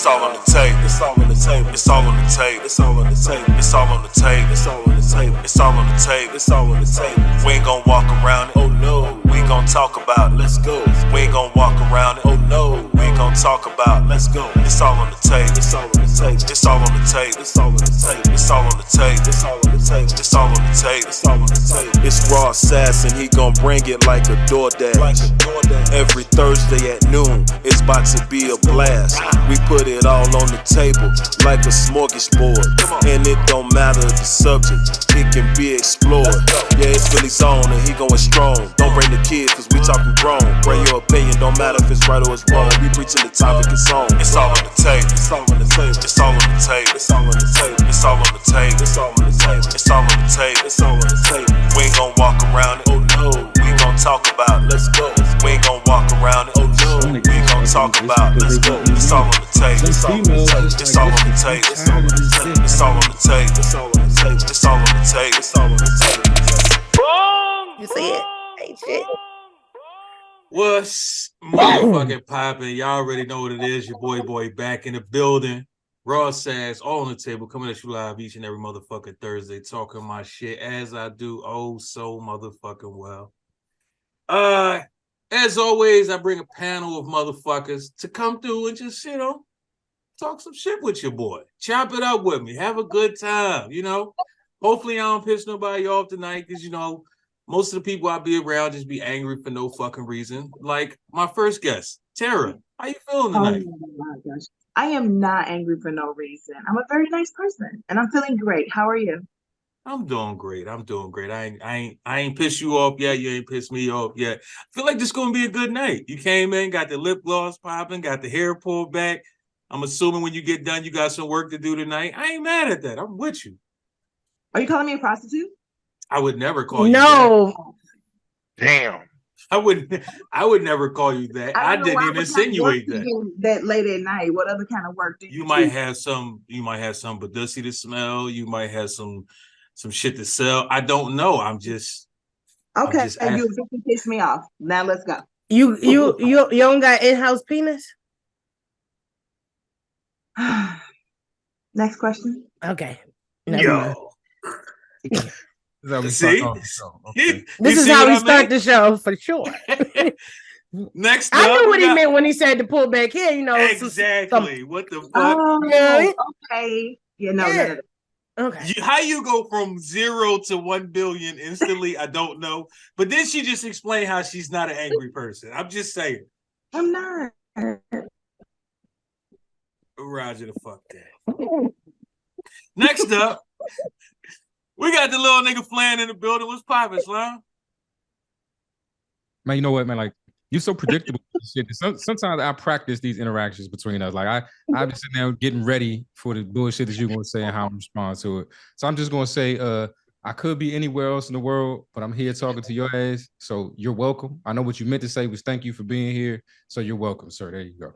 all on the table. It's all on the table. It's all on the table. It's all on the table. It's all on the table. It's all on the table. It's all on the table. It's all on the table. We ain't gon' walk around it. Oh no. We ain't gon' talk about it. Let's go. We ain't gon' walk around it. Oh no. We ain't gon' talk about it. Let's go. It's all on the table. It's all on the table. It's all on the table. It's all on the table. It's all on the table. It's all on the table. It's all on the table. It's all on the table. It's raw sass and he gon' bring it like a DoorDash. Every Thursday at noon, it's about to be a blast. We put it all on the table like a smorgasbord. And it don't matter the subject, it can be explored. Yeah, it's really zone and he going strong. Don't bring the kids cause we talking grown. Bring your opinion, don't matter if it's right or it's wrong. We preaching the topic, it's on. It's all on the table. It's all on the table. It's all on the table. It's all on the table. It's all on the table. It's all on the table. It's all on the table. It's all on the table. We ain't gon' walk around it. Oh no. We ain't gon' talk about it. Let's go. We ain't gon' walk around it. Oh no. We ain't gon' talk about it. Let's go. It's all on the table. It's all on the table. It's all on the table. It's all on the table. It's all on the table. It's all on the table. It's all on the table. It's all on the table. You see it? Ain't shit. What's motherfucking poppin'? Y'all already know what it is. Your boy back in the building. Raw Sass, all on the table, coming at you live each and every motherfucking Thursday, talking my shit as I do oh so motherfucking well. As always, I bring a panel of motherfuckers to come through and just, talk some shit with your boy. Chop it up with me. Have a good time, Hopefully I don't piss nobody off tonight because, most of the people I be around just be angry for no fucking reason. Like my first guest, Tara. How you feeling tonight? Oh my gosh. I am not angry for no reason. I'm a very nice person and I'm feeling great. How are you? I'm doing great. I ain't pissed you off yet. You ain't pissed me off yet. I feel like this is gonna be a good night. You came in, got the lip gloss popping, got the hair pulled back. I'm assuming when you get done, you got some work to do tonight. I ain't mad at that. I'm with you. Are you calling me a prostitute? I would never call you that. Damn. I would never call you that. I didn't even insinuate that. That late at night. What other kind of work do you do? Might have some badussy to smell. You might have some shit to sell. I don't know. I'm just okay. And you officially pissed me off. Now let's go. You don't got in-house penis? Next question. Okay. Yo. See? This is how we start the show for sure. Next I knew what he meant when he said to pull back here, Exactly. What the fuck? Oh, yeah. Okay. Okay. How you go from 0 to 1 billion instantly, I don't know. But then she just explained how she's not an angry person. I'm just saying. I'm not. Roger the fuck that. Next up, we got the little nigga Flan in the building. What's poppin', Slime? Man, you know what, man? Like, you're so predictable. Sometimes I practice these interactions between us. Like, I'm just sitting there getting ready for the bullshit that you're going to say and how I'm responding to it. So I'm just going to say, I could be anywhere else in the world, but I'm here talking to your ass. So you're welcome. I know what you meant to say was thank you for being here. So you're welcome, sir. There you go.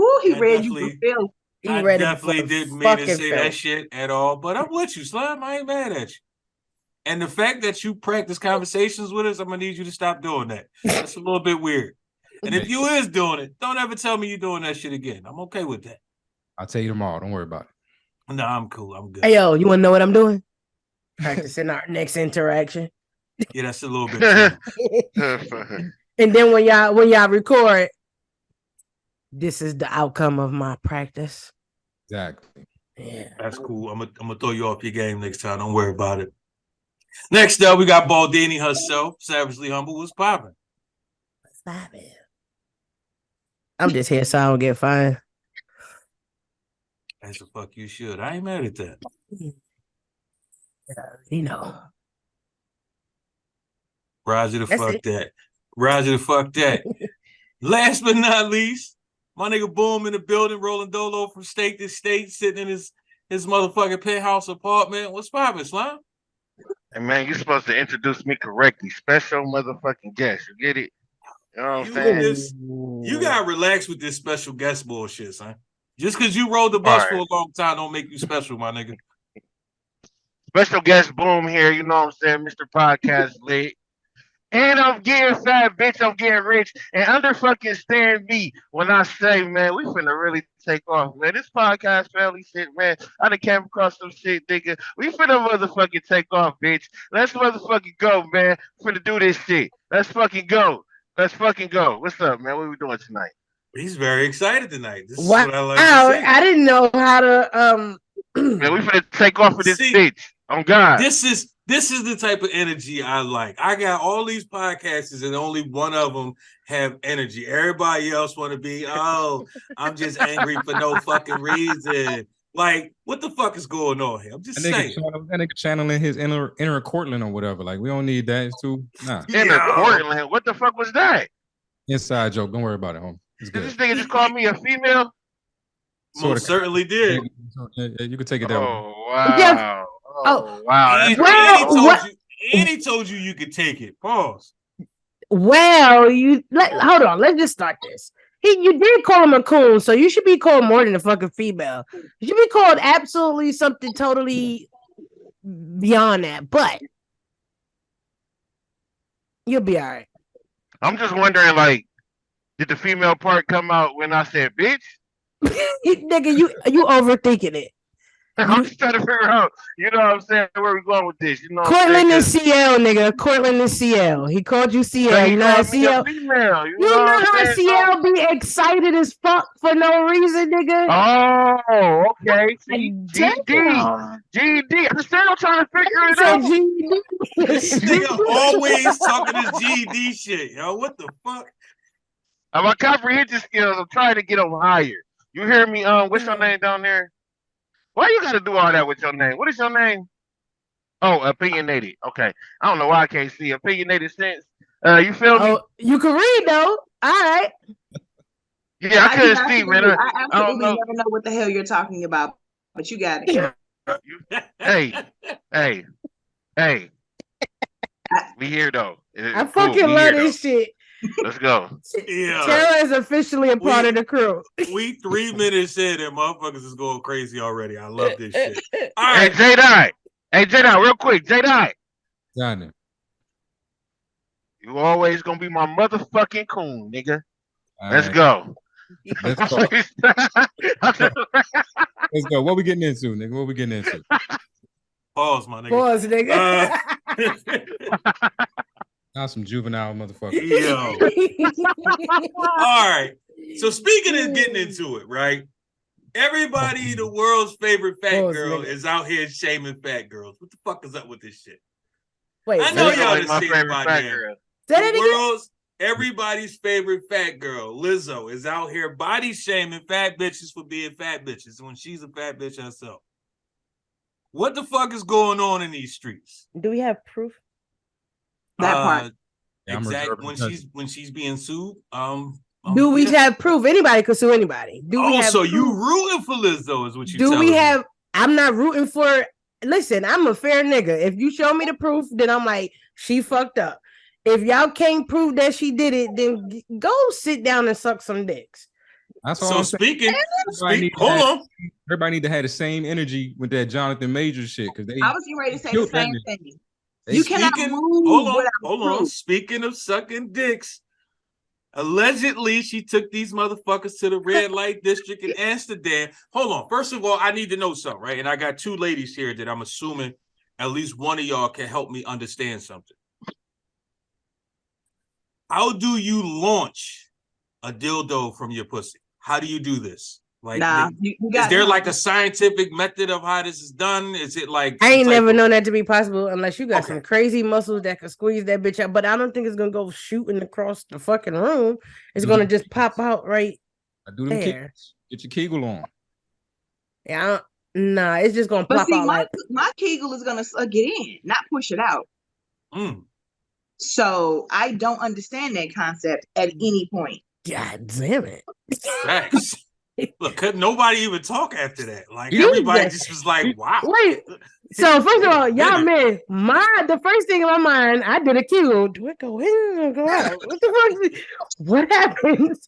Ooh, he read you for Phil. I definitely didn't mean to say that shit at all, but I'm with you, Slime. I ain't mad at you. And the fact that you practice conversations with us, I'm gonna need you to stop doing that. That's a little bit weird. And if you is doing it, don't ever tell me you're doing that shit again. I'm okay with that. I'll tell you tomorrow. Don't worry about it. No, I'm cool. I'm good. Hey, yo, you want to know what I'm doing? Practicing our next interaction. Yeah, that's a little bit true. And then when y'all record, this is the outcome of my practice. Exactly. Yeah. That's cool. I'm gonna throw you off your game next time. Don't worry about it. Next up, we got Baldini herself, Savagely Humble. What's poppin'? What's poppin'? I'm just here so I don't get fined. As the fuck you should. I ain't mad at that. Roger the fuck that. Roger the fuck that. Last but not least, my nigga Boom in the building, rolling dolo from state to state, sitting in his motherfucking penthouse apartment. What's poppin', Slime? Hey man, you're supposed to introduce me correctly. Special motherfucking guest. You get it? You know what I'm saying? You gotta relax with this special guest bullshit, son. Just because you rode the bus for a long time don't make you special, my nigga. Special guest Boom here. You know what I'm saying? Mr. Podcast Lit. And I'm getting fat, bitch. I'm getting rich. And under fucking stand me when I say, man, we finna really take off, man. This podcast family shit, man. I done came across some shit, nigga. We finna motherfucking take off, bitch. Let's motherfucking go, man. Finna do this shit. Let's fucking go. Let's fucking go. What's up, man? What we doing tonight? He's very excited tonight. This is Wow, what I like to see. I didn't know how to Man, we finna take off of this See, bitch. On God. This is the type of energy I like. I got all these podcasts and only one of them have energy. Everybody else want to be, oh, I'm just angry for no fucking reason. Like, what the fuck is going on here? I'm just saying. That nigga channeling his inner Cortland or whatever. Like, we don't need that. It's too nah. Inner Cortland. What the fuck was that? Inside joke. Don't worry about it, homie. It's Did good. this nigga just call me a female? Most certainly did. You could take it that way. Oh wow. Oh, wow. And he told you you could take it. Pause. Well, hold on. Let's just start this. You did call him a coon, so you should be called more than a fucking female. You should be called absolutely something totally beyond that. But you'll be all right. I'm just wondering, like, did the female part come out when I said bitch? Nigga, you overthinking it. I'm just trying to figure out, you know what I'm saying, where we going with this. You know what Cortland I'm is CL, nigga. Cortland is CL. He called you CL. saying? You know how CL. Female, You know what how I'm saying? CL be excited as fuck for no reason, nigga. Oh, okay. See, Damn. GD. I'm still trying to figure it out. This nigga always talking his GED shit, yo. What the fuck? My comprehension skills, I'm trying to get them higher. You hear me? What's your name down there? Why you gotta do all that with your name? What is your name? Oh, opinionated. Okay. I don't know why I can't see opinionated sense. You feel me? Oh, you can read though. All right. Yeah, I couldn't see, man. I absolutely never know what the hell you're talking about, but you got it. Hey. We here though. I fucking love this shit. Let's go. Yeah. Tara is officially a part of the crew. We 3 minutes in and motherfuckers is going crazy already. I love this shit. All right. Hey, J-Dye, real quick. J-Dye. Johnny. You always gonna be my motherfucking coon, nigga. All Let's right. go. Let's go. What we getting into, nigga? What we getting into? Pause, my nigga. Pause, nigga. Now some juvenile motherfucker. Yo. All right. So speaking of getting into it, right? Everybody, the world's favorite fat girl is out here shaming fat girls. What the fuck is up with this shit? Wait, I know y'all like my seen favorite about fat that. girl. Everybody's favorite fat girl, Lizzo, is out here body shaming fat bitches for being fat bitches when she's a fat bitch herself. What the fuck is going on in these streets? Do we have proof? That part. Exactly. When she's being sued. Do we have proof? Anybody could sue anybody. Do we have so proof? you rooting for Lizzo is what you do telling we me. have I'm not rooting for listen, I'm a fair nigga. If you show me the proof, then I'm like, she fucked up. If y'all can't prove that she did it, then go sit down and suck some dicks. That's all. So hold on. Everybody need to have the same energy with that Jonathan Majors shit because they. I was getting ready to say the same thing. You cannot move. Hold on. Speaking of sucking dicks, allegedly she took these motherfuckers to the red light district in Amsterdam. Hold on. First of all, I need to know something, right? And I got two ladies here that I'm assuming at least one of y'all can help me understand something. How do you launch a dildo from your pussy? How do you do this? Like, is there like a scientific method of how this is done? Is it like I ain't never known that to be possible unless you got some crazy muscles that can squeeze that bitch out. But I don't think it's gonna go shooting across the fucking room. It's gonna just pop out right there. Get your Kegel on. Yeah, nah, it's just gonna pop out. My Kegel is gonna suck it in, not push it out. So I don't understand that concept at any point. God damn it. Thanks. Look, couldn't nobody even talk after that. Like everybody just was like, wow. Wait. So first of all, y'all man, the first thing in my mind, I did a Kegel. Do it go in or go out? What the fuck? What happens?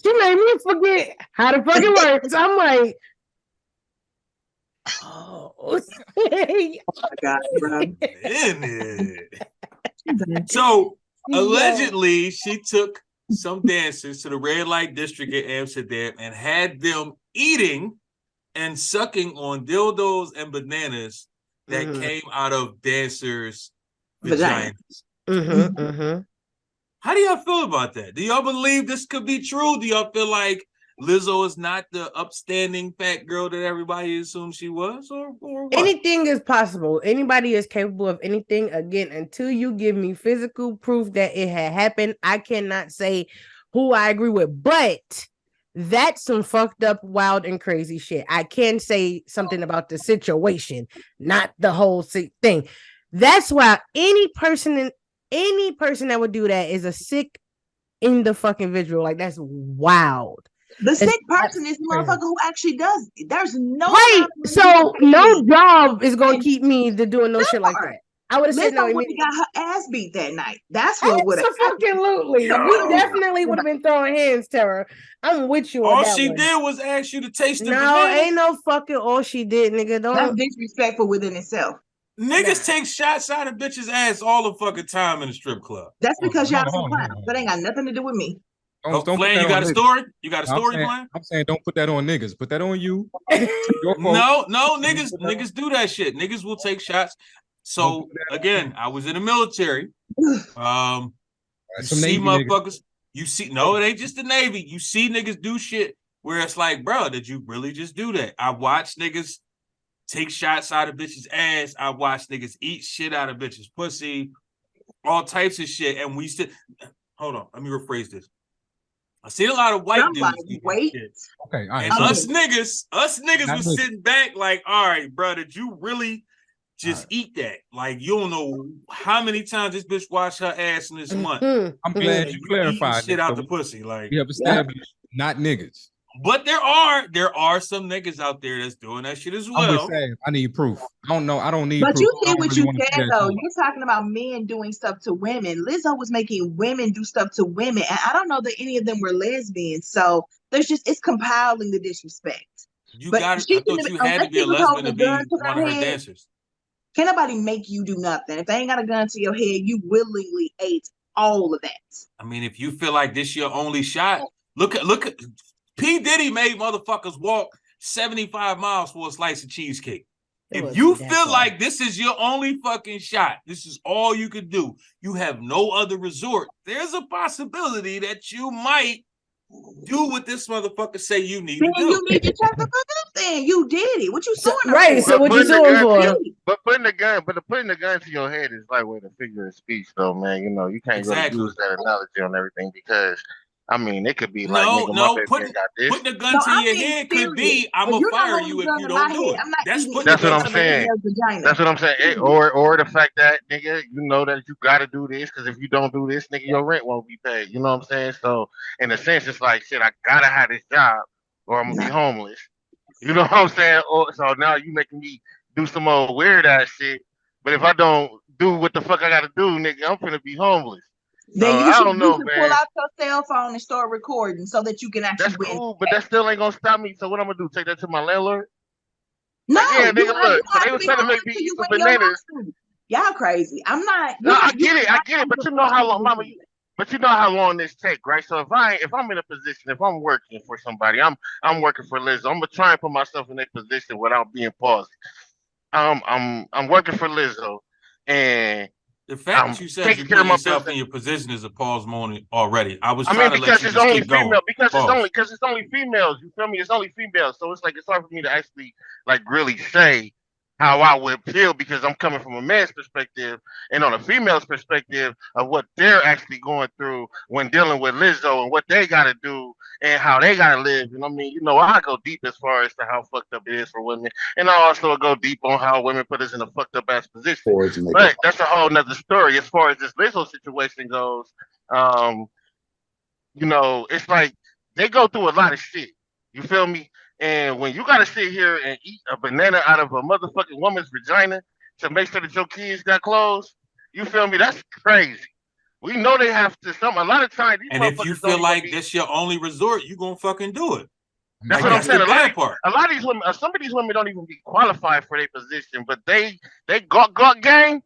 She made me forget how the fucking works. I'm like, oh God, bro. In it. So allegedly, she took some dancers to the red light district in Amsterdam and had them eating and sucking on dildos and bananas that came out of dancers' vaginas. How do y'all feel about that? Do y'all believe this could be true? Do y'all feel like Lizzo is not the upstanding fat girl that everybody assumed she was, or what? Anything is possible. Anybody is capable of anything. Again, until you give me physical proof that it had happened, I cannot say who I agree with. But that's some fucked up, wild, and crazy shit. I can say something about the situation, not the whole thing. That's why any person that would do that is a sick in the fucking visual. Like, that's wild. The sick person is the motherfucker who actually does it. There's no right. So no job is gonna keep me to doing no shit like that. I would have said no. Lizzo would have got her ass beat that night. That's what would have. Absolutely. We definitely would have been throwing hands, Tara. I'm with you. All she did was ask you to taste the No, banana. ain't no fucking all she did, nigga. That's disrespectful within itself. Niggas take shots out of bitches' ass all the fucking time in the strip club. That's because y'all some clowns. That ain't got nothing to do with me. Don't Flan, you got a story? You got a story, Flan? I'm saying don't put that on niggas. Put that on you. No, niggas do that shit. Niggas will take shots. So again, I was in the military. You see motherfuckers. You see, no, it ain't just the Navy. You see niggas do shit where it's like, bro, did you really just do that? I watched niggas take shots out of bitches' ass. I watched niggas eat shit out of bitches' pussy, all types of shit. And we still hold on. Let me rephrase this. I see a lot of white dudes. Wait. Okay, and us niggas was sitting back like, all right, bro, did you really just eat that? Like, you don't know how many times this bitch washed her ass in this month. I'm glad you clarified shit out the pussy. Like, we have established not niggas. But there are some niggas out there that's doing that shit as well. I'm just saying, I need proof. I don't need but proof. You did what you said, though. You're talking about men doing stuff to women. Lizzo was making women do stuff to women. And I don't know that any of them were lesbians. So it's compiling the disrespect. I thought you had to be a lesbian to be one of her dancers. Can't nobody make you do nothing. If they ain't got a gun to your head, you willingly ate all of that. I mean, if you feel like this your only shot, look at P. Diddy made motherfuckers walk 75 miles for a slice of cheesecake. If you feel like this is your only fucking shot, this is all you could do, you have no other resort, there's a possibility that you might do what this motherfucker say you need to do. You need to check the fuck up then. You did it. What you suing right, so what you suing for? But putting the gun to your head is like with a figure of speech though, man. You know, you can't really use that analogy on everything because I mean, it could be like putting the gun to your head could be I'm gonna fire you if you don't do it. That's what I'm saying. That's what I'm saying. Or the fact that nigga, you know that you gotta do this because if you don't do this, nigga, your rent won't be paid. You know what I'm saying? So in a sense, it's like shit. I gotta have this job or I'm gonna be homeless. You know what I'm saying? So now you making me do some old weird ass shit. But if I don't do what the fuck I gotta do, nigga, I'm gonna be homeless. Then you should pull out your cell phone and start recording so that you can actually win. That's cool, but that still ain't gonna stop me. So what I'm gonna do? Take that to my landlord? No, like, yeah, nigga, look. So they was trying to make me eat some bananas. Y'all crazy. I'm not. No, I get it. But you know how long, mama. But you know how long this take, right? So if I'm in a position, if I'm working for somebody, I'm working for Lizzo. I'm gonna try and put myself in that position without being paused. I'm working for Lizzo, and the fact that you said you put yourself in your position is a pause moment already. I mean, because it's only female. Because it's only females. You feel me? It's only females. So it's like it's hard for me to actually like really say how I would feel because I'm coming from a man's perspective and on a female's perspective of what they're actually going through when dealing with Lizzo and what they got to do and how they got to live. And I mean, you know, I go deep as far as to how fucked up it is for women. And I also go deep on how women put us in a fucked up ass position. But that's a whole nother story as far as this Lizzo situation goes. You know, it's like they go through a lot of shit. You feel me? And when you gotta sit here and eat a banana out of a motherfucking woman's vagina to make sure that your kids got clothes, you feel me? That's crazy. We know they have to. A lot of times, and if you feel like this your only resort, you gonna fucking do it. That's what I'm saying. A lot of these women, some of these women don't even be qualified for their position, but they got gang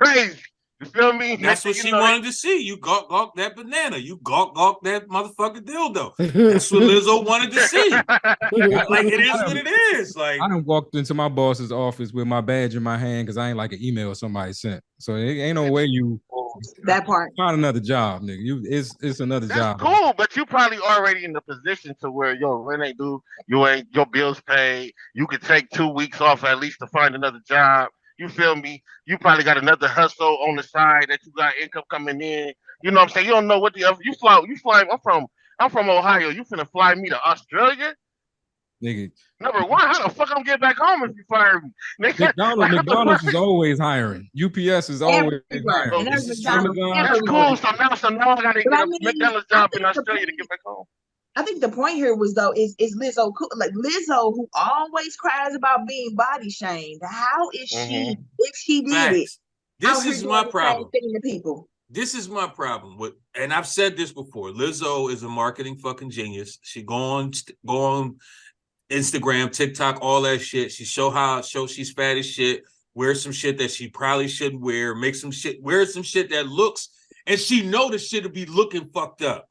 crazy. You feel me? That's what she wanted to see. You gawk that banana. You gawk that motherfucking dildo. That's what Lizzo wanted to see. Like, it is what it is. Like, I done walked into my boss's office with my badge in my hand because I ain't like an email somebody sent. So it ain't no way you That part. find another job, nigga. It's another job. That's cool, but you probably already in the position to where rent ain't due, you ain't your bills paid. You could take 2 weeks off at least to find another job. You feel me? You probably got another hustle on the side that you got income coming in. You know what I'm saying? You don't know what the you fly. I'm from Ohio. You finna fly me to Australia? Nigga. Number one, how the fuck I'm getting back home if you fire me? McDonald's is always hiring. UPS is always hiring. That's cool. So now I gotta get a McDonald's job in Australia to get back home. I think the point here was though is Lizzo cool? Like Lizzo, who always cries about being body shamed. How is she if she did it? This is my problem. To people. This is my problem with, and I've said this before. Lizzo is a marketing fucking genius. She go on Instagram, TikTok, all that shit. She show she's fat as shit. Wear some shit that she probably shouldn't wear. Wear some shit that looks, and she know the shit will be looking fucked up.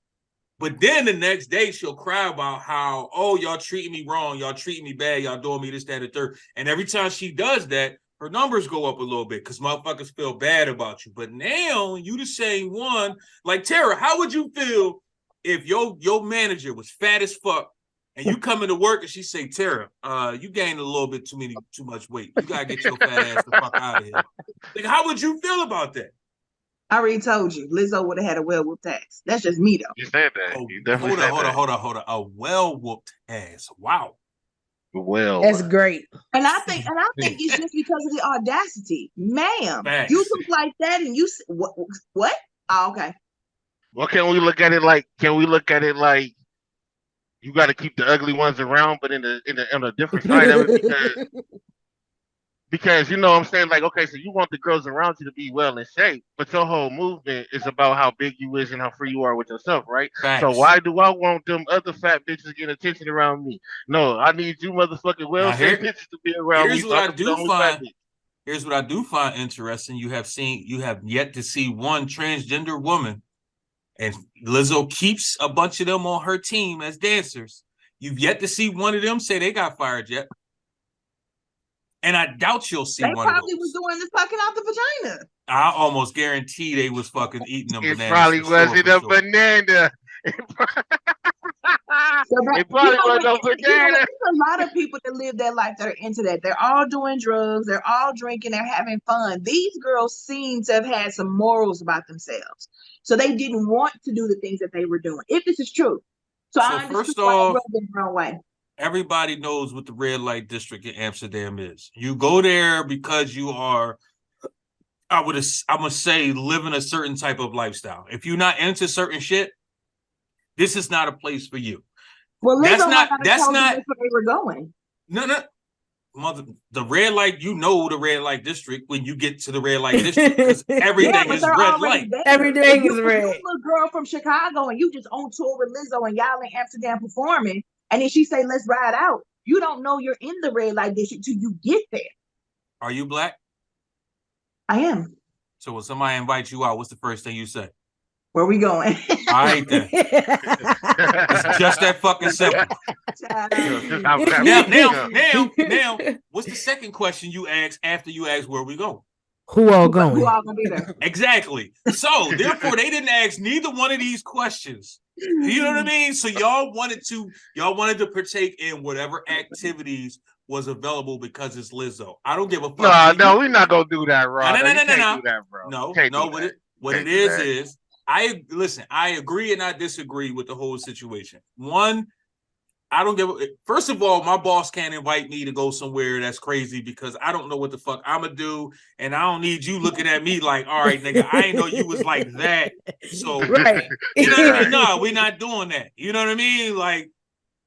But then the next day she'll cry about how, oh, y'all treating me wrong, y'all treating me bad, y'all doing me this, that, and the third. And every time she does that, her numbers go up a little bit because motherfuckers feel bad about you. But now you the same one. Like, Tara, how would you feel if your manager was fat as fuck and you come into work and she say, Tara, you gained a little bit too much weight. You gotta get your fat ass the fuck out of here. Like, how would you feel about that? I already told you, Lizzo would have had a well-whooped ass. That's just me, though. You said that. Oh, you definitely said that. Hold on. A well-whooped ass. Wow. Well, that's great. And I think it's just because of the audacity, ma'am. Facts. You look like that, and you what? Oh, okay. Well, can we look at it like? You got to keep the ugly ones around, but on a different side of it, because you know what I'm saying, like, okay, so you want the girls around you to be well in shape, but your whole movement is about how big you is and how free you are with yourself, right? Facts. So why do I want them other fat bitches getting attention around me? No, I need you motherfucking well-shaped bitches to be around me. Here's what I do find interesting. You have yet to see one transgender woman, and Lizzo keeps a bunch of them on her team as dancers. You've yet to see one of them say they got fired yet. And I doubt you'll see one of them. They probably was doing the sucking out the vagina. I almost guarantee they was fucking eating them bananas. It probably wasn't a banana. It probably wasn't a banana. There's a lot of people that live their life that are into that. They're all doing drugs. They're all drinking. They're having fun. These girls seem to have had some morals about themselves. So they didn't want to do the things that they were doing, if this is true. So I understand first off, the wrong way. Everybody knows what the red light district in Amsterdam is. You go there because you are, I'm gonna say, living a certain type of lifestyle. If you're not into certain shit, this is not a place for you. Well, that's not where they were going. No. The red light, the red light district when you get to the red light district, because everything is red light. Everything is red. You're a girl from Chicago and you just on tour with Lizzo and y'all in Amsterdam performing. And then she say, let's ride out. You don't know you're in the red light district till you get there. Are you black? I am. So when somebody invites you out, what's the first thing you say? Where we going? All right then. It's just that fucking simple. Now, what's the second question you ask after you ask where we going? Who all going? Who all gonna be there? Exactly. So therefore, they didn't ask neither one of these questions. You know what I mean? So y'all wanted to partake in whatever activities was available because it's Lizzo. I don't give a fuck. No, we're not gonna do that, Rob. No. Do that, bro. What it is, I agree and I disagree with the whole situation. One, I don't give a, first of all, my boss can't invite me to go somewhere that's crazy because I don't know what the fuck I'm gonna do, and I don't need you looking at me like, all right, nigga, I ain't know you was like that. So right. You know what I mean? No, we're not doing that. You know what I mean? Like,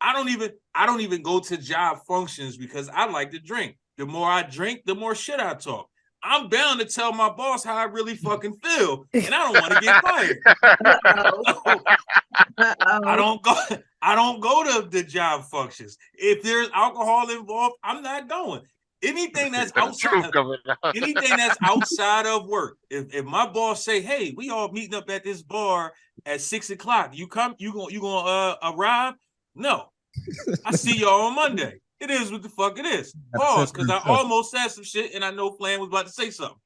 I don't even go to job functions because I like to drink. The more I drink, the more shit I talk. I'm bound to tell my boss how I really fucking feel, and I don't want to get fired. I don't go to the job functions. If there's alcohol involved, I'm not going. Anything that's The truth outside, coming out. anything that's outside of work. If my boss say, "Hey, we all meeting up at this bar at 6:00," you gonna arrive? No, I see y'all on Monday. It is what the fuck it is. Pause, because I almost said some shit and I know Flan was about to say something.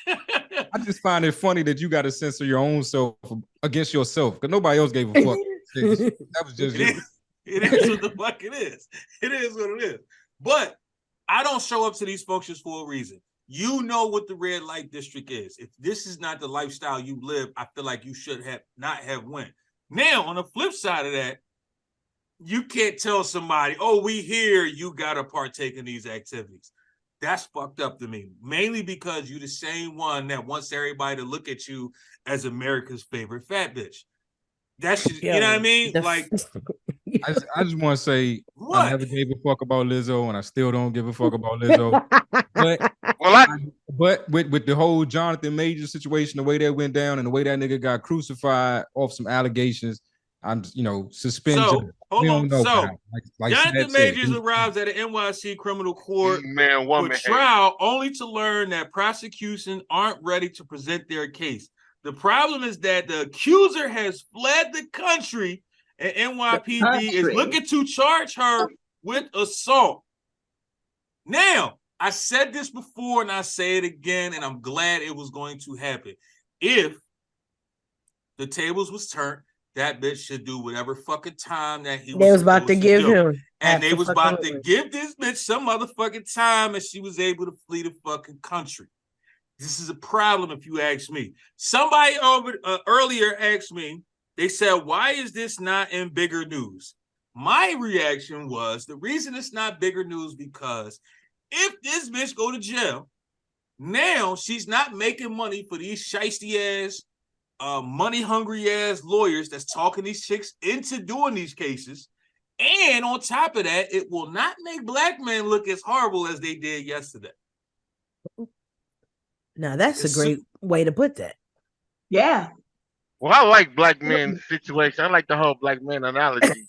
I just find it funny that you got to censor your own self against yourself because nobody else gave a fuck. That was just you. It is what the fuck it is. It is what it is. But I don't show up to these functions for a reason. You know what the red light district is. If this is not the lifestyle you live, I feel like you should have not have went. Now, on the flip side of that, you can't tell somebody, "Oh, we here, you gotta partake in these activities." That's fucked up to me. Mainly because you're the same one that wants everybody to look at you as America's favorite fat bitch. That's just, you know what I mean? Like, I just want to say what? I never gave a fuck about Lizzo, and I still don't give a fuck about Lizzo. But with the whole Jonathan Major situation, the way that went down, and the way that nigga got crucified off some allegations, I'm suspend. So hold on. So like Jonathan Majors arrives at an NYC criminal court for trial, only to learn that prosecution aren't ready to present their case. The problem is that the accuser has fled the country, and NYPD is looking to charge her with assault. Now, I said this before and I say it again, and I'm glad it was going to happen. If the tables was turned, that bitch should do whatever fucking time that he was about to give him. And they was about to give this bitch some motherfucking time, and she was able to flee the fucking country. This is a problem, if you ask me. Somebody earlier asked me, they said, "Why is this not in bigger news?" My reaction was, the reason it's not bigger news because if this bitch go to jail, now she's not making money for these shiesty ass, money hungry ass lawyers that's talking these chicks into doing these cases. And on top of that, it will not make black men look as horrible as they did yesterday. Now that's a great way to put that. Yeah. Well, I like black men situation. I like the whole black man analogy.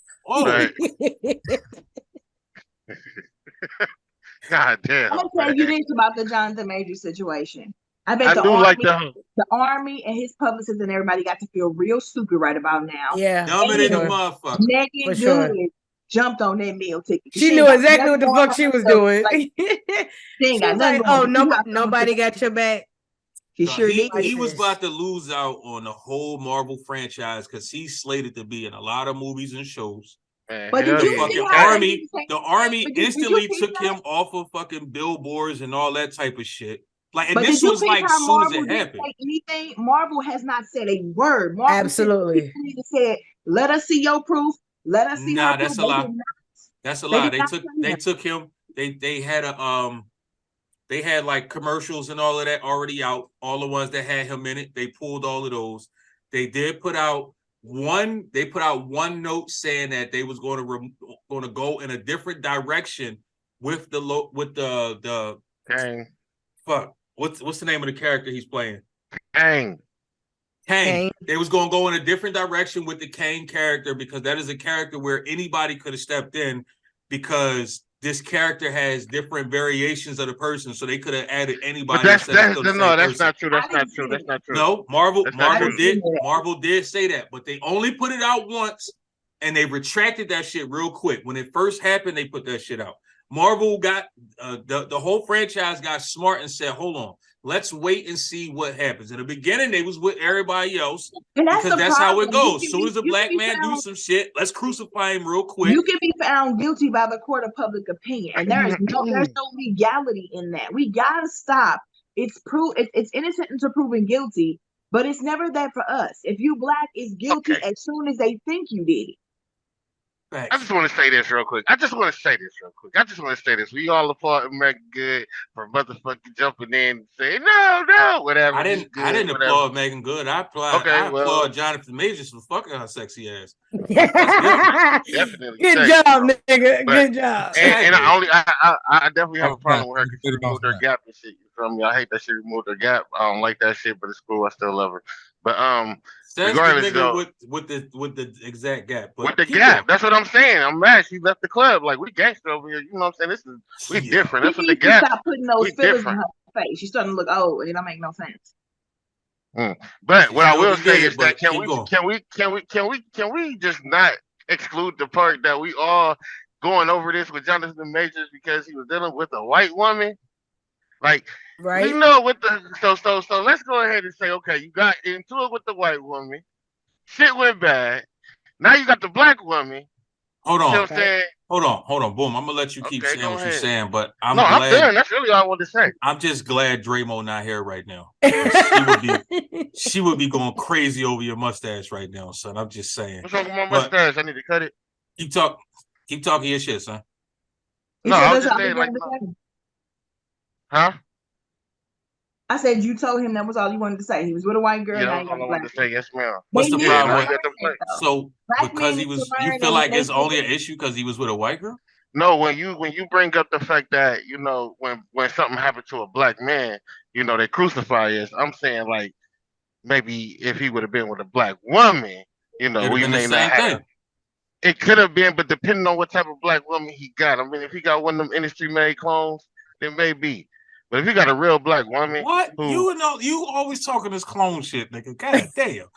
God damn. I'm gonna tell you this about the Jonathan Major situation. I bet the army and his publicists and everybody got to feel real stupid right about now. Yeah, dumber than a motherfucker. Megan Good jumped on that meal ticket. She knew exactly what the fuck she was doing. She was like, "Oh, nobody got your back." He was about to lose out on the whole Marvel franchise because he's slated to be in a lot of movies and shows. But did you see the army instantly took him off of fucking billboards and all that type of shit. Like, and this was like as soon as it happened. Anything Marvel has not said a word. Marvel absolutely said, "Let us see your proof. Let us see." Nah, that's a lie. That's a lie. They took him. They had a They had like commercials and all of that already out. All the ones that had him in it, they pulled all of those. They did put out one. They put out one note saying that they was going to go in a different direction with the Kang. Fuck. What's the name of the character he's playing? Kang. They was going to go in a different direction with the Kang character because that is a character where anybody could have stepped in because this character has different variations of the person, so they could have added anybody. But that's not true. That's not true. No, Marvel did say that, but they only put it out once, and they retracted that shit real quick. When it first happened, they put that shit out. Marvel got the whole franchise got smart and said, "Hold on, let's wait and see what happens." In the beginning, they was with everybody else because that's how it goes. As soon as a black man do some shit, let's crucify him real quick. You can be found guilty by the court of public opinion, and there's no legality in that. We gotta stop. It's innocent until proven guilty, but it's never that for us. If you black, it's guilty as soon as they think you did it. I just want to say this real quick. We all applaud American Good for motherfucking jumping in and saying no, whatever. I didn't applaud Megan Good. I applaud Jonathan Majors for fucking her sexy ass. Definitely. Good job, nigga. Good job. And I definitely have a problem with her because she removed her gap and shit. You feel me? I hate that she removed her gap. I don't like that shit, but it's cool. I still love her. But That's Regardless, the nigga though, with the exact gap. But with the keep gap. going. That's what I'm saying. I'm mad she left the club. Like, we gangster over here. You know what I'm saying? We Yeah. different. She That's what the needs to gap. stop putting those We fillers in different. her face. She's starting to look old, and it don't make no sense. But She what I still will can get say it, is that but keep going. can we just not exclude the part that we all going over this with Jonathan Majors because he was dealing with a white woman? Like, we Right? know what the so let's go ahead and say, okay, you got into it with the white woman, shit went bad. Now you got the black woman. Hold You see on. what I'm saying? Hold on. Boom. I'm gonna let you keep Okay, saying go what you're ahead. saying, but No, I'm I'm glad. done. That's really all I wanted to say. I'm just glad Dramo not here right now. She would be going crazy over your mustache right now, son. I'm just saying. What's wrong with my But mustache? I need to cut it. keep talking your shit, son. You No, said I was that's just all you saying, like, wanted to say? huh? I said you told him that was all you wanted to say. He was with a white girl, Yeah, that now was you got all a I black wanted to girl. say. Yes, ma'am. What's They the need Yeah, to problem now with you got the learn play. that though. so Black because men he need to was you learn feel that when like they it's only an get issue because he was with a white girl? No, when you bring up the fact that when something happened to a black man, they crucify us. I'm saying, like, maybe if he would have been with a black woman, It'd have we been the may not same have. thing. It could have been, but depending on what type of black woman he got. I mean, if he got one of them industry made clones, then maybe. But if he got a real black woman What? who, You always talking this clone shit, nigga. God damn.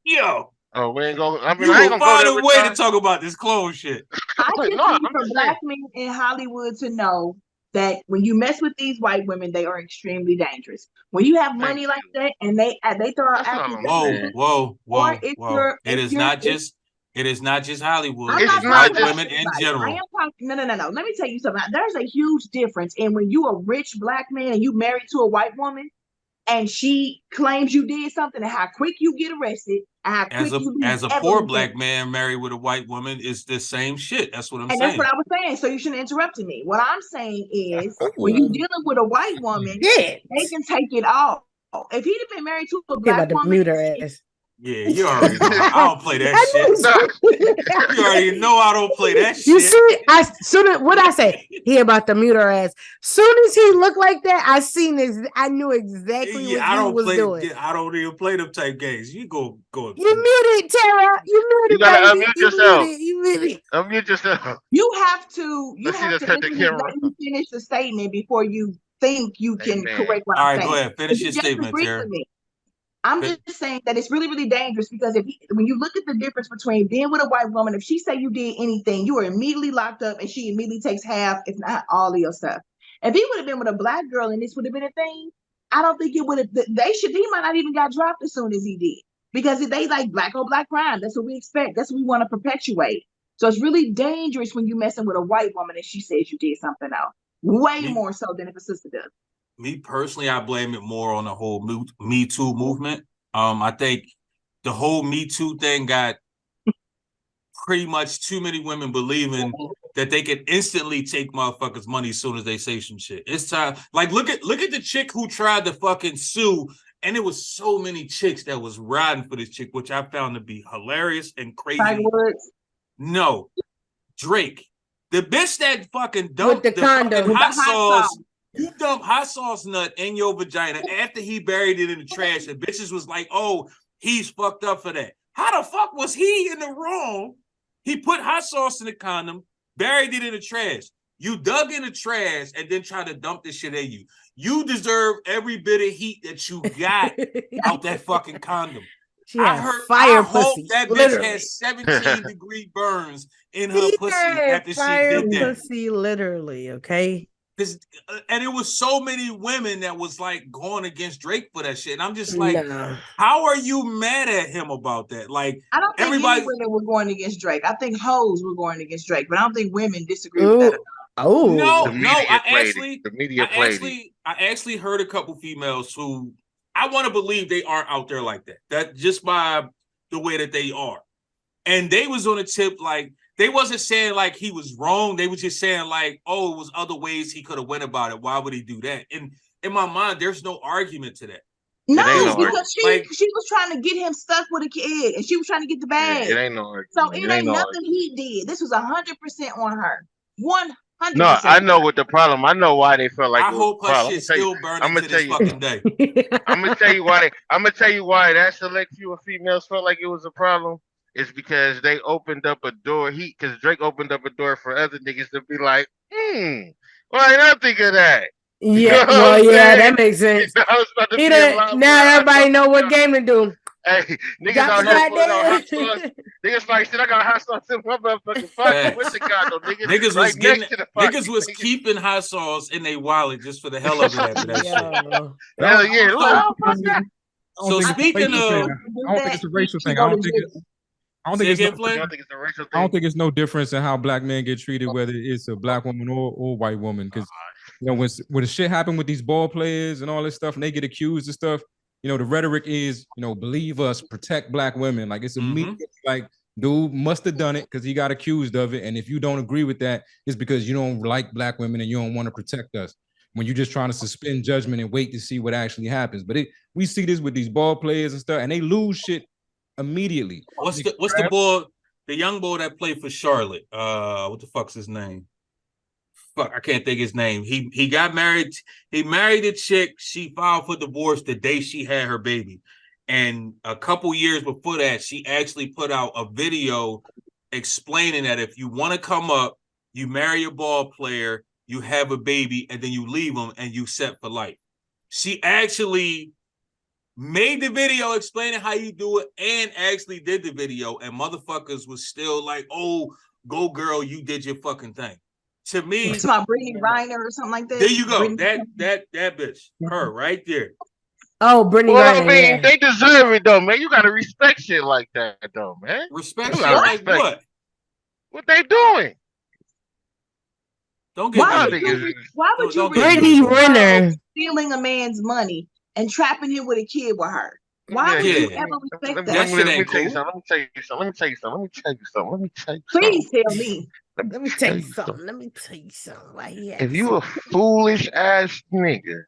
Yo, oh, we ain't gonna. I mean, you I ain't will gonna go find there a with way to y'all. talk about this clone shit. I just No, need I'm for just saying. black men in Hollywood to know that when you mess with these white women, they are extremely dangerous. When you have Thank money like you. that and they throw out That's all I'm Whoa, accusations, saying. whoa, or whoa, whoa. It is not if just Hollywood. I'm It not It's is not white talking about just. women in everybody. I general. am talking. No. Let me tell you something. There's a huge difference in when you a rich black man and you married to a white woman, and she claims you did something, and how quick you get arrested, and how quick you lose As a poor everything. black man married with a white woman is the same shit. That's what I'm And that's what saying. I was saying. So you shouldn't interrupt me. What I'm saying is, when you're dealing with a white woman, Shit. they can take it all. If he'd have been married to a Okay, black about to woman, mute her ass. Yeah, you already know. I don't play that I shit. knew it. You already know I don't play that You shit. see, what I say? He about to mute her ass. Soon as he looked like that, I seen this. I knew exactly what I he don't was play. doing. I don't even play them type games. You go. You muted, Tara. You You muted, gotta baby. unmute You yourself. muted. You muted. Unmute yourself. you have to Let's see. Let's cut the camera. let me finish the statement before you think you can Amen. correct what All I'm right, go saying. ahead. If Finish you your statement, disagree Tara. with me, I'm just saying that it's really, really dangerous because when you look at the difference between being with a white woman, if she say you did anything, you are immediately locked up and she immediately takes half, if not all of your stuff. If he would have been with a black girl and this would have been a thing, I don't think it would have. He might not even got dropped as soon as he did because if they like black on black crime, that's what we expect. That's what we want to perpetuate. So it's really dangerous when you messing with a white woman and she says you did something else. Way more so than if a sister does. Me personally, I blame it more on the whole Me Too movement. I think the whole Me Too thing got pretty much too many women believing that they can instantly take motherfuckers' money as soon as they say some shit. It's time. Like, look at the chick who tried to fucking sue, and it was so many chicks that was riding for this chick, which I found to be hilarious and Tiger crazy. Woods. No, Drake, the bitch that fucking dumped the condom. fucking With the hot hot sauce. sauce. You dump hot sauce nut in your vagina after he buried it in the trash, and bitches was like, "Oh, he's fucked up for that." How the fuck was he in the wrong? He put hot sauce in the condom, buried it in the trash. You dug in the trash and then tried to dump this shit at you. You deserve every bit of heat that you got out that fucking condom. She had I fire hope pussy. that bitch Literally. has 17-degree burns in her She pussy had after she fire did that. pussy, literally. Okay. And it was so many women that was like going against Drake for that shit. And I'm just like, No. how are you mad at him about that? Like, I don't think everybody. any women were going against Drake. I think hoes were going against Drake, but I don't think women disagree with that. Oh. No. The media played it. I actually heard a couple females who I want to believe they aren't out there like that. That just by the way that they are. And they was on a tip like they wasn't saying like he was wrong. They were just saying like, oh, it was other ways he could have went about it. Why would he do that? And in my mind, there's no argument to that. No, no because she was trying to get him stuck with a kid, and she was trying to get the bag. It ain't no argument. So it ain't nothing he did. This was 100% on her. No, 100%. I know what the problem. I know why they felt like I it was hope a her problem. shit still burning I'm gonna to tell this you. fucking day. I'm gonna tell you why. I'm gonna tell you why that select few of females felt like it was a problem. It's because they opened up a door. Because Drake opened up a door for other niggas to be like, why not think of that? You know Yeah, what well, I'm yeah, saying? that makes sense. You know, it's about to He be a done, lot more now hot everybody sauce. know what game to do. Hey, niggas Got the out here pulling out hot sauce. goddamn. Niggas like, shit, I got hot sauce in my motherfucking pocket. What's the Facts. god though, nigga? Niggas Right was next getting to the pocket. niggas was keeping hot sauce in their wallet just for the hell of it after that shit. Yo. Hell yeah. Look, So oh, fuck that. I don't so think I it's a think speaking racial these thing. of girls who I do don't think that it's a racial should thing. I go to don't think jail. say it's no. again, You Flame? don't think it's a racial I don't thing? think it's no difference in how black men get treated, whether it's a black woman or white woman. Because when the shit happen with these ball players and all this stuff, and they get accused of stuff, the rhetoric is, believe us, protect black women. Like it's immediately like, dude must have done it because he got accused of it. And if you don't agree with that, it's because you don't like black women and you don't want to protect us. When you're just trying to suspend judgment and wait to see what actually happens. But we see this with these ball players and stuff, and they lose shit immediately. What's the boy, the young boy that played for Charlotte? What the fuck's his name? Fuck, I can't think his name. He got married. He married a chick. She filed for divorce the day she had her baby. And a couple years before that, she actually put out a video explaining that if you want to come up, you marry a ball player, you have a baby, and then you leave them and you set for life. She actually made the video explaining how you do it and actually did the video, and motherfuckers was still like, oh, go girl, you did your fucking thing. To me, It's about Brittany Reiner or something like that. there you go. Brittany- That bitch, her right there. Oh, Brittany Well, I Griner, mean, yeah. they deserve it though, man. You gotta respect shit like that, though, man. Respect You shit gotta like respect what? what they doing. Don't get Why Y'all me. would niggas, you? Why would you Don't get respect Brittany me. a girl Renner. stealing a man's money and trapping him with a kid with her? Why yeah, would you Yeah. ever respect That that? shit let me ain't tell you cool. something. Let me tell you something. Let me tell you something. Let me tell you something. Let me tell you Please something. tell me. Let me tell you something. Let me tell you something. Why he If you a acting? foolish ass nigga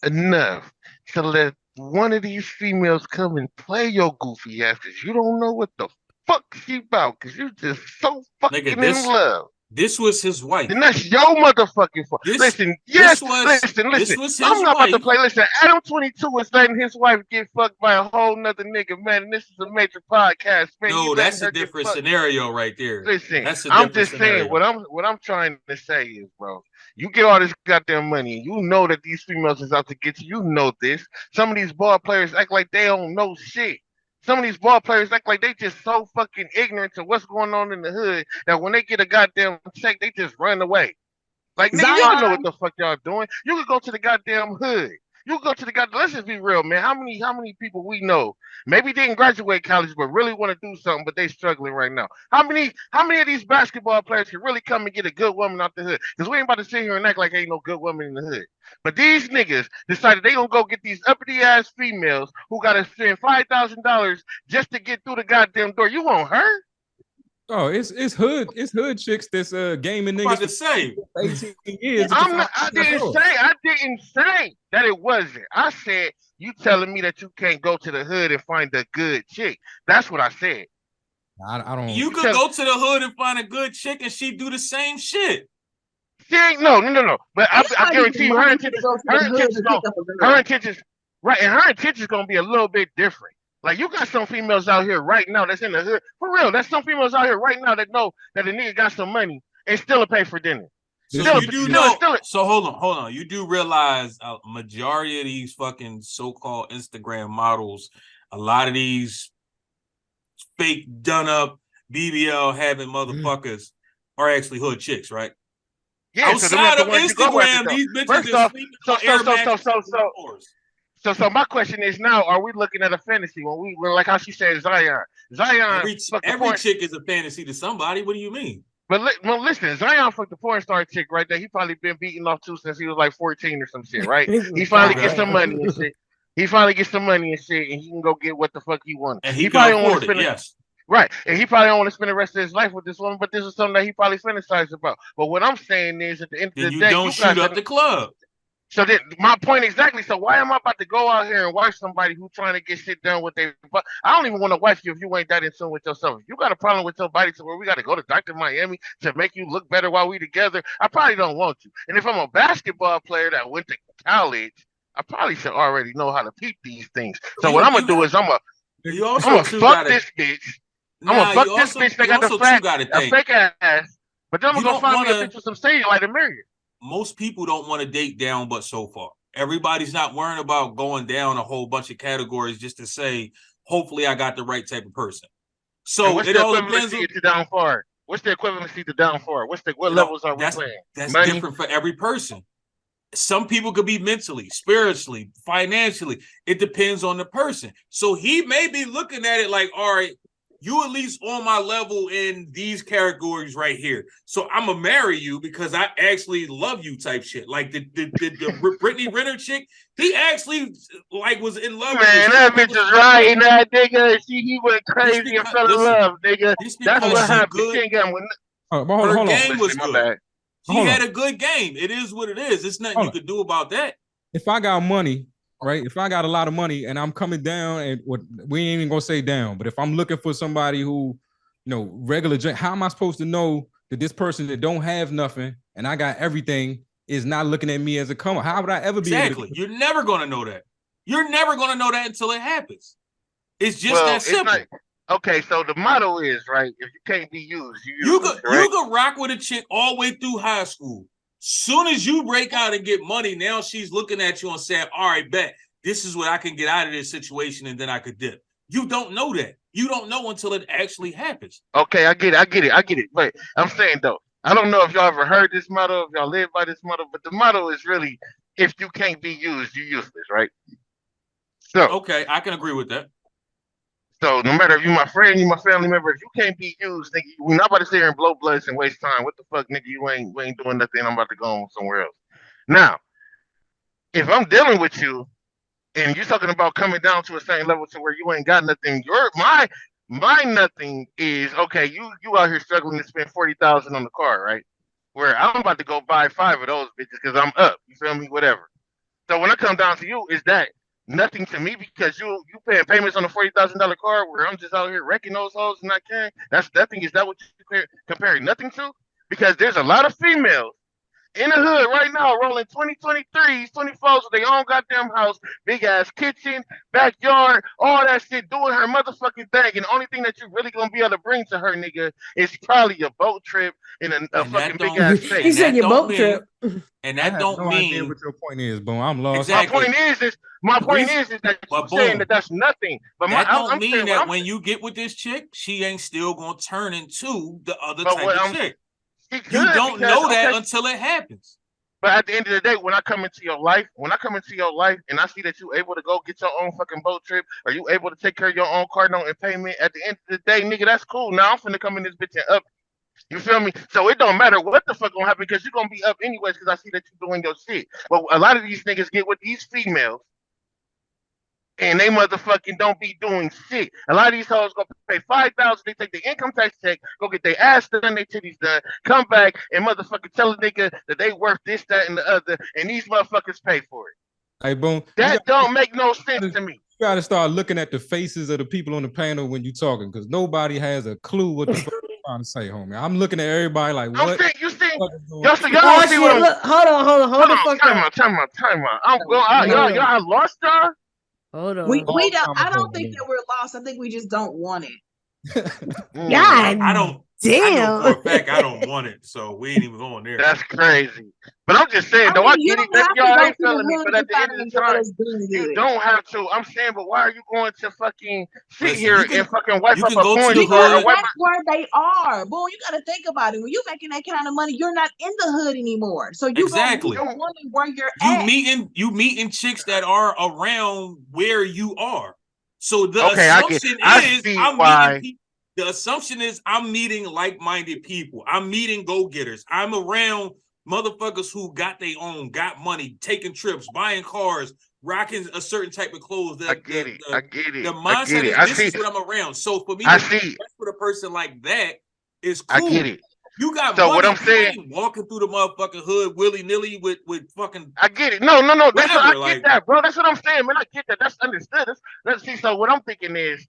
enough to let one of these females come and play your goofy ass because you don't know what the fuck she about because you just so fucking Nigga, in love. this was his wife. Then that's your motherfucking fault. This Listen, yes, this listen. was I'm his not about to wife. play. Listen, Adam 22 is letting his wife get fucked by a whole nother nigga, man. And this is a major podcast, man. No, You letting that's a her get different fucked. scenario right there. Listen, That's a I'm different just saying scenario. what I'm trying to say is, bro, you get all this goddamn money, and you know that these females is out to get you. You know this. Some of these ball players act like they don't know shit. Some of these ball players act like they just so fucking ignorant to what's going on in the hood that when they get a goddamn check, they just run away. Like, nigga, y'all know what Zion, the fuck y'all doing. You could go to the goddamn hood. You could go to the goddamn. Let's just be real, man. How many people we know maybe didn't graduate college but really want to do something, but they struggling right now? How many of these basketball players can really come and get a good woman out the hood? Because we ain't about to sit here and act like ain't no good woman in the hood. But these niggas decided they gonna go get these uppity ass females who gotta spend $5,000 just to get through the goddamn door. You want her? Oh, it's hood chicks that's gaming I'm about niggas to say, for 18 years. I didn't say that it wasn't. I said you telling me that you can't go to the hood and find a good chick. That's what I said. I don't. you could go to the hood and find a good chick and she do the same shit. She ain't no. But I anybody guarantee with you, her money to intentions, go to her the hood intentions, to gonna, pick up a her girl. intentions, right, and her intentions gonna be a little bit different. Like you got some females out here right now that's in the hood for real. There's some females out here right now that know that a nigga got some money and still pay for dinner. So Still- you do know. So hold on. You do realize a majority of these fucking so-called Instagram models, a lot of these fake done up BBL having motherfuckers are actually hood chicks, right? Yeah, so them Outside the of ones you go after, Instagram, though. these bitches First are off, sleeping on air mattresses and floors. So my question is now: are we looking at a fantasy when like how she said Zion? Zion fucked the Every porn. chick is a fantasy to somebody. What do you mean? But well, listen, Zion fucked the porn star chick right there. He probably been beating off too since he was like 14 or some shit, right? He finally gets some money and shit. He finally gets some money and shit, and he can go get what the fuck he wants. And he probably can don't want afford to it. spend Yes. Right, and he probably don't want to spend the rest of his life with this woman, but this is something that he probably fantasized about. But what I'm saying is, at the end of Then the you day, don't you shoot guys up the club. So then my point exactly. So why am I about to go out here and watch somebody who's trying to get shit done with their? But I don't even want to watch you if you ain't that in tune with yourself. If you got a problem with your body to where we got to go to Dr. Miami to make you look better while we together, I probably don't want you. And if I'm a basketball player that went to college, I probably should already know how to peep these things. So what I'm gonna do is I'm gonna fuck this bitch. I'm gonna fuck this bitch that got a fake ass. But then I'm gonna go find me a bitch with some cellulite and marry her. Most people don't want to date down, but so far. Everybody's not worrying about going down a whole bunch of categories just to say, hopefully I got the right type of person. So it all depends on down far. What's the equivalency to down far? What levels are we playing? That's different for every person. Some people could be mentally, spiritually, financially. It depends on the person. So he may be looking at it like, all right, you at least on my level in these categories right here. So I'm gonna marry you because I actually love you type shit. Like the Brittany Renner chick, he actually like was in love with her. Man, that bitch is right. That nigga, he went crazy and fell in love, nigga. That's what happened. She ain't got one. Her game was good. She had a good game. It is what it is. There's nothing you could do about that. If I got money, right? If I got a lot of money and I'm coming down, and we ain't even gonna say down, but if I'm looking for somebody who, regular, how am I supposed to know that this person that don't have nothing and I got everything is not looking at me as a come? How would I ever be able to? You're never gonna know that. You're never gonna know that until it happens. It's just that simple. Okay, so the motto is, right, if you can't be used, you could rock with a chick all the way through high school. Soon as you break out and get money, now she's looking at you and saying, all right, bet, this is what I can get out of this situation, and then I could dip. You don't know that. You don't know until it actually happens. Okay, I get it. But I'm saying, though, I don't know if y'all ever heard this motto, if y'all live by this motto, but the motto is really, if you can't be used, you're useless, right? So okay, I can agree with that. So no matter if you my friend, you my family member, if you can't be used, nigga, we're not about to sit here and blow bloods and waste time. What the fuck, nigga? You ain't doing nothing. I'm about to go on somewhere else. Now, if I'm dealing with you and you're talking about coming down to a certain level to where you ain't got nothing, my nothing is okay. You out here struggling to spend $40,000 on the car, right? Where I'm about to go buy 5 of those bitches because I'm up. You feel me? Whatever. So when I come down to you, is that nothing to me because you paying payments on a $40,000 car where I'm just out here wrecking those hoes and not caring? That's nothing. Is that what you comparing nothing to? Because there's a lot of females in the hood right now rolling 2023s, 24s with their own goddamn house, big ass kitchen, backyard, all that shit, doing her motherfucking thing. And the only thing that you really gonna be able to bring to her, nigga, is probably a boat trip and a fucking big ass state. He said your boat trip. And that don't mean idea what your point is, Boom. I'm lost. Exactly. My point is that you're saying that that's nothing. But that don't mean that when you get with this chick, she ain't still gonna turn into the other type of chick. You don't know that until it happens. But at the end of the day, when I come into your life and I see that you're able to go get your own fucking boat trip, or you able to take care of your own car note and payment, at the end of the day, nigga, that's cool. Now I'm finna come in this bitch and up. You feel me? So it don't matter what the fuck gonna happen because you're gonna be up anyways because I see that you're doing your shit. But a lot of these niggas get with these females and they motherfucking don't be doing shit. A lot of these hoes gonna pay $5,000, they take the income tax check, go get their ass done, their titties done, come back and motherfucking tell a nigga that they worth this, that, and the other, and these motherfuckers pay for it. Hey, Boom. That don't make no sense to me. You gotta start looking at the faces of the people on the panel when you're talking, because nobody has a clue what the fuck you're trying to say, homie. I'm looking at everybody like, what? Y'all see what look, hold on. Time out. Y'all lost y'all? Hold on. We don't. I don't think that we're lost. I think we just don't want it. God, I don't. Damn. I know for a fact I don't want it, so we ain't even going there. That's crazy. But I'm just saying, though, I get it. Maybe y'all ain't feeling me, but at the end of the time, you don't have to. I'm saying, but why are you going to fucking sit here and fucking wipe up a porn star? That's where they are. Boom, you got to think about it. When you're making that kind of money, you're not in the hood anymore. So you're wondering where you're at. You meeting chicks that are around where you are. So the assumption is I'm meeting people. The assumption is I'm meeting like-minded people. I'm meeting go-getters. I'm around motherfuckers who got their own, got money, taking trips, buying cars, rocking a certain type of clothes. I get it. The mindset is this is what I'm around. So for me, to for a person like that is cool. I get it. You got So money. what I'm saying, you ain't walking through the motherfucking hood willy nilly with fucking. I get it. No. That's Whatever, what I like- get that, bro. That's what I'm saying, man. I get that. That's understood. Let's see. So what I'm thinking is,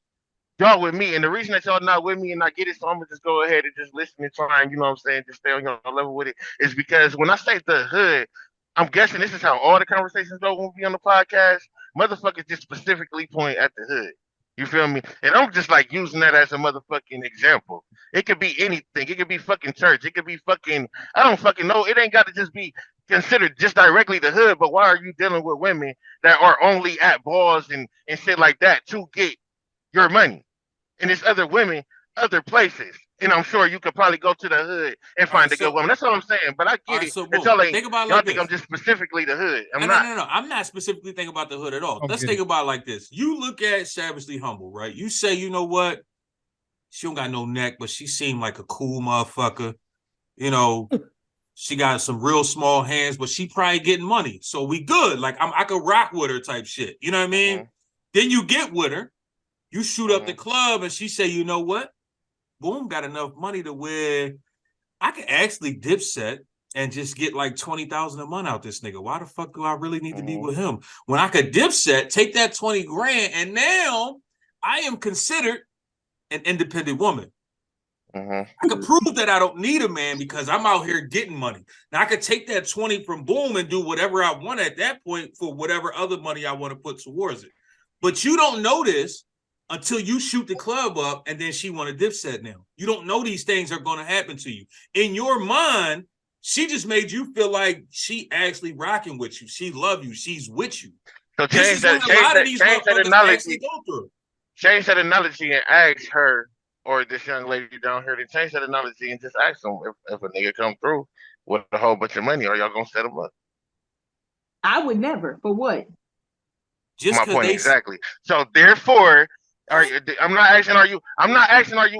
y'all with me, and the reason that y'all not with me, and I get it, so I'm gonna just go ahead and just listen and try and, you know what I'm saying, just stay on your level with it, is because when I say the hood, I'm guessing this is how all the conversations go when we on the podcast. Motherfuckers just specifically point at the hood. You feel me? And I'm just like using that as a motherfucking example. It could be anything. It could be fucking church. It could be fucking, I don't fucking know. It ain't got to just be considered just directly the hood, but why are you dealing with women that are only at balls and shit like that to get your money? And there's other women, other places. And I'm sure you could probably go to the hood and find a good woman. That's what I'm saying. But I get it. So Y'all ain't, think about it y'all like think this. I'm just specifically the hood. I'm No. not. I'm not specifically thinking about the hood at all. I'm Let's getting think about it like this. You look at Savagely Humble, right? You say, you know what? She don't got no neck, but she seemed like a cool motherfucker. You know, she got some real small hands, but she probably getting money. So we good. Like I could rock with her type shit. You know what I mean? Then you get with her. You shoot up the club and she say, you know what? Boom, got enough money to where I can actually dipset and just get like 20,000 a month out this nigga. Why the fuck do I really need to be with him? When I could dipset, take that 20 grand, and now I am considered an independent woman. I could prove that I don't need a man because I'm out here getting money. Now I could take that 20 from Boom and do whatever I want at that point for whatever other money I want to put towards it. But you don't know this until you shoot the club up and then she want a dipset now. You don't know these things are going to happen to you. In your mind, she just made you feel like she actually rocking with you. She love you. She's with you. So change that analogy. Change that analogy and ask her or this young lady down here to change that analogy and just ask them if a nigga come through with a whole bunch of money, are y'all gonna set him up? I would never. For what? Just my point exactly. So therefore, I'm not asking are you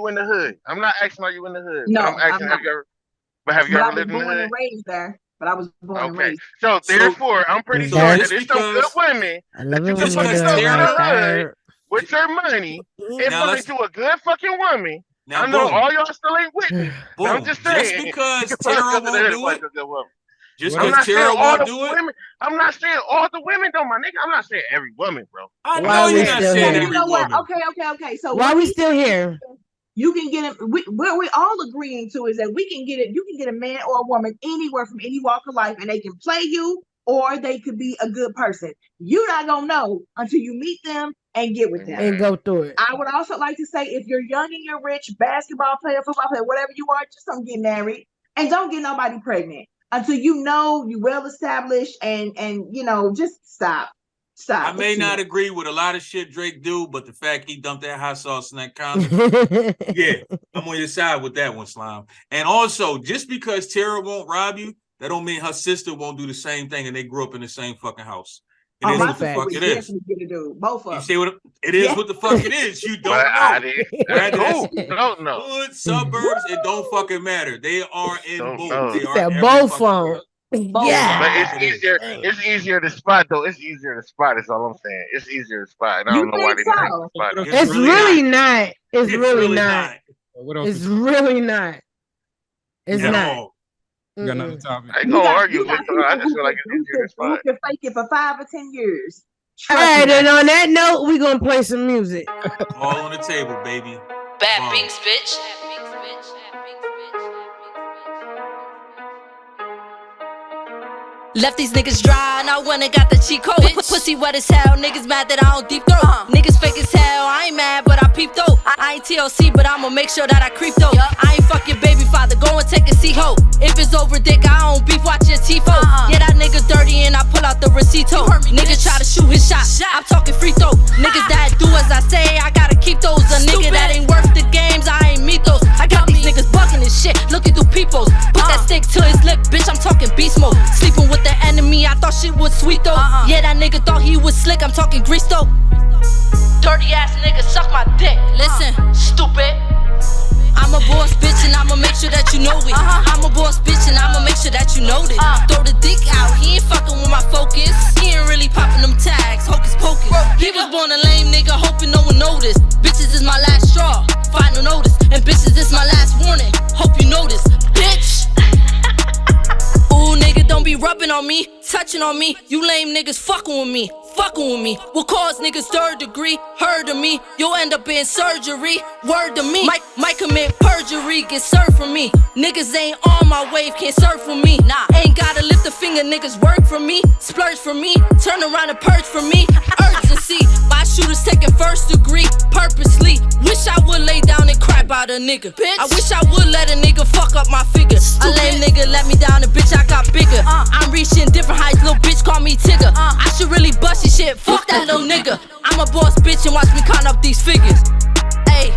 in the hood? I'm not asking are you in the hood. No, I'm asking have you ever lived in the hood? Born and raised there, but I was born and raised. So therefore, I'm pretty sure that there's some good women that you can put yourself in the hood with your money and fuck into a good fucking woman. Now, I know all y'all still ain't with me. I'm just saying. Just because Tara won't do it. Just I'm not saying all the women. I'm not saying all the women though, my nigga. I'm not saying every woman, bro. I know you're not saying every woman. Okay. So why are we still here? You can get it. What we're all agreeing to is that we can get it. You can get a man or a woman anywhere from any walk of life, and they can play you, or they could be a good person. You're not gonna know until you meet them and get with them and go through it. I would also like to say, if you're young and you're rich, basketball player, football player, whatever you are, just don't get married and don't get nobody pregnant until you know you well established and you know, just stop. I may not agree with a lot of shit Drake do, but the fact he dumped that hot sauce in that condom, yeah, I'm on your side with that one, Slime. And also, just because Tara won't rob you, that don't mean her sister won't do the same thing and they grew up in the same fucking house. It is what the fuck it is. Both of them. You see what it is? What the fuck it is? You don't know. Don't know. Hood, suburbs, it don't fucking matter. They are in both. They are both on. Yeah, but it's easier. It's easier to spot though. It's easier to spot. Is all I'm saying. It's easier to spot. And I don't know why they don't spot it. It's really not. It's really not. It's really not. It's not. You got another topic. I ain't gonna argue with her. I just feel like it's easier to spot. You can fake it for 5 or 10 years. All right, and on that note, we're gonna play some music. All on the table, baby. Bad Binks, bitch. Left these niggas dry and I went and got the cheat code. Pussy wet as hell, niggas mad that I don't deep throat. Niggas fake as hell, I ain't mad but I peep though. I ain't TLC but I'ma make sure that I creep though. I ain't fuck your baby father, go and take a C-ho. If it's over dick, I don't beef, watch your T-fo. Yeah, that nigga dirty and I pull out the recito. Niggas try to shoot his shot, I'm talking free throw. Niggas that do as I say, I gotta keep those. A nigga that ain't worth the games, I ain't meet those. I got these niggas bugging this shit, looking through peepholes. Put that stick to his lip, bitch, I'm talking beast mode. Sleeping with the enemy, I thought shit was sweet though. Yeah, that nigga thought he was slick, I'm talking grease though. Dirty ass nigga, suck my dick. Listen, stupid. I'm a boss bitch and I'ma make sure that you know it. I'm a boss bitch and I'ma make sure that you know it. Throw the dick out, he ain't fucking with my focus. He ain't really popping them tags, hocus pocus. He was born a lame nigga, hoping no one noticed. Bitches is my last straw, final notice. And bitches is my last warning, hope you notice. Sipping on me, touching on me. You lame niggas fucking with me. Fucking with me will cause niggas third degree. Heard of me, you'll end up in surgery. Word to me, might commit perjury, get served from me. Niggas ain't on my wave, can't surf with me. Nah, ain't gotta lift a finger, niggas work for me. Splurge for me, turn around and purge for me. Urgency, my shooters taking first degree. Purposely, wish I would lay down and cry about a nigga. Bitch, I wish I would let a nigga fuck up my figure. A lame nigga let me down and bitch I got bigger. I'm reaching different heights, little bitch call me Tigger. I should really bust your shit, fuck that little nigga. I'm a boss bitch and watch me count up these figures. Ayy,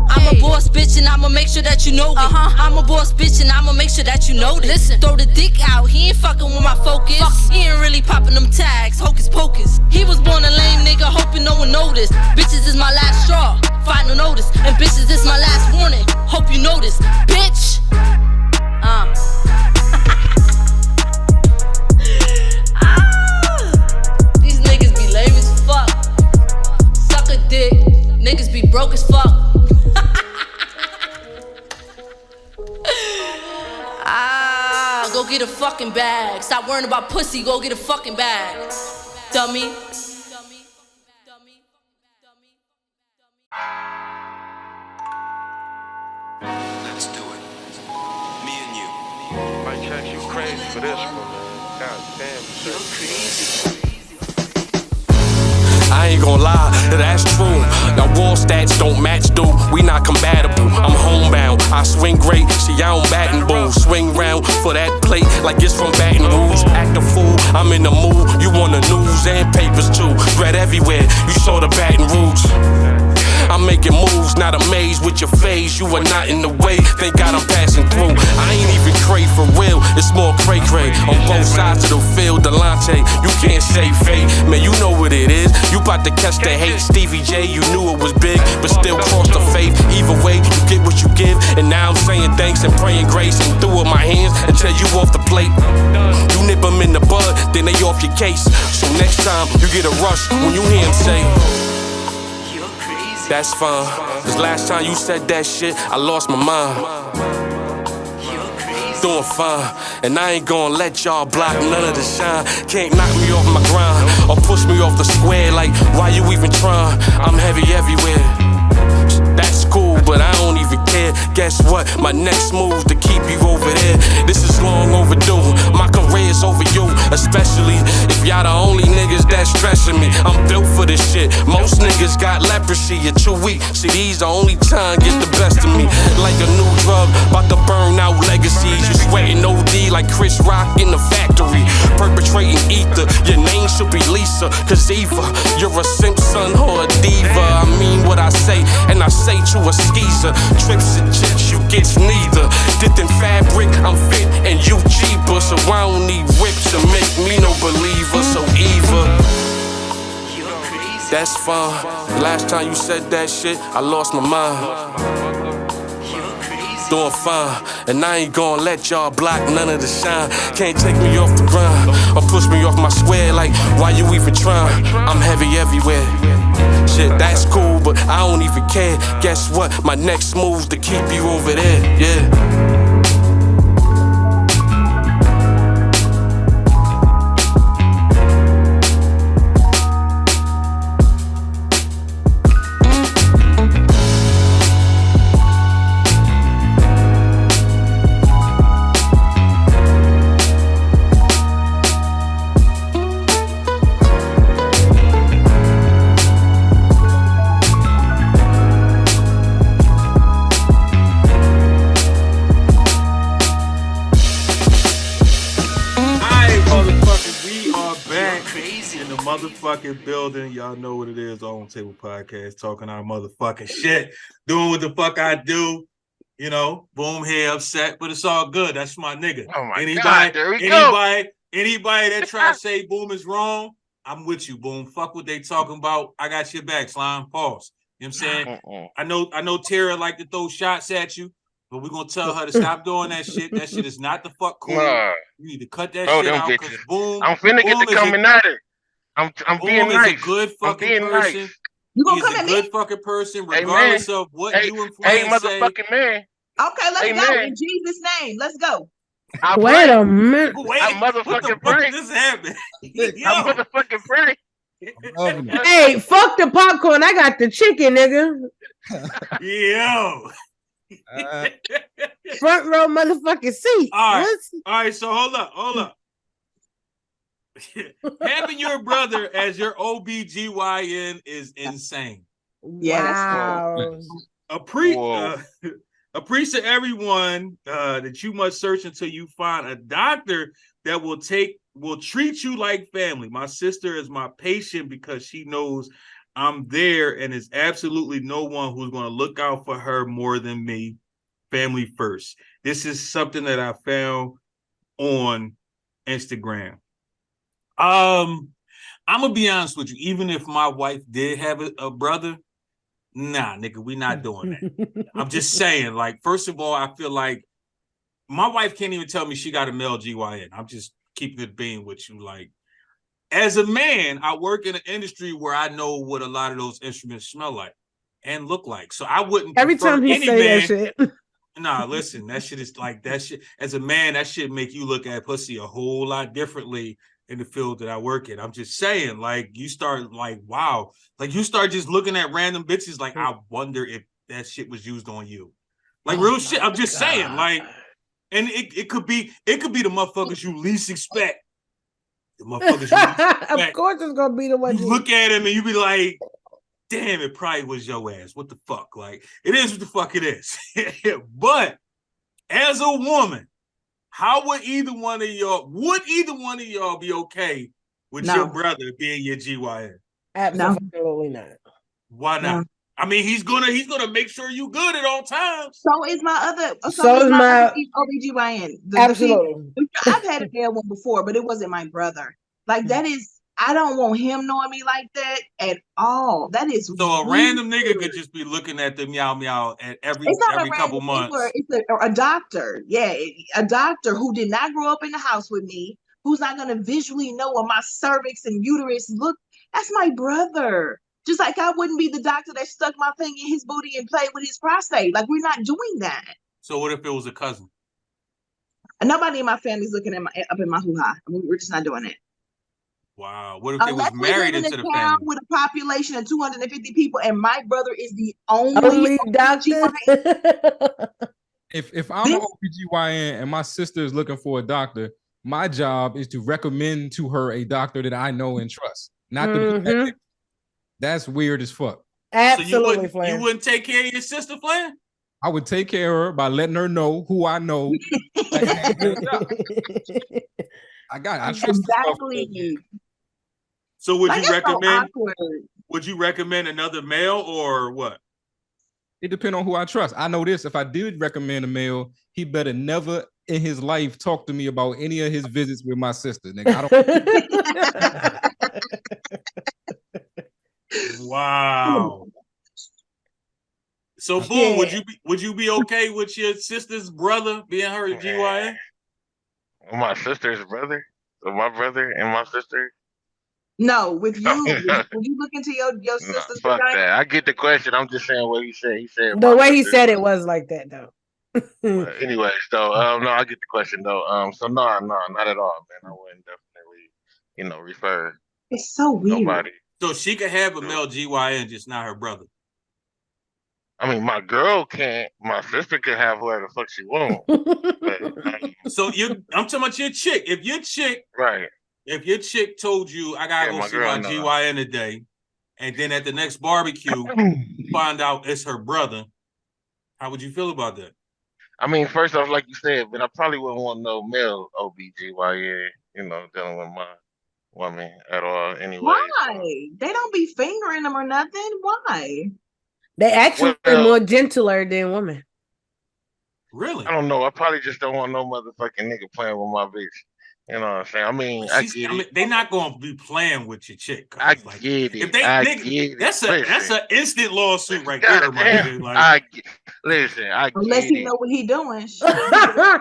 I'm a boss bitch and I'ma make sure that you know it. I'm a boss bitch and I'ma make sure that you know this. Listen, throw the dick out, he ain't fucking with my focus. He ain't really popping them tags, hocus pocus. He was born a lame nigga, hoping no one noticed. Bitches is my last straw, final notice. And bitches is my last warning, hope you notice. Bitch, these niggas be lame as fuck. Suck a dick, niggas be broke as fuck. Go get a fucking bag. Stop worrying about pussy, go get a fucking bag. Dummy. Let's do it. Me and you. Mike Check, you crazy for this one, man. God damn, you're crazy. I ain't gon' lie, that's true. Now wall stats don't match, dude. We not compatible. I'm homebound. I swing great. See, I don't batting bull. Swing round for that plate like it's from Baton Rouge. Act a fool. I'm in the mood. You want the news and papers too. Read everywhere. You saw the Baton Rouge. I'm making moves, not amazed with your phase. You are not in the way, thank God I'm passing through. I ain't even cray for real, it's more cray-cray. On both sides of the field, Delonte, you can't say fate. Man, you know what it is, you bout to catch the hate. Stevie J, you knew it was big, but still crossed the faith. Either way, you get what you give, and now I'm saying thanks and praying grace. And threw up my hands until you off the plate. You nip them in the bud, then they off your case. So next time, you get a rush when you hear him say, that's fine, cause last time you said that shit, I lost my mind. Doing fine, and I ain't gonna let y'all block none of the shine. Can't knock me off my grind, or push me off the square like, why you even trying? I'm heavy everywhere. That's cool, but I don't even care. Guess what? My next move to keep you over there. This is long overdue. My career's over you, especially if y'all the only niggas that's stressing me. I'm built for this shit. Most niggas got leprosy, you're too weak. See, these the only time get the best of me. Like a new drug, about to burn out legacies. You sweating OD like Chris Rock in the factory. Perpetrating ether, your name should be Lisa. Cause either you're a simp son or a diva. I mean what I say, and I say to a skeezer. Trips and chips, you get neither. Dipped in fabric, I'm fit and you cheaper. So I don't need whips to make me no believer. So Eva, that's fine. Last time you said that shit, I lost my mind. Doing fine, and I ain't gonna let y'all block none of the shine. Can't take me off the grind, or push me off my square like, why you even trying? I'm heavy everywhere. Shit, that's cool, but I don't even care. Guess what? My next move's to keep you over there, yeah. Motherfucking building, y'all know what it is. On Table Podcast, talking our motherfucking shit, doing what the fuck I do. You know, boom here, upset, but it's all good. That's my nigga. Oh my God, there we go. Anybody that try to say boom is wrong, I'm with you, boom. Fuck what they talking about. I got your back, slime. Pause. You know what I'm saying? I know Tara like to throw shots at you, but we're gonna tell her to stop doing that shit. That shit is not the fuck cool. You need to cut that shit out. Because boom, I'm finna get the coming at it. I'm being nice. He's a good fucking person. Nice. He's a good fucking person, regardless of what you influence. Hey, motherfucking man. Okay, let's go. In Jesus' name, let's go. I Wait pray. a minute. Wait, I what the motherfucking fuck pray. just happened? I Yo. motherfucking pray. Loving it. Hey, fuck the popcorn. I got the chicken, nigga. Yo. Front row motherfucking seat. All right. What's All right, so hold up. Having your brother as your OBGYN is insane. Yeah, that's wow. Whoa. Appreciate everyone that you must search until you find a doctor that will treat you like family. My sister is my patient because she knows I'm there, and there's absolutely no one who's going to look out for her more than me. Family first. This is something that I found on Instagram. I'm gonna be honest with you. Even if my wife did have a brother, nah, nigga, we not doing that. I'm just saying, like, first of all, I feel like my wife can't even tell me she got a male GYN. I'm just keeping it being with you. Like, as a man, I work in an industry where I know what a lot of those instruments smell like and look like. So I wouldn't Every prefer time he any say man. that shit. Nah, listen, that shit is like that shit. As a man, that shit make you look at pussy a whole lot differently in the field that I work in. I'm just saying, like, you start like, wow, like you start just looking at random bitches, like, I wonder if that shit was used on you. Like real shit. I'm just saying, like, and it could be the motherfuckers you least expect. The motherfuckers you least expect. Of course it's gonna be the one You look at him and you be like, damn, it probably was your ass. What the fuck? Like, it is what the fuck it is. But as a woman, how would either one of y'all be okay with your brother being your GYN? Absolutely not. Why not? No. I mean, he's gonna make sure you good at all times. So is my other. So is my OBGYN. absolutely. I've had a male one before, but it wasn't my brother. Like that is. I don't want him knowing me like that at all. That is So a weird. random nigga could just be looking at the meow meow at every couple months. It's a doctor. Yeah, a doctor who did not grow up in the house with me, who's not going to visually know what my cervix and uterus look. That's my brother. Just like I wouldn't be the doctor that stuck my thing in his booty and played with his prostate. Like we're not doing that. So what if it was a cousin? Nobody in my family's looking at up in my hoo-ha. I mean, we're just not doing it. Wow. What if they was married into the family? With a population of 250 people, and my brother is the only doctor. If I'm an OBGYN and my sister is looking for a doctor, my job is to recommend to her a doctor that I know and trust. Not to be that. That's weird as fuck. Absolutely, so you wouldn't take care of your sister, Flan? I would take care of her by letting her know who I know. I trust exactly. So would you recommend? Would you recommend another male or what? It depends on who I trust. I know this. If I did recommend a male, he better never in his life talk to me about any of his visits with my sister. Nigga, I don't. Wow. So boom, would you be okay with your sister's brother being her GYN? My sister's brother? So my brother and my sister? No, with you. Would you look into your sister's fuck that. I get the question. I'm just saying what he said. He said the way he said it was like that though. Anyway, so no, I get the question though. So no, not at all, man. I wouldn't definitely, refer. It's so weird. Nobody. So she could have a male GYN, just not her brother. I mean, my girl can't. My sister can have whoever the fuck she wants. So I'm talking about your chick. If your chick, right? If your chick told you, I gotta go see my GYN today, and then at the next barbecue, you find out it's her brother, how would you feel about that? I mean, first off, like you said, but I probably wouldn't want no male OBGYN, dealing with my woman at all anyway. Why? So. They don't be fingering them or nothing. Why? They actually more gentler than women. Really? I don't know. I probably just don't want no motherfucking nigga playing with my bitch. You know what I'm saying? I mean, they're not gonna be playing with your chick. I get it. If they, that's an instant lawsuit right there, my nigga. Like, I get unless he know what he doing. Wow.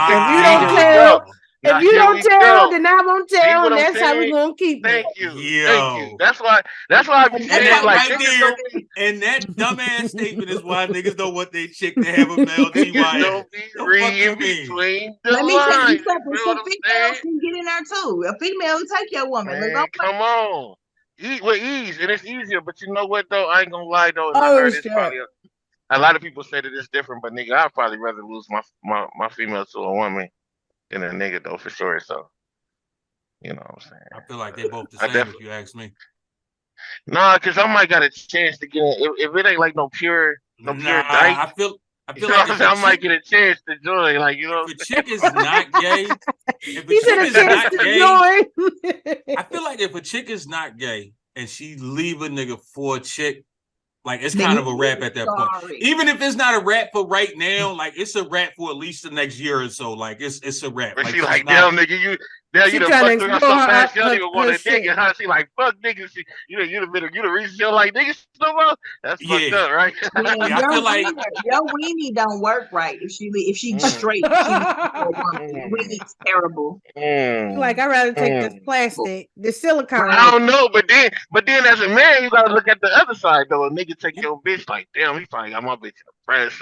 If you don't care Now If you here don't we tell, go. then I won't See tell, what and I'm that's how we're saying? gonna keep it. Thank you. Thank you. Yo. That's why I be And saying that like right niggas there, don't be and that dumbass statement is why niggas don't want their chick to have a male niggas GYN. don't be The fuck you reading mean? between the Let me tell you lines. You something. feel what Some I'm females saying? can get in there too. A female will take your woman. Let's go. Man, come on. Eat with ease, and it's easier. But you know what though? I ain't gonna lie though, and I Oh heard it's shit. probably a lot of people say that it's different, but nigga, I'd probably rather lose my female to a woman than a nigga though for sure. So you know what I'm saying? I feel like they both the I same if definitely you ask me. nah, cause I might got a chance to get in. If it ain't like no Nah, pure dyke, I you feel know like what I'm if a saying? I might chick get a chance to join. Like you know if a what chick is not gay, if a He said chick a is chance not to gay, join. I feel like if a chick is not gay and she leave a nigga for a chick, like it's Then kind you of a feel rap at that point. sorry. Even if it's not a rap for right now, like it's a rap for at least the next year or so. Like it's a rap. but Like she she's like, not. damn nigga, you She done trying to fucked around explore so fast, you don't even want her a nigga, shit. huh? She like, fuck niggas. You the reason she don't like niggas no more? That's fucked Yeah, up, right? Yeah, yeah. I feel like your weenie don't work right if she mm, straight. If she looking for a woman. Your mm, weenie's terrible. Like mm, I'd rather take this mm. plastic, the But I silicone. don't know. But then, as a man, you gotta look at the other side though. A nigga take your bitch like, damn, he probably got my bitch in the press.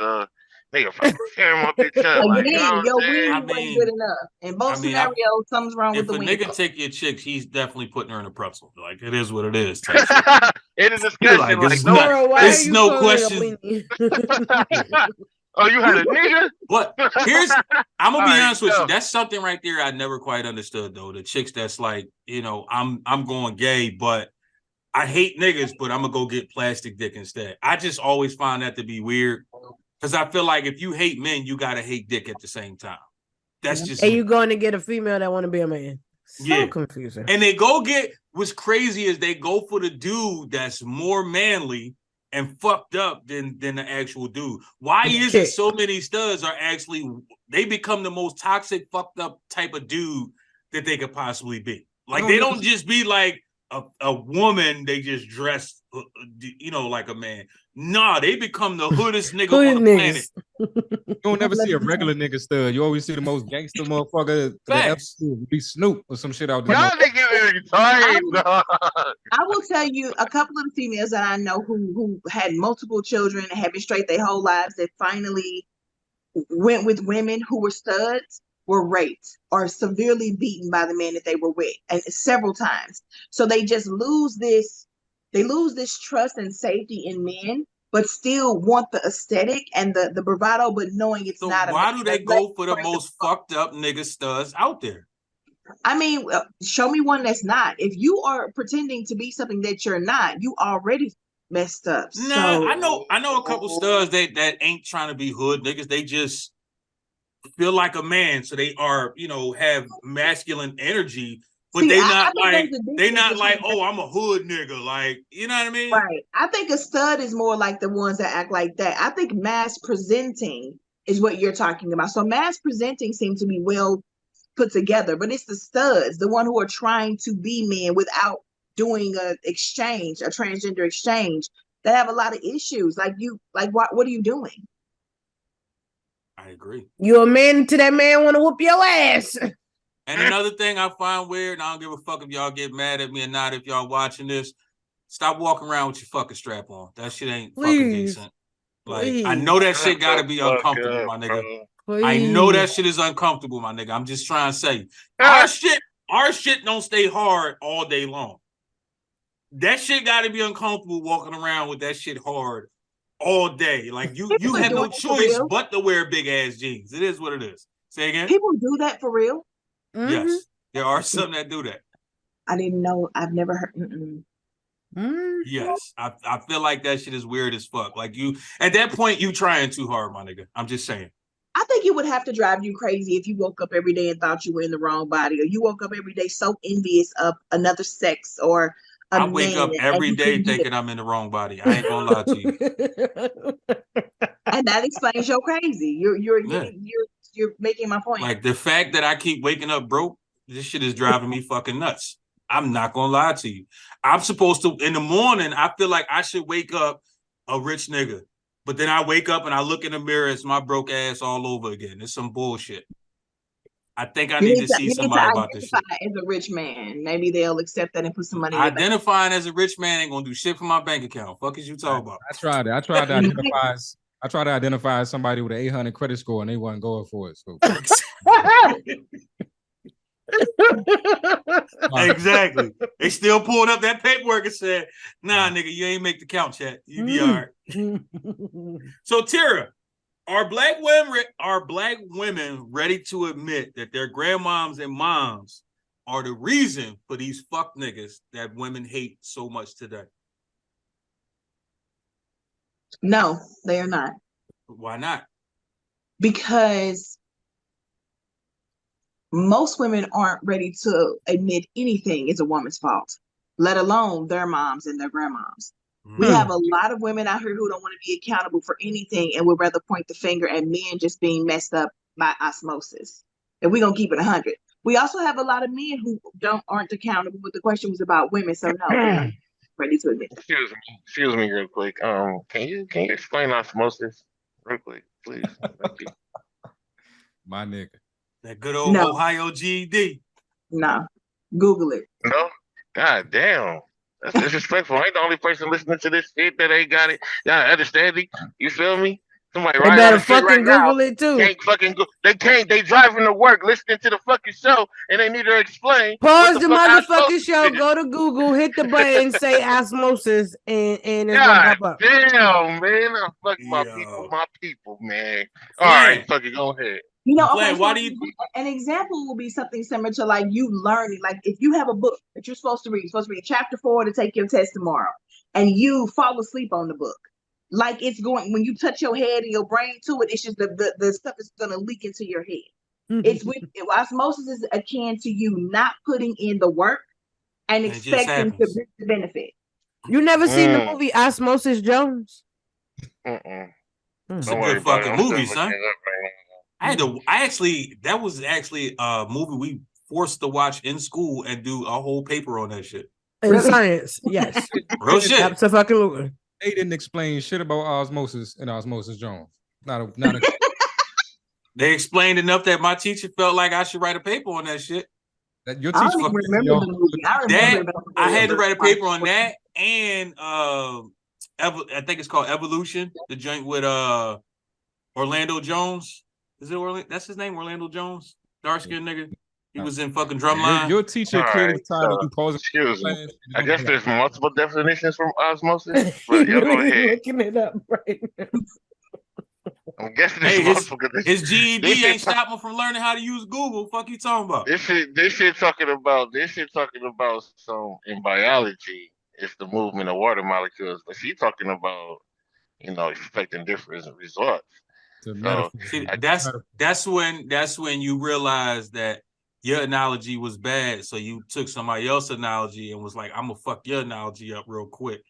Nigga probably tearing my bitch up. Like, you know Again, what your I'm I weenie wasn't good mean, enough. In I both mean, I scenarios, something's wrong with if the a weenie. nigga take your chick, he's definitely putting her in a pretzel. Like it is what it is, type shit. saying? In a discussion, Like like, it's no not. Girl, why are respect. It's you no calling it a question. weenie? Oh, you had a nigga? But here's I'm All gonna be right, honest with you. go. That's something right there I never quite understood though. The chicks that's like, I'm going gay, but I hate niggas, but I'm gonna go get plastic dick instead. I just always find that to be weird because I feel like if you hate men, you gotta hate dick at the same time. That's just And you me. going to get a female that want to be a man. So Yeah. confusing. And they go get what's crazy is they go for the dude that's more manly and fucked up than the actual dude. Why is it Chick. so many studs are actually they become the most toxic, fucked up type of dude that they could possibly be? Like they don't just be like a woman, they just dress like a man. Nah, they become the hoodest nigga Hood on the planet. niggas. You don't never see a regular nigga stud. You always see the most gangster motherfucker that ever Facts. be Snoop or some shit out there. Y'all niggas I retarded, dog. will tell you a couple of the females that I know who had multiple children and have been straight their whole lives that finally went with women who were studs were raped or severely beaten by the men that they were with, and several times. So they just lose this trust and safety in men, but still want the aesthetic and the bravado, but knowing it's So not a man. why do they go for the most fucked up nigga studs out there? I mean, show me one that's not. If you are pretending to be something that you're not, you already messed up. Nah, So I know a couple studs that ain't trying to be hood niggas. They just feel like a man, so they are, have masculine energy, but see, they I not think like there's a they difference not like, between oh, I'm a hood nigga. Like, you know what I mean? right. I think a stud is more like the ones that act like that. I think mass presenting is what you're talking about. So mass presenting seems to be well put together, but it's the studs, the one who are trying to be men without doing a transgender exchange, that have a lot of issues. What are you doing? I agree. You a man to that man want to whoop your ass. And another thing I find weird, and I don't give a fuck if y'all get mad at me or not if y'all watching this, stop walking around with your fucking strap on. That shit ain't fucking Please. decent. Like, Please. I know that Shut shit gotta the be fuck uncomfortable, up, my nigga. bro. I know that Please. shit is uncomfortable, my nigga. I'm just trying to say. Our shit don't stay hard all day long. That shit gotta be uncomfortable walking around with that shit hard all day. Like you People are have no doing it for choice real. but to wear big ass jeans. It is what it is. Say again? People do that for real. Mhm. Yes. There are some that do that. I didn't know. I've never heard. Mm-mm. Mhm. Yes. I feel like that shit is weird as fuck. Like you at that point, you trying too hard, my nigga. I'm just saying. I think it would have to drive you crazy if you woke up every day and thought you were in the wrong body, or you woke up every day so envious of another sex or a I wake man up and every you day couldn't do thinking I'm in the wrong body. I ain't gonna lie to you. it. And that explains your crazy. Yeah. You're making my point. Like the fact that I keep waking up broke, this shit is driving me fucking nuts. I'm not gonna lie to you. I'm supposed to in the morning. I feel like I should wake up a rich nigga, but then I wake up and I look in the mirror. It's my broke ass all over again. It's some bullshit. I think I need to see you need to somebody about this shit. identify as a rich man. Maybe they'll accept that and put some money in your bank. Identifying as a rich man ain't gonna do shit for my bank account. Fuck is you talking about? I tried it. I tried to identify. I tried to identify somebody with an 800 credit score, and they wasn't going for it. So. Exactly. They still pulled up that paperwork and said, "Nah, nigga, you ain't make the count chat. You be all right." So, Tara, are black women ready to admit that their grandmoms and moms are the reason for these fuck niggas that women hate so much today? No, they are not. Why not? Because most women aren't ready to admit anything is a woman's fault, let alone their moms and their grandmoms. We have a lot of women out here who don't want to be accountable for anything and would rather point the finger at men just being messed up by osmosis. And we're going to keep it 100. We also have a lot of men who aren't accountable, but the question was about women, so no, they're not ready to admit. Excuse me real quick. Can you explain osmosis real quick, please? Thank you. My nigga. That good old Ohio GED. No. Google it. No? God damn. That's disrespectful. I ain't the only person listening to this shit that ain't got it. Y'all understand it? You feel me? Somebody They better fucking Google it too. Can't fucking go. They can't. They driving to work, listening to the fucking show, and they need to explain. Pause the motherfucking show. Go to Google, hit the button, say osmosis, and it's gonna pop up. Damn, man! Fuck my people, man. All right, fucking go ahead. You know, okay, why do you? An example will be something similar to like you learning. Like if you have a book that you're supposed to read chapter 4 to take your test tomorrow, and you fall asleep on the book. Like it's going when you touch your head and your brain to it, it's just the stuff is gonna leak into your head. It's with osmosis is akin to you not putting in the work and expecting to reap the benefit. You never seen the movie Osmosis Jones? It's a good fucking movie, son. That was actually a movie we forced to watch in school and do a whole paper on that shit. In science, yes. Real shit. Absolutely. They didn't explain shit about osmosis and Osmosis Jones. They explained enough that my teacher felt like I should write a paper on that shit. That your teacher remember the movie. I had to write a paper on that and I think it's called Evolution, the joint with Orlando Jones. Is it Orlando? That's his name, Orlando Jones? Dark skinned nigga. He was in fucking Drumline. Your teacher clearly tired of you posing. Excuse me. I guess there's multiple definitions from osmosis. But you're really looking it up right now. I'm guessing there's multiple. His GED ain't stopping him from learning how to use Google. Fuck you talking about? This shit talking about some in biology. It's the movement of water molecules, but she's talking about expecting different results. So, see, that's when you realize that your analogy was bad, so you took somebody else's analogy and was like, "I'm gonna fuck your analogy up real quick."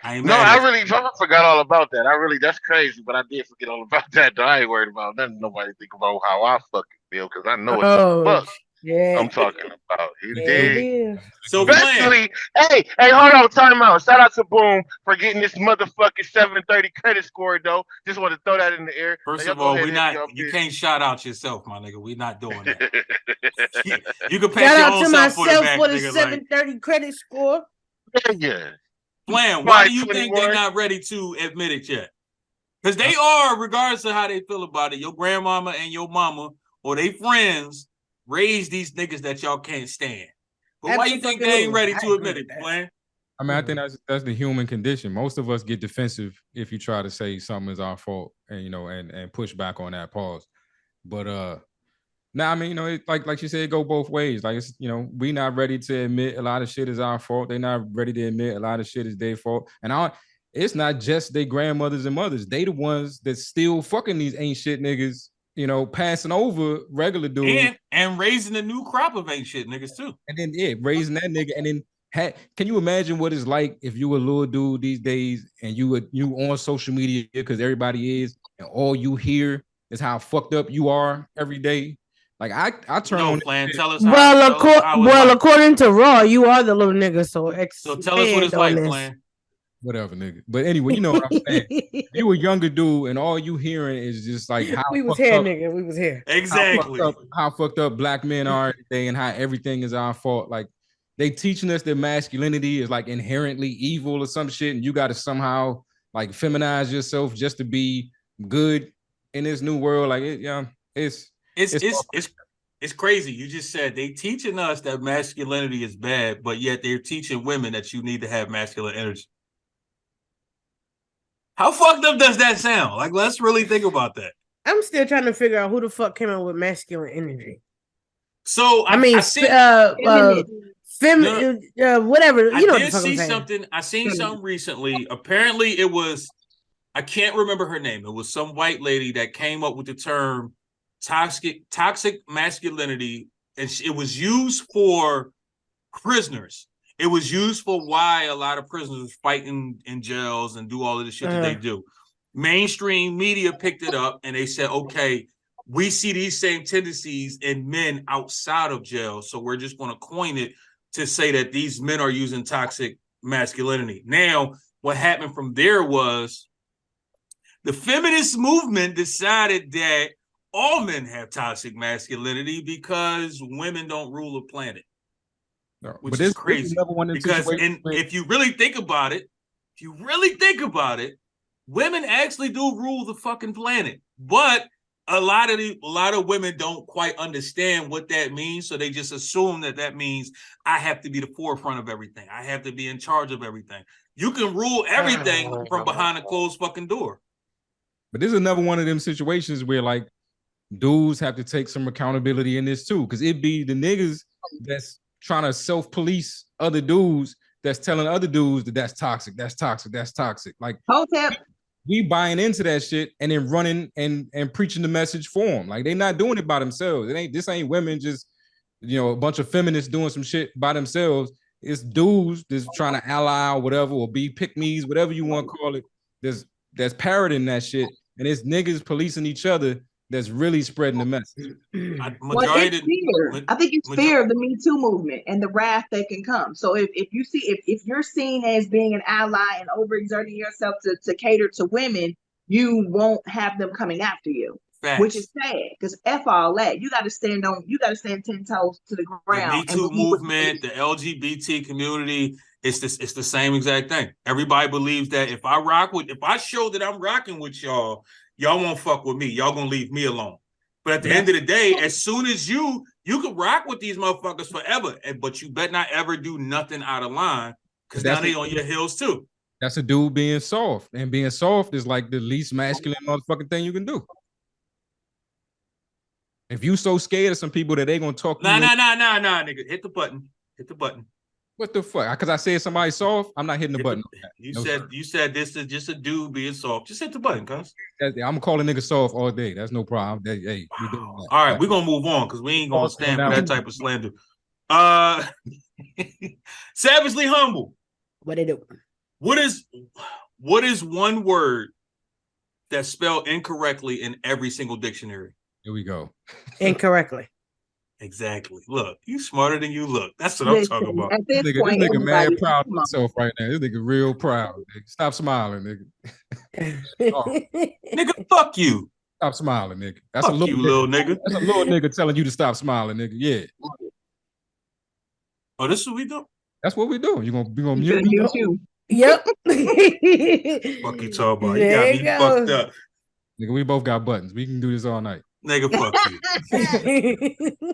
I forgot all about that. That's crazy, but I did forget all about that. Though I ain't worried about nothing. Nobody think about how I fucking feel because I know it's fuck. Yeah, I'm talking about. You dig? So especially, hey, hold on, time out. Shout out to Boom for getting this motherfucking 730 credit score, though. Just want to throw that in the air. First of all, you can't shout out yourself, my nigga. We're not doing that. You can pat your own self for the back, for the 730 credit score. Yeah. Plan, why do you think they're not ready to admit it yet? Because they are, regardless of how they feel about it. Your grandmama and your mama or they friends raise these niggas that y'all can't stand. But why you think they ain't ready to admit it, Plan? I mean, I think that's the human condition. Most of us get defensive if you try to say something is our fault and and push back on that pause. But I mean, like you said, it go both ways. Like it's we not ready to admit a lot of shit is our fault. They not ready to admit a lot of shit is their fault. And it's not just their grandmothers and mothers. They the ones that still fucking these ain't shit niggas. Passing over regular dudes and raising a new crop of ain't shit niggas too. And then raising that nigga. And then can you imagine what it's like if you a little dude these days and you on social media because everybody is, and all you hear is how fucked up you are every day. Like I turn on. Plan. Tell us how according to Raw, you are the little nigga. So tell us what it's like, Plan. Whatever, nigga. But anyway, you know what I'm saying. If you a younger dude and all you hearing is just like how we was fucked here, up, nigga. We was here. Exactly. how fucked up black men are today and how everything is our fault. Like they teaching us that masculinity is like inherently evil or some shit, and you got to somehow like feminize yourself just to be good in this new world. Like it's crazy. You just said they teaching us that masculinity is bad, but yet they're teaching women that you need to have masculine energy. How fucked up does that sound? Like, let's really think about that. I'm still trying to figure out who the fuck came up with masculine energy. So whatever. You know what the fuck see I'm saying. something. I seen something recently. Apparently, it was. I can't remember her name. It was some white lady that came up with the term toxic masculinity, and it was used for prisoners. It was used for why a lot of prisoners fight in jails and do all of the shit that they do. Mainstream media picked it up and they said, okay, we see these same tendencies in men outside of jail. So we're just going to coin it to say that these men are using toxic masculinity. Now, what happened from there was the feminist movement decided that all men have toxic masculinity because women don't rule the planet. Which is crazy. Because if you really think about it, women actually do rule the fucking planet. But a lot of women don't quite understand what that means, so they just assume that means I have to be the forefront of everything. I have to be in charge of everything. You can rule everything from behind a closed fucking door. But this is another one of them situations where like dudes have to take some accountability in this too, because it be the niggas that's trying to self-police other dudes that's telling other dudes that that's toxic. Like we buying into that shit and then running and preaching the message for them. Like they not doing it by themselves. This ain't women just, a bunch of feminists doing some shit by themselves. It's dudes that's trying to ally or whatever, or be pick-me's, whatever you want to call it. That's parroting that shit. And it's niggas policing each other that's really spreading the message. I think it's fear of the Me Too movement and the wrath that can come. So if you're seen as being an ally and overexerting yourself to cater to women, you won't have them coming after you. Facts. Which is sad because F all that. You got to stand 10 toes to the ground. The Me Too movement, the LGBT community, it's the same exact thing. Everybody believes that if I show that I'm rocking with y'all won't fuck with me. Y'all gonna leave me alone. But at the end of the day, as soon as you can rock with these motherfuckers forever, but you better not ever do nothing out of line because now they on your heels too. That's a dude being soft, and being soft is like the least masculine motherfucking thing you can do. If you so scared of some people that they gonna talk, nah, nigga, hit the button. What the fuck? Because I said somebody soft, I'm not hitting the button. You said this is just a dude being soft. Just hit the button, cuz. I'm gonna call a nigga soft all day. That's no problem. Hey, all right, we're gonna move on because we ain't gonna stand for that type of slander. Savagely humble. What they do? What is one word that's spelled incorrectly in every single dictionary? Here we go. Incorrectly. Exactly. Look, you smarter than you look. That's what I'm talking about. This nigga mad proud of himself right now. This nigga real proud. Nigga. Stop smiling, nigga. Nigga, fuck you. Stop smiling, nigga. That's fuck a little nigga. That's a little nigga telling you to stop smiling, nigga. Yeah. Oh, this is what we do? That's what we do. You gonna mute me? Yep. Fuck you talking about. You got me fucked up. Nigga, we both got buttons. We can do this all night. Nigga, fuck you.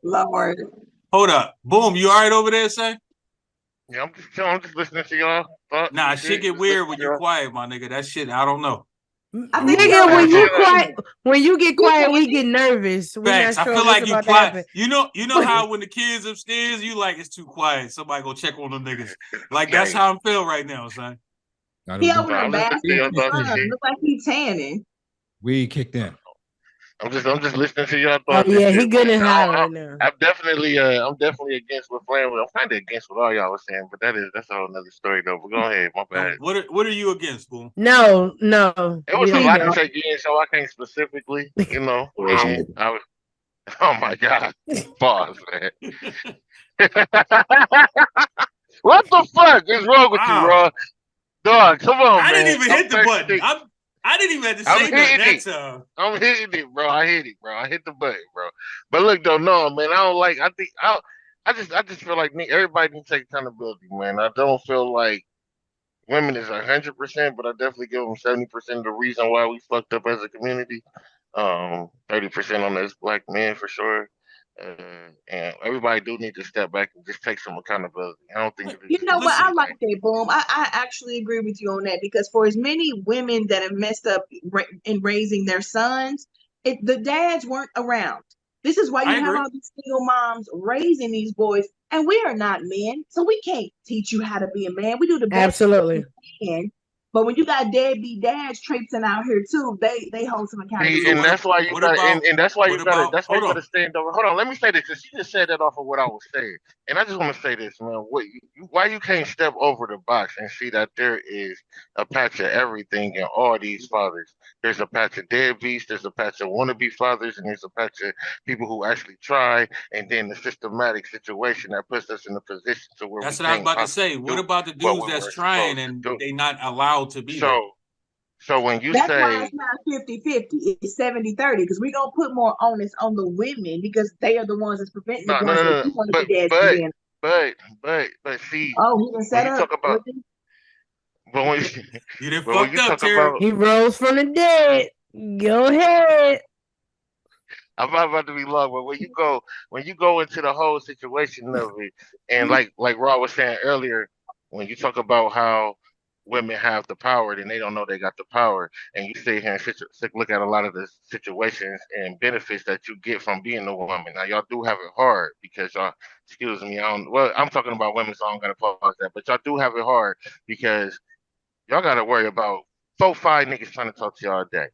Lord. Hold up. Boom, you all right over there, son? Yeah, I'm just chilling. I'm just listening to y'all. Nah, shit get weird when you're quiet, my nigga. That shit, I don't know. Nigga, when you get quiet, we get nervous. Facts. I feel like you're quiet. You know how when the kids upstairs, you like it's too quiet. Somebody go check on them niggas. Like that's how I'm feeling right now, son. He over there bathing. Look like he's tanning. We kicked in. I'm just listening to y'all thoughts. Oh, yeah, he good and high right now. I'm definitely against what Flan was. I'm kind of against what all y'all was saying, but that's a whole another story though. But go ahead, my bad. What are you against, Boom? No. It was a lot to take in, so I can't specifically, I was. Oh my God, pause, man. What the fuck is wrong with you, bro? Dog, come on, I man. didn't even hit the button. I didn't even have to say nothing that time. I'm hitting it, bro. I hit it, bro. I hit the button, bro. But look, though, no, man. I don't like. I just feel like everybody needs to take accountability, man. I don't feel like women is 100%, but I definitely give them 70% of the reason why we fucked up as a community. 30% on this black men for sure. And everybody do need to step back and just take some accountability. I don't think You it's know what? I Listen, like that, Boom. I actually agree with you on that because for as many women that have messed up in raising their sons, the dads weren't around. This is why I you have agree. all these single moms raising these boys, and we are not men, so we can't teach you how to be a man. We do the best Absolutely. we can. But when you got deadbeat dads traipsing out here too, they hold some See, So accountability. and what? that's why you What got to, about? and that's why What you got to, about? that's why Hold you got on. to stand over. Hold on, let me say this because you just said that off of what I was saying, and I just want to say this, man. Why you can't step over the box and see that there is a patch of everything in all these fathers. There's a patch of deadbeats, there's a patch of wannabe fathers, and there's a patch of people who actually try, and then the systematic situation that puts us in a position to where we That's what I was can't about to possibly say. What do about the what dudes we that's were trying supposed to and do. they not allowed to be there? So, so when you That's why say it's not 50-50. It's 70-30 because we're going to put more onus on the women because they are the ones that's preventing the no, no, ones no, that no, do want to but be dads from but being. but but see, Oh, he been when set you up. talk about but when You done but when fucked you up, talk Terry. about He rose from the dead. Go ahead. I'm not about to be long, but when you go into the whole situation of it, and like Raw was saying earlier, when you talk about how women have the power, then they don't know they got the power, and you sit here and look at a lot of the situations and benefits that you get from being a woman. Now y'all do have it hard because y'all, excuse me, I'm talking about women, so I'm gonna pause that, but y'all do have it hard because y'all got to worry about 4, 5 niggas trying to talk to y'all a day.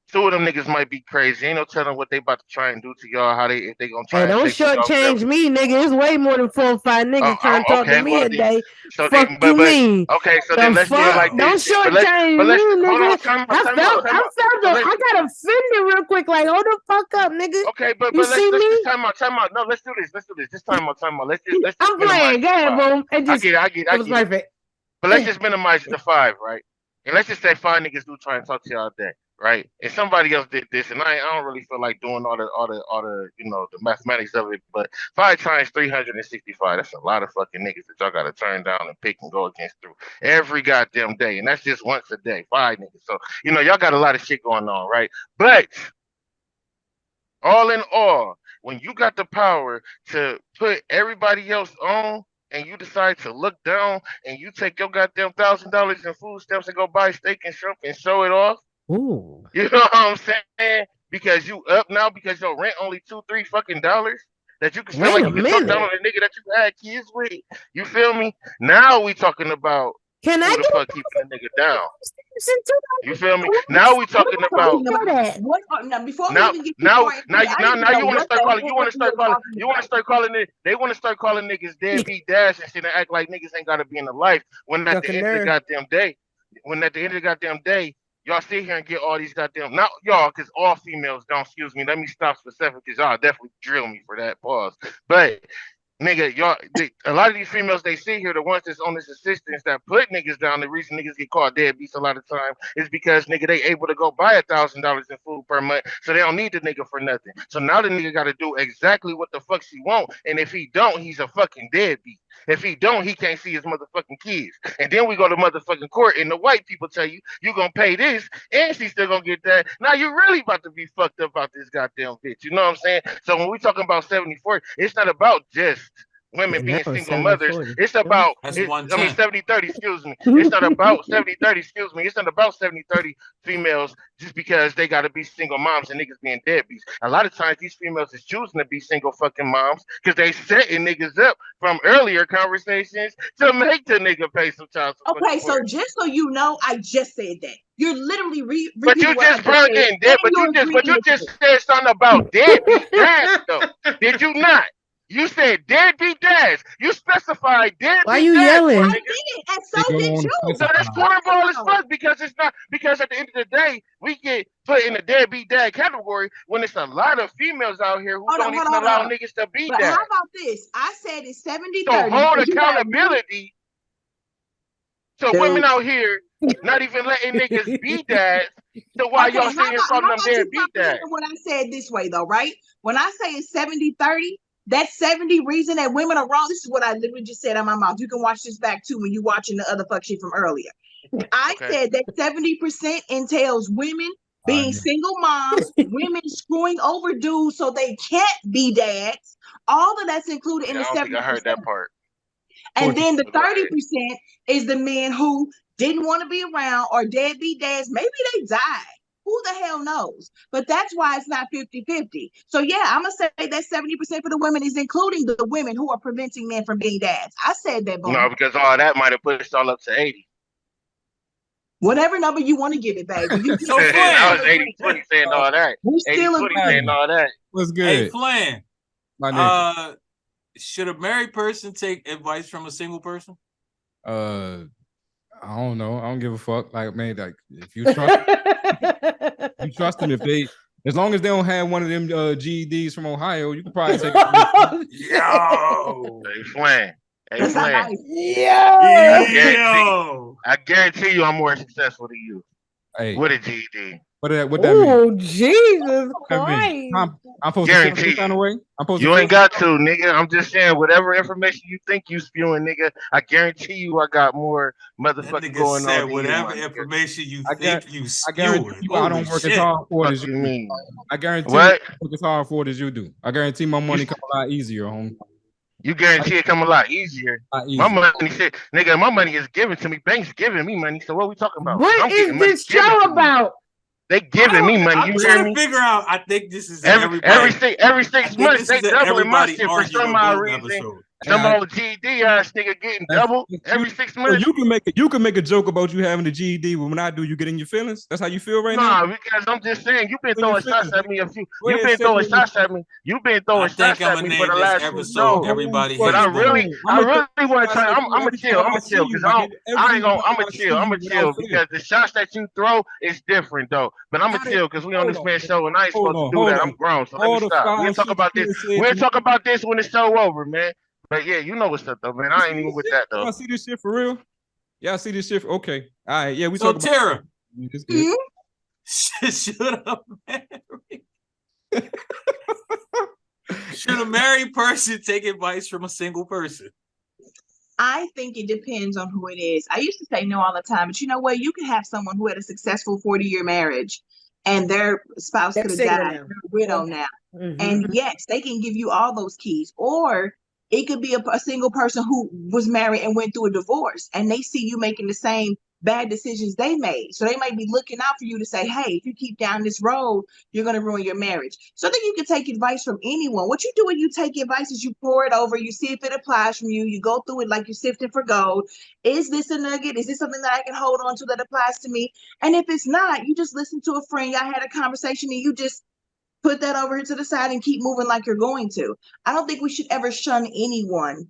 Two of them niggas might be crazy. Ain't no telling what they about to try and do to y'all. How they if they gonna Hey, try and don't chase y'all, shortchange whatever. me, nigga. It's way more than 4 or 5 niggas trying to talk to Okay. me Well, a day. so Fuck then, you mean? okay. So then The let's do it fuck? like Wow. Don't this. But shortchange let's me, hold on. nigga. Time out. Time out. So I let's got offended real quick. Like, hold the fuck up, nigga. okay. You But see let's just me? time out. Time out. No, let's do this. Let's do this. Just time out. Time out. Let's just I'm minimize playing. it Go to ahead, five. boom. I It was get it. perfect. But let's just minimize it to 5, right? And let's just say 5 niggas do try and talk to y'all all day, right? And somebody else did this, and I don't really feel like doing all the the mathematics of it. But 5 times 365, that's a lot of fucking niggas that y'all gotta turn down and pick and go against through every goddamn day, and that's just once a day, 5 niggas. So y'all got a lot of shit going on, right? But all in all, when you got the power to put everybody else on and you decide to look down and you take your goddamn $1,000 in food stamps and go buy steak and shrimp and show it off, Ooh. you know what I'm saying? Because you up now because your rent only $2, 3 fucking dollars that you can feel Wait like a you can talk down minute. on the nigga that you had kids with. You feel me? Now we talking about Can I who the get fuck keeping the nigga down. You feel me? $1,000? Now we talking about Talking about That. what? Now, before we even get too far into it, I need to now know you want to what start the calling heck you are talking you want to about. start calling it they want to start calling niggas deadbeat dash and shit and act like niggas ain't got to be in the life when at the Struck a end of the nerve. goddamn day y'all sit here and get all these goddamn not y'all because all females don't, excuse me, let me stop specific because y'all definitely drill me for that pause, but nigga, a lot of these females they see here, the ones that's on this assistance that put niggas down. The reason niggas get caught deadbeats a lot of time is because nigga they able to go buy $1,000 in food per month, so they don't need the nigga for nothing. So now the nigga got to do exactly what the fuck she want, and if he don't, he's a fucking deadbeat. If he don't, he can't see his motherfucking kids. And then we go to motherfucking court, and the white people tell you gonna pay this, and she's still gonna get that. Now you really about to be fucked up about this goddamn bitch. You know what I'm saying? So when we talking about 74, it's not about just women Yeah, now being it's single 70 mothers. 40. It's about That's 110. 70-30, excuse me. It's not about 70-30, excuse me. It's not about 70-30 females just because they gotta be single moms and niggas being deadbeats. A lot of times these females is choosing to be single fucking moms because they setting niggas up from earlier conversations to make the nigga pay some child support. Okay, so just so you know, I just said that. You're literally But repeating you what I just just brought said, in and dead, you're but agreeing you with just me. said something about deadbeat dads though. Did you not? You said deadbeat dads. You specified Why deadbeat you dads, my yelling? I nigga. did, and They so go did on to you. No, that's specify. cornball as Wow. fuck because it's not because at the end of the day we get put in the deadbeat dad category when it's a lot of females out here who don't even Hold allow on. niggas to be But how dads. about this? I said it's 70-30 So hold because you got men. accountability. So Dude. women out here not even letting niggas be dads. So why Okay, y'all sitting here calling them damn you be dads? what I said this way though, right? When I say it's 70-30, that 70 reason that women are wrong. This is what I literally just said out my mouth. You can watch this back too when you watching the other fuck shit from earlier. I said that 70% entails women being single moms, women screwing over dudes so they can't be dads. All of that's included in Yeah, the I don't 70%. think I heard that part. And then the But go ahead. 30% is the men who didn't want to be around or deadbeat dads. Maybe they died. Who the hell knows? But that's why it's not 50-50. So yeah, I'm going to say that 70% for the women is including the women who are preventing men from being dads. I said that, boom. No, because all that might have pushed all up to 80. Whatever number you want to give it, baby. You So I was Flan. 80-20 saying all that. We still 80-20 saying all that. What's good? Hey, Flan. My nigga. Should a married person take advice from a single person? I don't know. I don't give a fuck. Like, man, like if you trust them, if they, as long as they don't have one of them GEDs from Ohio, you can probably take it. Yo. Hey, Flan. Hey, Flan. Yo. I guarantee you I'm more successful than you. Hey. With a GED. What that mean? Oh, Jesus Christ. I'm supposed to feel some kind of way? I'm supposed You to ain't got to, nigga. I'm just saying, whatever information you think you spewing, nigga, I guarantee you I got more motherfucking going said on. whatever information you think you I guarantee you I don't work as hard for it as you do. I guarantee you I work as hard for it as you do. I guarantee my money come a lot easier, homie. You guarantee it come a lot easier. My money shit, nigga, my money is given to me. Bank's giving me money. So what we talking about? What is this show about? They giving me money. I'm You trying hear to me? figure out. I think this is every 6 months they doubling my shit for some odd reason. Some old GED ass nigga getting double every 6 months. So you can make a joke about you having the GED, but when I do, you get in your feelings. That's how you feel right now. Nah, because I'm just saying you've been throwing shots at me You've been throwing shots at me. You've been throwing shots at me for the last few shows. But I really want to try. I'm gonna chill. I'm gonna chill because I ain't gonna. I'm gonna chill. I'm gonna chill because the shots that you throw is different though. But I'm gonna chill because we on this man's show and I ain't supposed to do that. I'm grown, so let me stop. We'll talk about this. We'll talk about this when the show over, man. But yeah, you know what's up though, man. I ain't even with that though. Y'all see this shit for real? Y'all see this shit? Okay. All right. Yeah, we so talk Tara. About Should a married person take advice from a single person? I think it depends on who it is. I used to say no all the time, but you know what? You can have someone who had a successful 40-year marriage and their spouse could have died, they're a widow now. Mm-hmm. And yes, they can give you all those keys. Or it could be a single person who was married and went through a divorce and they see you making the same bad decisions they made. So they might be looking out for you to say, hey, if you keep down this road, you're going to ruin your marriage. So I think you can take advice from anyone. What you do when you take advice is you pour it over, you see if it applies from you, you go through it like you're sifting for gold. Is this a nugget? Is this something that I can hold on to that applies to me? And if it's not, you just listen to a friend, y'all had a conversation and you just put that over here to the side and keep moving like you're going to. I don't think we should ever shun anyone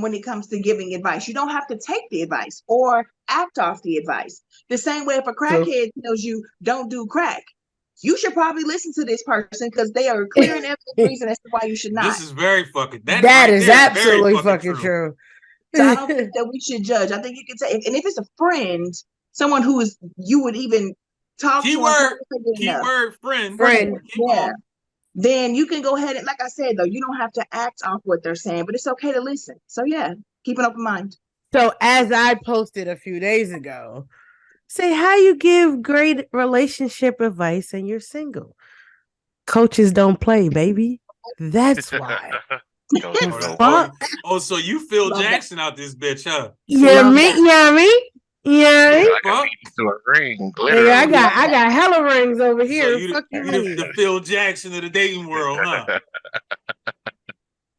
when it comes to giving advice. You don't have to take the advice or act off the advice. The same way if a crackhead tells you don't do crack, you should probably listen to this person because they are clear and evident reason as to why you should not. This is very fucking. That right is absolutely fucking true. So I don't think that we should judge. I think you can say, and if it's a friend, someone who is you would even talk keyword friend. Yeah. Then you can go ahead and, like I said, though, you don't have to act off what they're saying, but it's okay to listen. So yeah, keep an open mind. So as I posted a few days ago, say how you give great relationship advice and you're single. Coaches don't play, baby. That's why. So you Phil Jackson out this bitch, huh? Yeah, me. Yeah, I got to a ring. Hey, I got hella rings over here. So Fuck you, the Phil Jackson of the dating world, huh?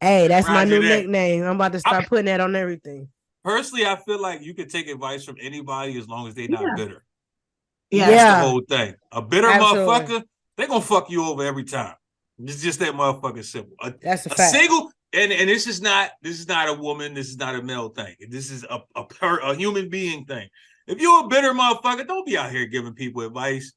Hey, that's my new nickname. I'm about to start putting that on everything. Personally, I feel like you can take advice from anybody as long as they're not bitter. Yeah, that's the whole thing. A bitter motherfucker, they're gonna fuck you over every time. It's just that motherfucking simple. That's a fact. Single, and this is not a woman. This is not a male thing. This is a human being thing. If you're a bitter motherfucker, don't be out here giving people advice.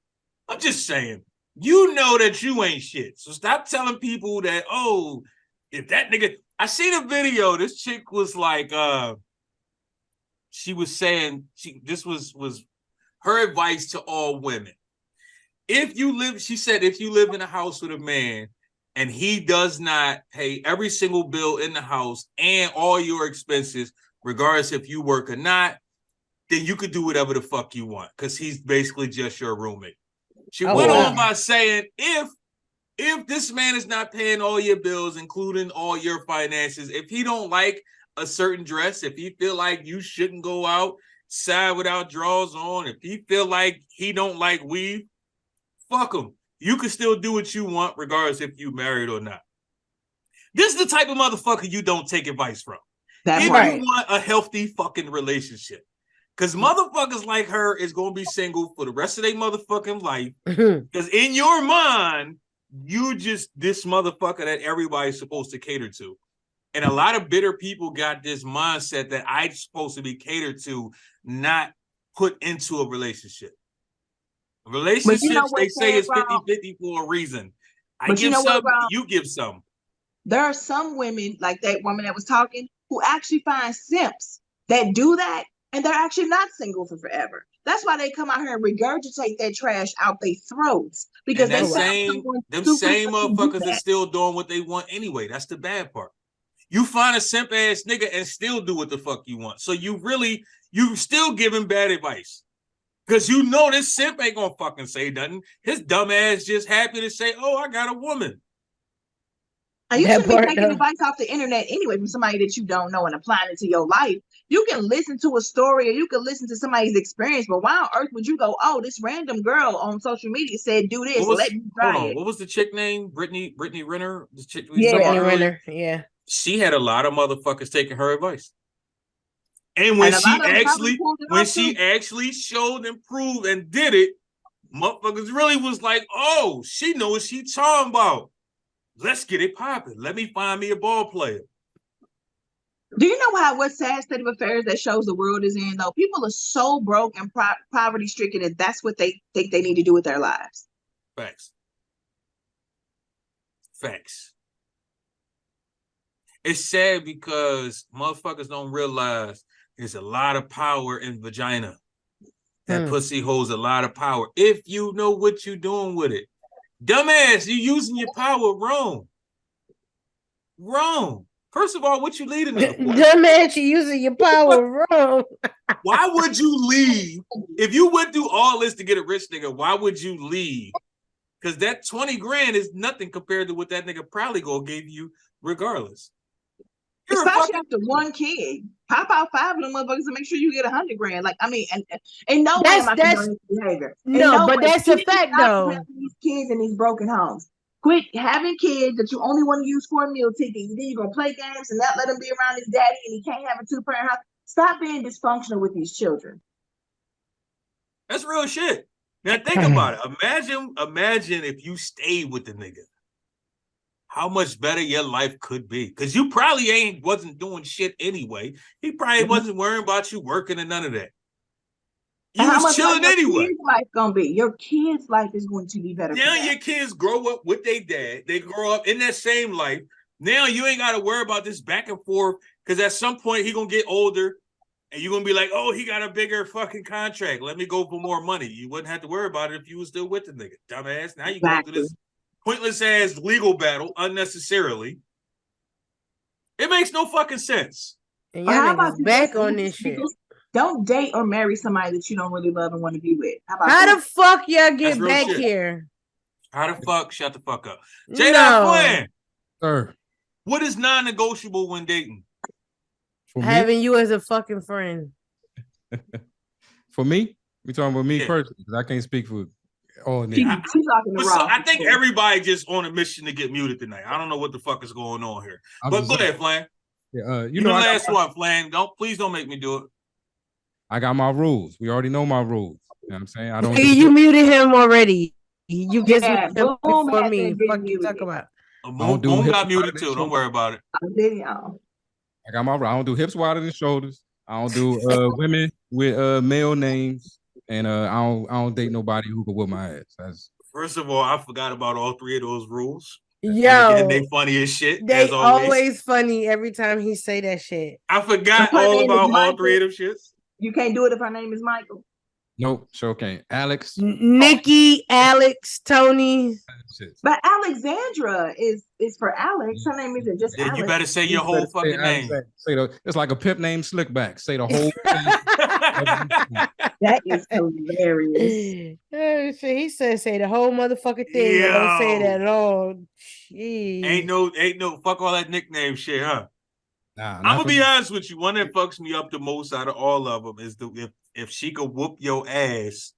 I'm just saying, you know that you ain't shit. So stop telling people that, oh, if that nigga. I seen a video. This chick was like, she was saying this was her advice to all women. If you live, she said, if you live in a house with a man and he does not pay every single bill in the house and all your expenses, regardless if you work or not, then you could do whatever the fuck you want because he's basically just your roommate. She went on by saying, if this man is not paying all your bills, including all your finances, if he don't like a certain dress, if he feel like you shouldn't go outside without drawers on, if he feel like he don't like weave, fuck him. You can still do what you want, regardless if you married or not. This is the type of motherfucker you don't take advice from. If you want a healthy fucking relationship. Because motherfuckers like her is going to be single for the rest of their motherfucking life. Because in your mind, you just this motherfucker that everybody's supposed to cater to. And a lot of bitter people got this mindset that I'm supposed to be catered to, not put into a relationship. Relationships, they say, is 50-50 for a reason. I give some, you give some. There are some women, like that woman that was talking, who actually find simps that do that, and they're actually not single for forever. That's why they come out here and regurgitate that trash out their throats. Because them same motherfuckers are still doing what they want anyway. That's the bad part. You find a simp ass nigga and still do what the fuck you want. So you still giving bad advice. Because you know this simp ain't gonna fucking say nothing. His dumb ass just happy to say, oh, I got a woman. And you shouldn't be taking advice off the internet anyway from somebody that you don't know and applying it to your life. You can listen to a story or you can listen to somebody's experience, but why on earth would you go, oh, this random girl on social media said do this, let me try it. What was the chick name? Brittany Renner? The chick Brittany Renner, yeah. She had a lot of motherfuckers taking her advice. And when she actually showed and proved and did it, motherfuckers really was like, oh, she knows what she talking about. Let's get it popping. Let me find me a ball player. Do you know what sad state of affairs that shows the world is in, though? People are so broke and poverty stricken, and that's what they think they need to do with their lives. Facts. It's sad because motherfuckers don't realize there's a lot of power in vagina. That pussy holds a lot of power if you know what you're doing with it. Dumbass, you using your power wrong. Wrong. First of all, what you leading up for? Dumbass, you using your power wrong. Why would you leave? If you went through all this to get a rich nigga, why would you leave? Because that 20 grand is nothing compared to what that nigga probably gonna give you regardless. Especially after one kid. Pop out 5 of them motherfuckers and make sure you get 100 grand. Like, I mean, and no way am I condoning behavior. No, but that's a fact though. These kids in these broken homes. Quit having kids that you only want to use for a meal ticket. Then you're gonna play games and not let him be around his daddy and he can't have a 2-parent house. Stop being dysfunctional with these children. That's real shit. Now think about it. Imagine if you stayed with the nigga. How much better your life could be. Because you probably wasn't doing shit anyway. He probably wasn't worrying about you working and none of that. You was chilling anyway. Your life gonna be. Your kid's life is going to be better. Now your kids grow up with their dad. They grow up in that same life. Now you ain't got to worry about this back and forth because at some point he gonna get older and you're gonna be like, oh, he got a bigger fucking contract. Let me go for more money. You wouldn't have to worry about it if you was still with the nigga. Dumbass. Now you go through this pointless ass legal battle unnecessarily. It makes no fucking sense. And y'all niggas back on this shit. Don't date or marry somebody that you don't really love and want to be with. How the fuck y'all get back here? How the fuck? Shut the fuck up. J.Flynn. Sir. What is non-negotiable when dating? Having you as a fucking friend. For me? We talking about me personally, because I can't speak for all niggas. I think everybody just on a mission to get muted tonight. I don't know what the fuck is going on here. But go ahead, Flan. Yeah, you know the last one, Flan. Please don't make me do it. I got my rules. We already know my rules. You know what I'm saying? I don't. You muted him already. You just muted him for me. Fuck you talk about. Boom got muted too. Don't worry about it. I got my. I don't do hips wider than shoulders. I don't do women with male names, and I don't date nobody who can whip my ass. First of all, I forgot about all 3 of those rules. Yo, they funny as shit. They as always funny every time he say that shit. I forgot all about all 3 of them shits. You can't do it if her name is Michael. Nope, sure can't. Alex. Nikki, Alex, Tony. But Alexandra is for Alex. Her name isn't just Then Alex. you better say your whole fucking name. It's like a pimp named Slickback. Say the whole thing. That is hilarious. So he said, "Say the whole motherfucking thing." Yo. Don't say that at all. Jeez. Ain't no fuck all that nickname shit, huh? Nah, I'm gonna be honest with you. One that fucks me up the most out of all of them is if she could whoop your ass.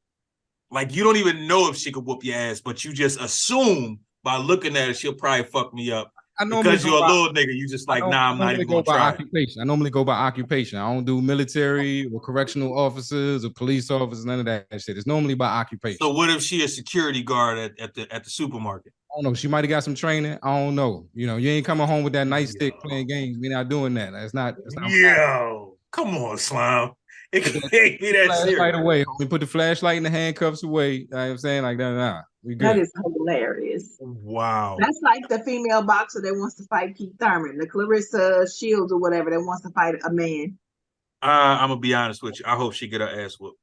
Like you don't even know if she could whoop your ass, but you just assume by looking at her she'll probably fuck me up. Because you're a little nigga, you just like, nah, I'm not even gonna try. Occupation. I normally go by occupation. I don't do military or correctional officers or police officers, none of that shit. It's normally by occupation. So what if she a security guard at the supermarket? I don't know. She might have got some training. I don't know. You know, you ain't coming home with that nice stick playing games. We're not doing that. That's not. Yo, come on, Slime. It can't be that serious. Right away. We put the flashlight and the handcuffs away. You know what I'm saying? Like, nah. We good. That is hilarious. Wow. That's like the female boxer that wants to fight Keith Thurman, the Clarissa Shields or whatever that wants to fight a man. I'm gonna be honest with you. I hope she get her ass whooped.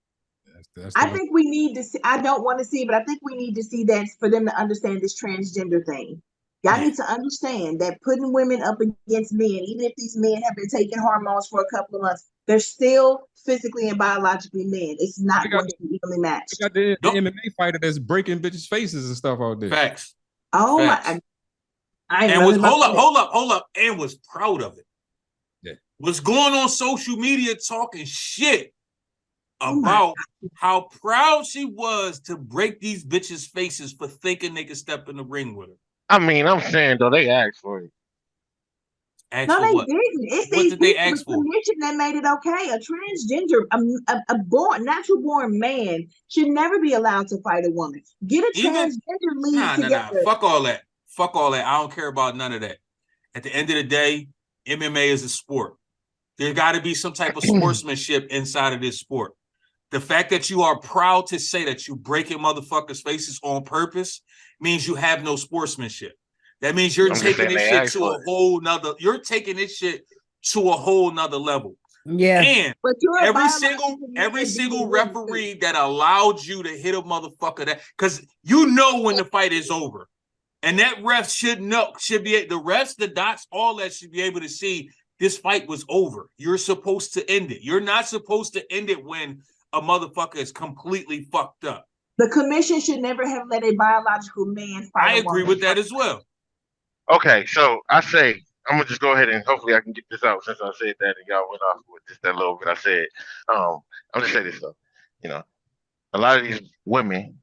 I think we need to see, I don't want to see, but I think we need to see that for them to understand this transgender thing. Y'all need to understand that putting women up against men, even if these men have been taking hormones for a couple of months, they're still physically and biologically men. It's not going to be evenly matched. You got the MMA fighter that's breaking bitches' faces and stuff out there. Facts. Oh Facts. my! And was hold up, and was proud of it. Yeah. Was going on social media talking shit about how proud she was to break these bitches' faces for thinking they could step in the ring with her. I mean, I'm saying though, they asked for it. No, they didn't. It's what these did they people ask with for? permission that made it okay. A transgender, a natural born man should never be allowed to fight a woman. Get a transgender league together. Nah. Fuck all that. Fuck all that. I don't care about none of that. At the end of the day, MMA is a sport. There got to be some type of sportsmanship inside of this sport. The fact that you are proud to say that you breaking motherfuckers' faces on purpose means you have no sportsmanship. That means you're taking this shit to a whole nother. You're taking this shit to a whole nother level. Yeah. And every single referee that allowed you to hit a motherfucker that, because you know when the fight is over, and that ref should be the refs, the dots, all that should be able to see this fight was over. You're supposed to end it. You're not supposed to end it when a motherfucker is completely fucked up. The commission should never have let a biological man fight. I agree with that as well. Okay, so I say I'm gonna just go ahead and hopefully I can get this out since I said that and y'all went off with just that little bit I said. I'm just say this though, you know, a lot of these women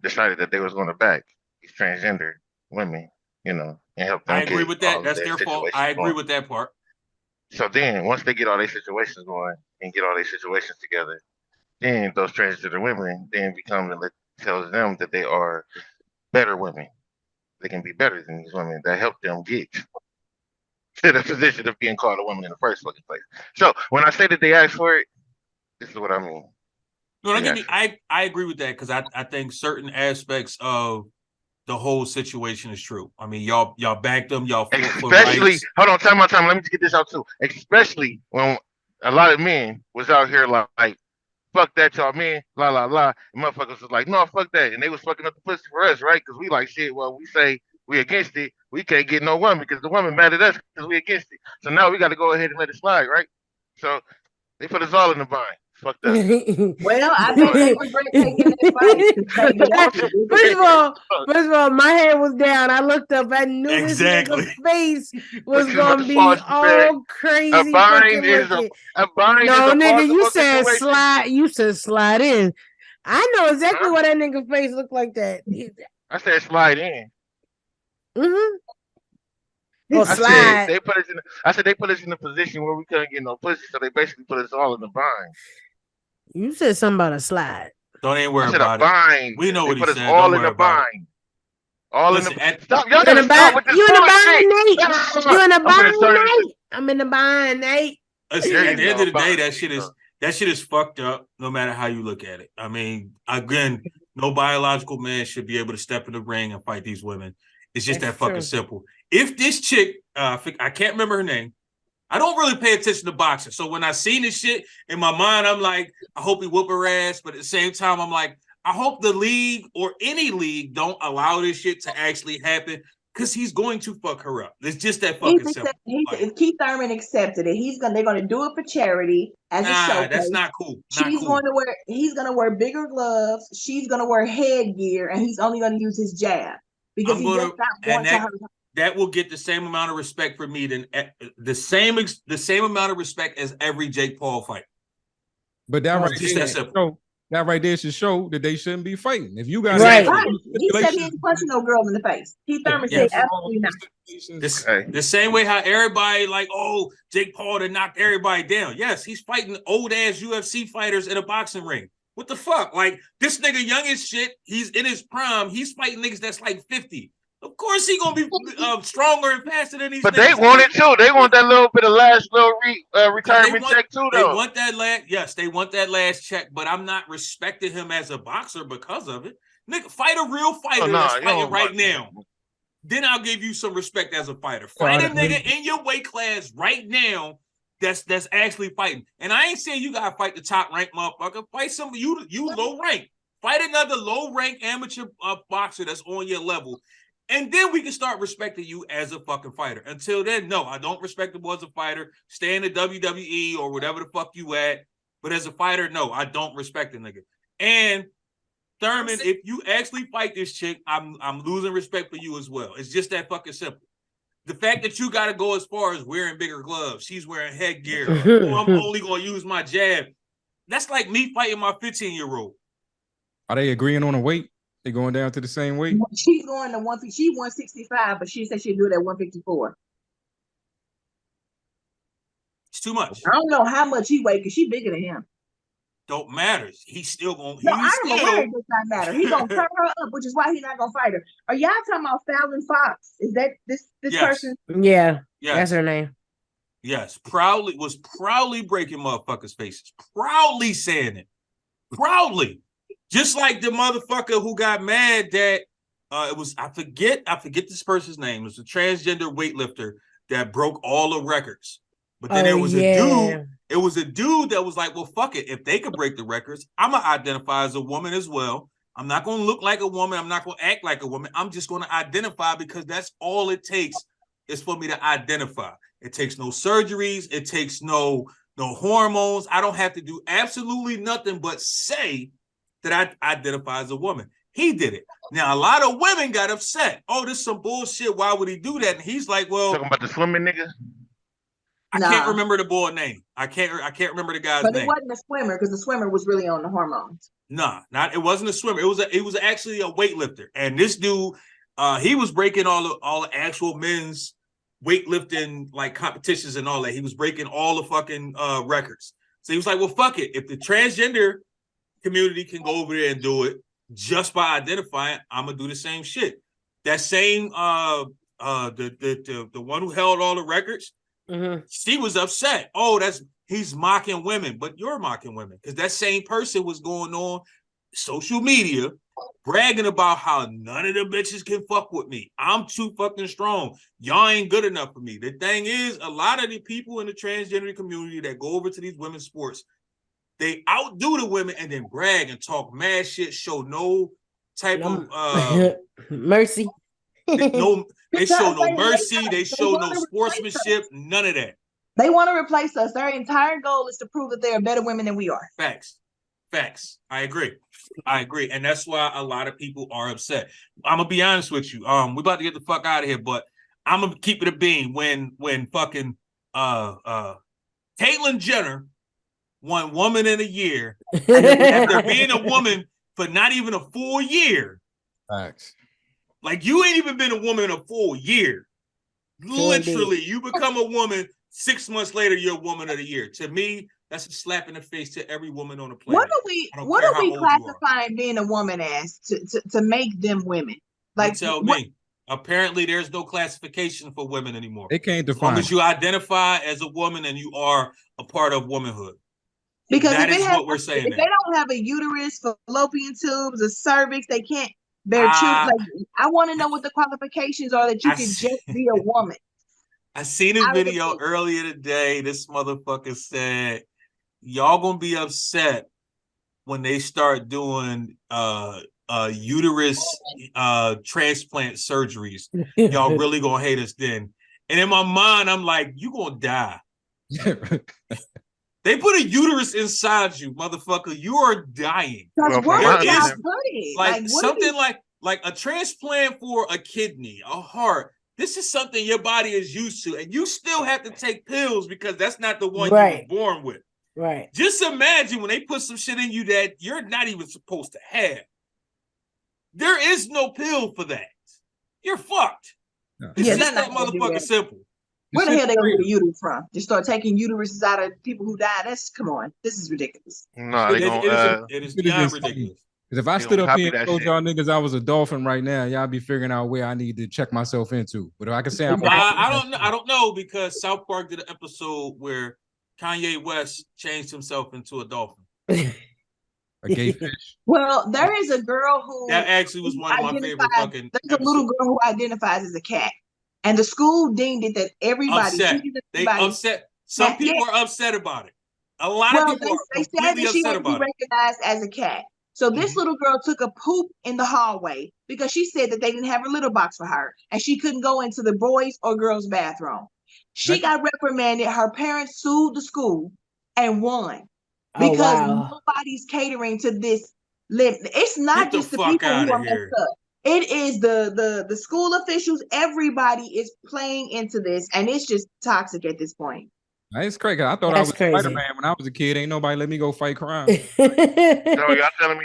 decided that they was going to back these transgender women, you know, and help them. I agree with that. That's their fault. I agree with that part. So then once they get all their situations going and get all their situations together, then those transgender women then become and tells them that they are better women. They can be better than these women that help them get to the position of being called a woman in the first fucking place. So when I say that they asked for it, this is what I mean. No, I agree with that because I think certain aspects of the whole situation is true. I mean, y'all backed them, y'all fought for rights. Hold on, time. Let me just get this out too. Especially when a lot of men was out here like fuck that, y'all, man, la la la. And motherfuckers was like, no, fuck that. And they was fucking up the pussy for us, right? Because we like shit. Well, we say we against it. We can't get no woman because the woman mad at us because we against it. So now we got to go ahead and let it slide, right? So they put us all in the bind. Fuck that. Well, I bet they regret taking that fight. First of all, my head was down. I looked up. I knew this nigga's face was gonna be all crazy. A bind is a bind. No, nigga, you said situation. slide. You said slide in. I know exactly what that nigga face looked like. That I said slide in. Mm-hmm. Slide. I said they put us in a position where we couldn't get no pussy, so they basically put us all in the bind. You said something about a slide. Don't even worry about it. We know what he said. All in the bind. All in the stop. Y'all in the bind. You in the bind, Nate? You in the bind, Nate? I'm in the bind, Nate. Listen, at the end of the day, that shit is fucked up. No matter how you look at it. I mean, again, no biological man should be able to step in the ring and fight these women. It's just that fucking simple. If this chick, I can't remember her name, I don't really pay attention to boxing. So when I seen this shit in my mind, I'm like, I hope he whoop her ass. But at the same time, I'm like, I hope the league or any league don't allow this shit to actually happen because he's going to fuck her up. It's just that fucking simple. Keith Thurman accepted it. They're gonna do it for charity as a showcase. That's not cool. He's gonna wear bigger gloves. She's gonna wear headgear, and he's only gonna use his jab because that will get the same amount of respect for me than the same amount of respect as every Jake Paul fight. But that right there should show that they shouldn't be fighting. If you guys right, he said he ain't punching no girl in the face. Keith Thurman said absolutely not. The same way how everybody like, oh, Jake Paul to knock everybody down. Yes, he's fighting old ass UFC fighters in a boxing ring. What the fuck? Like this nigga young as shit. He's in his prime. He's fighting niggas that's like 50. Of course he gonna be stronger and faster than these. But they want it too. They want that little bit of last little retirement check too, though. They want that last. Yes, they want that last check. But I'm not respecting him as a boxer because of it. Nigga, fight a real fighter that's fighting right now. Then I'll give you some respect as a fighter. Fight a nigga in your weight class right now. That's actually fighting. And I ain't saying you gotta fight the top ranked motherfucker. Fight some you low rank. Fight another low rank amateur boxer that's on your level. And then we can start respecting you as a fucking fighter. Until then, no, I don't respect the boy as a fighter. Stay in the WWE or whatever the fuck you at. But as a fighter, no, I don't respect the nigga. And Thurman, if you actually fight this chick, I'm losing respect for you as well. It's just that fucking simple. The fact that you got to go as far as wearing bigger gloves, she's wearing headgear, I'm only going to use my jab. That's like me fighting my 15-year-old. Are they agreeing on a weight? They going down to the same weight? She's going to 165, but she said she'd do it at 154. It's too much. I don't know how much he weighs because she's bigger than him. Don't matter. He's still going. No, I don't know why it does not matter. He's gonna turn her up, which is why he's not gonna fight her. Are y'all talking about Fallon Fox? Is that this person? Yeah, that's her name. Yes, proudly breaking motherfuckers' faces, proudly saying it, proudly. Just like the motherfucker who got mad that it was I forget this person's name. It was a transgender weightlifter that broke all the records. But then there was a dude. It was a dude that was like, well, fuck it. If they could break the records, I'm gonna identify as a woman as well. I'm not gonna look like a woman. I'm not gonna act like a woman. I'm just gonna identify because that's all it takes is for me to identify. It takes no surgeries. It takes no hormones. I don't have to do absolutely nothing but say that I identify as a woman. He did it. Now, a lot of women got upset. Oh, this is some bullshit. Why would he do that? And he's like, well, talking about the swimming nigga. I can't remember the boy name. I can't remember the guy's name. But it wasn't a swimmer because the swimmer was really on the hormones. Nah, it wasn't a swimmer. It was actually a weightlifter. And this dude, he was breaking all the actual men's weightlifting like competitions and all that. He was breaking all the fucking records. So he was like, well, fuck it. If the transgender community can go over there and do it just by identifying, I'm gonna do the same shit. That same the one who held all the records, she was upset. Oh, he's mocking women, but you're mocking women because that same person was going on social media bragging about how none of the bitches can fuck with me. I'm too fucking strong. Y'all ain't good enough for me. The thing is, a lot of the people in the transgender community that go over to these women's sports, they outdo the women and then brag and talk mad shit, show no type of mercy. They show no mercy. They show no sportsmanship. None of that. They want to replace us. Their entire goal is to prove that they are better women than we are. Facts. I agree. And that's why a lot of people are upset. I'm gonna be honest with you. We're about to get the fuck out of here, but I'm gonna keep it a beam. When fucking Caitlyn Jenner won Woman in a Year after being a woman for not even a full year. Facts. Like you ain't even been a woman in a full year. Literally, you become a woman 6 months later, you're a Woman of the Year. To me, that's a slap in the face to every woman on the planet. What are we classifying being a woman as to make them women? Like you tell me. Apparently, there's no classification for women anymore. They can't define. As long as you identify as a woman and you are a part of womanhood. Because that is what we're saying. If they don't have a uterus, fallopian tubes, a cervix, they can't bear children. Like, I want to know what the qualifications are that you can just be a woman. I seen a video earlier today. This motherfucker said, y'all gonna be upset when they start doing uterus transplant surgeries. Y'all really gonna hate us then. And in my mind, I'm like, you gonna die. They put a uterus inside you, motherfucker. You are dying. That's Well, where There y'all is put it. like what are something you- like a transplant for a kidney, a heart. This is something your body is used to, and you still have to take pills because that's not the one you were born with. Right. Just imagine when they put some shit in you that you're not even supposed to have. There is no pill for that. You're fucked. It's just that motherfucking simple. Where the hell they gonna get a uterus from? Just start taking uteruses out of people who die? Come on. This is ridiculous. No, they gonna. It is beyond ridiculous. Because if I stood up here and told y'all niggas I was a dolphin right now, y'all be figuring out where I need to check myself into. But if I can say I don't know because South Park did an episode where Kanye West changed himself into a dolphin. A gay fish. Well, there is a girl who that actually was one of my favorite fucking. There's a little girl who identifies as a cat, and the school deemed it that everybody. They upset. Some people are upset about it. A lot of people are completely upset about it. Recognized as a cat. So this little girl took a poop in the hallway because she said that they didn't have a litter box for her, and she couldn't go into the boys' or girls' bathroom. She got reprimanded. Her parents sued the school and won because nobody's catering to this. It's not just the people who are messed up. It is the school officials. Everybody is playing into this, and it's just toxic at this point. It's crazy. I thought I was Spider-Man when I was a kid. Ain't nobody let me go fight crime. So y'all telling me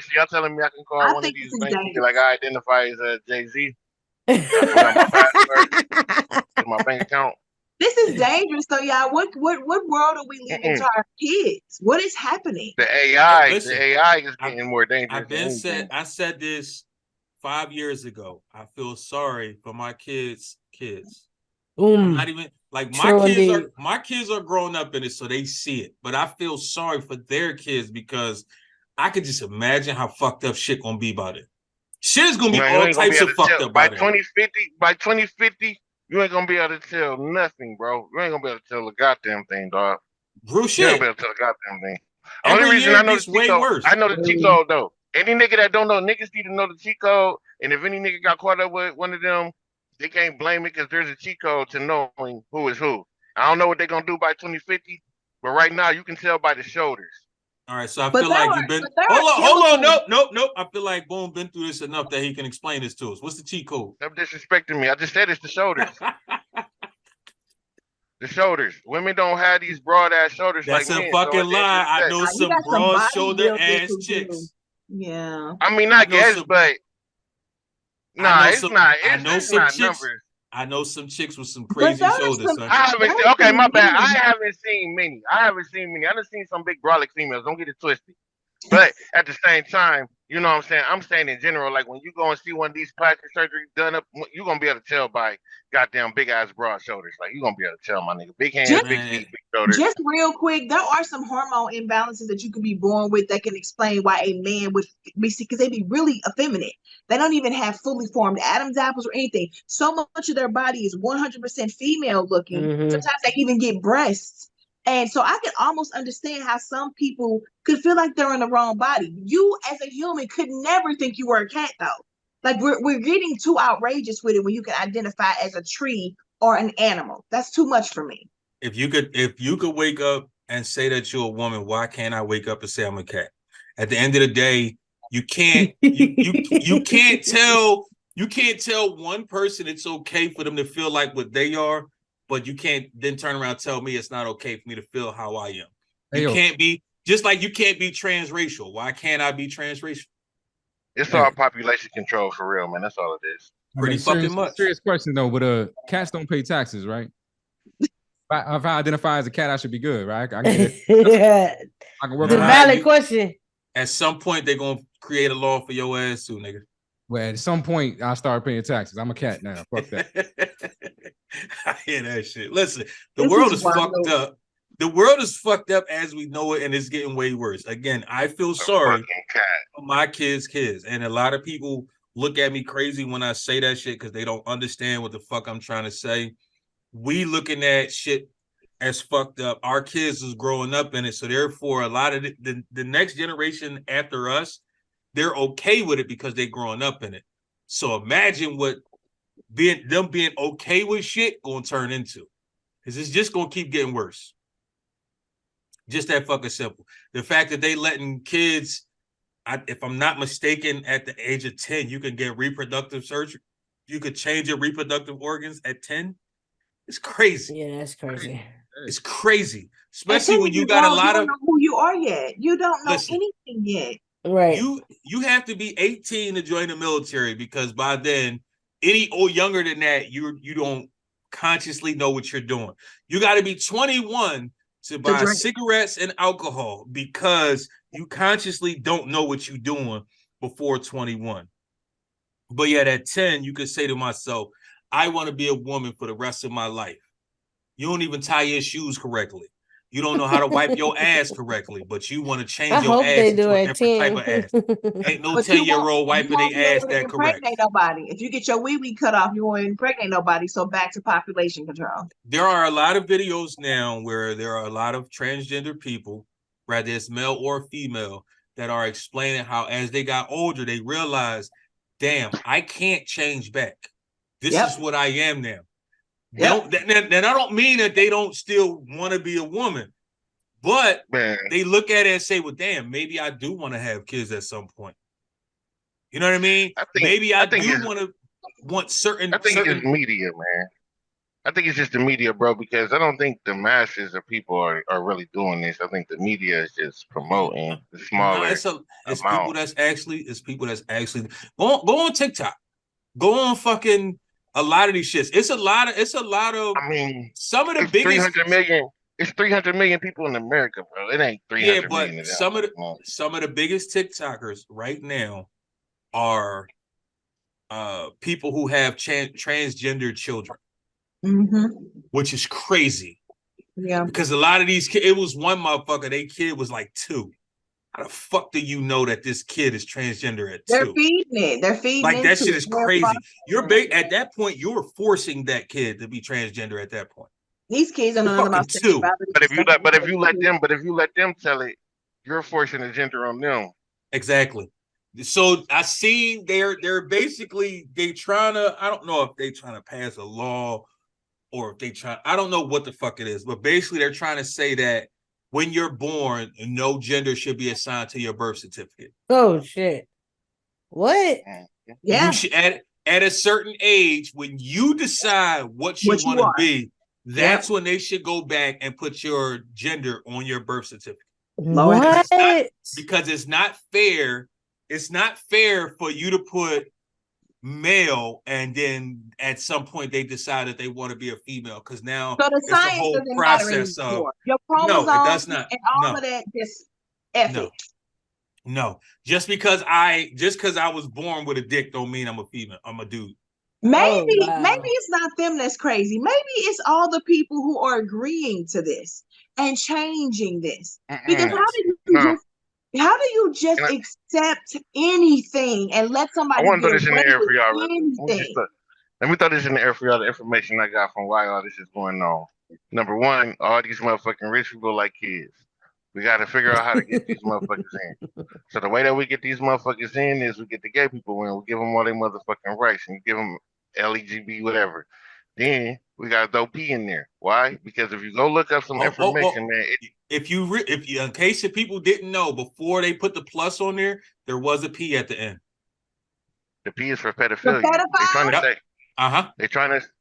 I can call one of these banks like I identify as Jay-Z? My bank account. This is dangerous, though, y'all. What world are we living to our kids? What is happening? The AI is getting more dangerous. I said this 5 years ago. I feel sorry for my kids. I'm not even like my kids are growing up in it, so they see it. But I feel sorry for their kids because I could just imagine how fucked up shit gonna be about it. Shit is gonna be all types of fucked up by 2050. By 2050, you ain't gonna be able to tell nothing, bro. You ain't gonna be able to tell a goddamn thing, dog. Real shit. You ain't gonna be able to tell a goddamn thing. Only reason I know the cheat code, I know the cheat code though. Any nigga that don't know, niggas need to know the cheat code. And if any nigga got caught up with one of them, they can't blame it because there's a cheat code to knowing who is who. I don't know what they're gonna do by 2050, but right now you can tell by the shoulders. All right, so I feel like you've been. Hold on, nope. I feel like Boom been through this enough that he can explain this to us. What's the cheat code? Stop disrespecting me. I just said it's the shoulders. The shoulders. Women don't have these broad ass shoulders. That's like a men, fucking lie. I know some broad shoulder ass chicks. Yeah. I mean, I guess, but nah, it's not. I know some chicks. Numbers. I know some chicks with some crazy shoulders. Son. I haven't seen, okay, my bad. I haven't seen many. I done seen some big brolic females. Don't get it twisted. But at the same time, you know what I'm saying? I'm saying in general, like when you go and see one of these plastic surgeries done up, you're gonna be able to tell by goddamn big ass broad shoulders. Like you're gonna be able to tell, my nigga. Big hands, big feet, big shoulders. Just real quick, there are some hormone imbalances that you can be born with that can explain why a man would be sick because they be really effeminate. They don't even have fully formed Adam's apples or anything. So much of their body is 100% female looking. Sometimes they even get breasts. And so I can almost understand how some people could feel like they're in the wrong body. You as a human could never think you were a cat though. Like we're getting too outrageous with it when you can identify as a tree or an animal. That's too much for me. If you could wake up and say that you're a woman, why can't I wake up and say I'm a cat? At the end of the day, you can't you can't tell one person it's okay for them to feel like what they are. But you can't then turn around and tell me it's not okay for me to feel how I am. You can't be, just like you can't be transracial. Why can't I be transracial? It's all population control for real, man. That's all it is. Pretty fucking much. Serious question though, but cats don't pay taxes, right? If I identify as a cat, I should be good, right? I get it. I can work the valid question. At some point, they're gonna create a law for your ass too, nigga. Well, at some point, I'll start paying taxes. I'm a cat now. Fuck that. I hear that shit. Listen, the world is fucked up. The world is fucked up as we know it, and it's getting way worse. Again, I feel sorry for my kids. And a lot of people look at me crazy when I say that shit because they don't understand what the fuck I'm trying to say. we looking at shit as fucked up. Our kids is growing up in it, so therefore, a lot of the next generation after us, they're okay with it because they're growing up in it. So imagine what being okay with shit gonna turn into, because it's just gonna keep getting worse. Just that fucking simple. The fact that they letting kids, if I'm not mistaken, at the age of 10, you can get reproductive surgery. You could change your reproductive organs at 10. It's crazy. Yeah, that's crazy. It's crazy, especially when you You got a lot don't of know who you are yet. You don't know listen. anything yet. Right. You have to be 18 to join the military, because by then, any or younger than that, you don't consciously know what you're doing. You got to be 21 to buy cigarettes and alcohol, because you consciously don't know what you're doing before 21. But yet at 10, you could say to myself, I want to be a woman for the rest of my life. You don't even tie your shoes correctly. You don't know how to wipe your ass correctly, but you want to change your ass into a different type of ass. Ain't no 10-year-old wiping their ass that correct. Nobody. If you get your wee cut off, you won't impregnate nobody. So back to population control. There are a lot of videos now where there are a lot of transgender people, whether it's male or female, that are explaining how as they got older, they realized, damn, I can't change back. This is what I am now. Then I don't mean that they don't still want to be a woman, but they look at it and say, well, damn, maybe I do want to have kids at some point. You know what I mean? Maybe I do want certain. I think it's media, man. I think it's just the media, bro, because I don't think the masses of people are really doing this. I think the media is just promoting the smaller. It's people that's actually go on TikTok, go on fucking a lot of these shits. It's a lot of. I mean, some of the biggest 300 million. It's 300 million people in America, bro. It ain't 300 million. Yeah, but some of the biggest TikTokers right now are people who have transgender children, which is crazy. Yeah, because a lot of these kids, it was one motherfucker, their kid was like 2. How the fuck do you know that this kid is transgender at 2? They're feeding it. They're feeding like that shit is crazy. You're at that point, you're forcing that kid to be transgender at that point. These kids don't know about 2. But if you let them tell it, you're forcing a gender on them. Exactly. So I see they're basically trying to, I don't know if they trying to pass a law or if they try, I don't know what the fuck it is, but basically they're trying to say that when you're born, no gender should be assigned to your birth certificate. Oh shit. What? Yeah. You should, at a certain age, when you decide what you want to be, that's when they should go back and put your gender on your birth certificate. What? Because it's not fair. It's not fair for you to put male and then at some point they decide that they want to be a female, because now so the it's science a whole doesn't process matter of your chromosomes no, it does not. And all of that just No. Just because I was born with a dick don't mean I'm a female. I'm a dude. Maybe it's not them that's crazy. Maybe it's all the people who are agreeing to this and changing this. Because how do you just accept anything and let somebody? I want to throw this in the air for y'all. Let me throw this in the air for y'all. The information I got from why all this is going on. Number one, all these motherfucking rich people like kids. We got to figure out how to get these motherfuckers in. So the way that we get these motherfuckers in is we get the gay people in. We give them all their motherfucking rights and give them LGB whatever. Then we got throw P in there. Why? Because if you go look up some information, man. If you in case if people didn't know, before they put the plus on there was a P at the end. The P is for pedophilia. They're trying to say.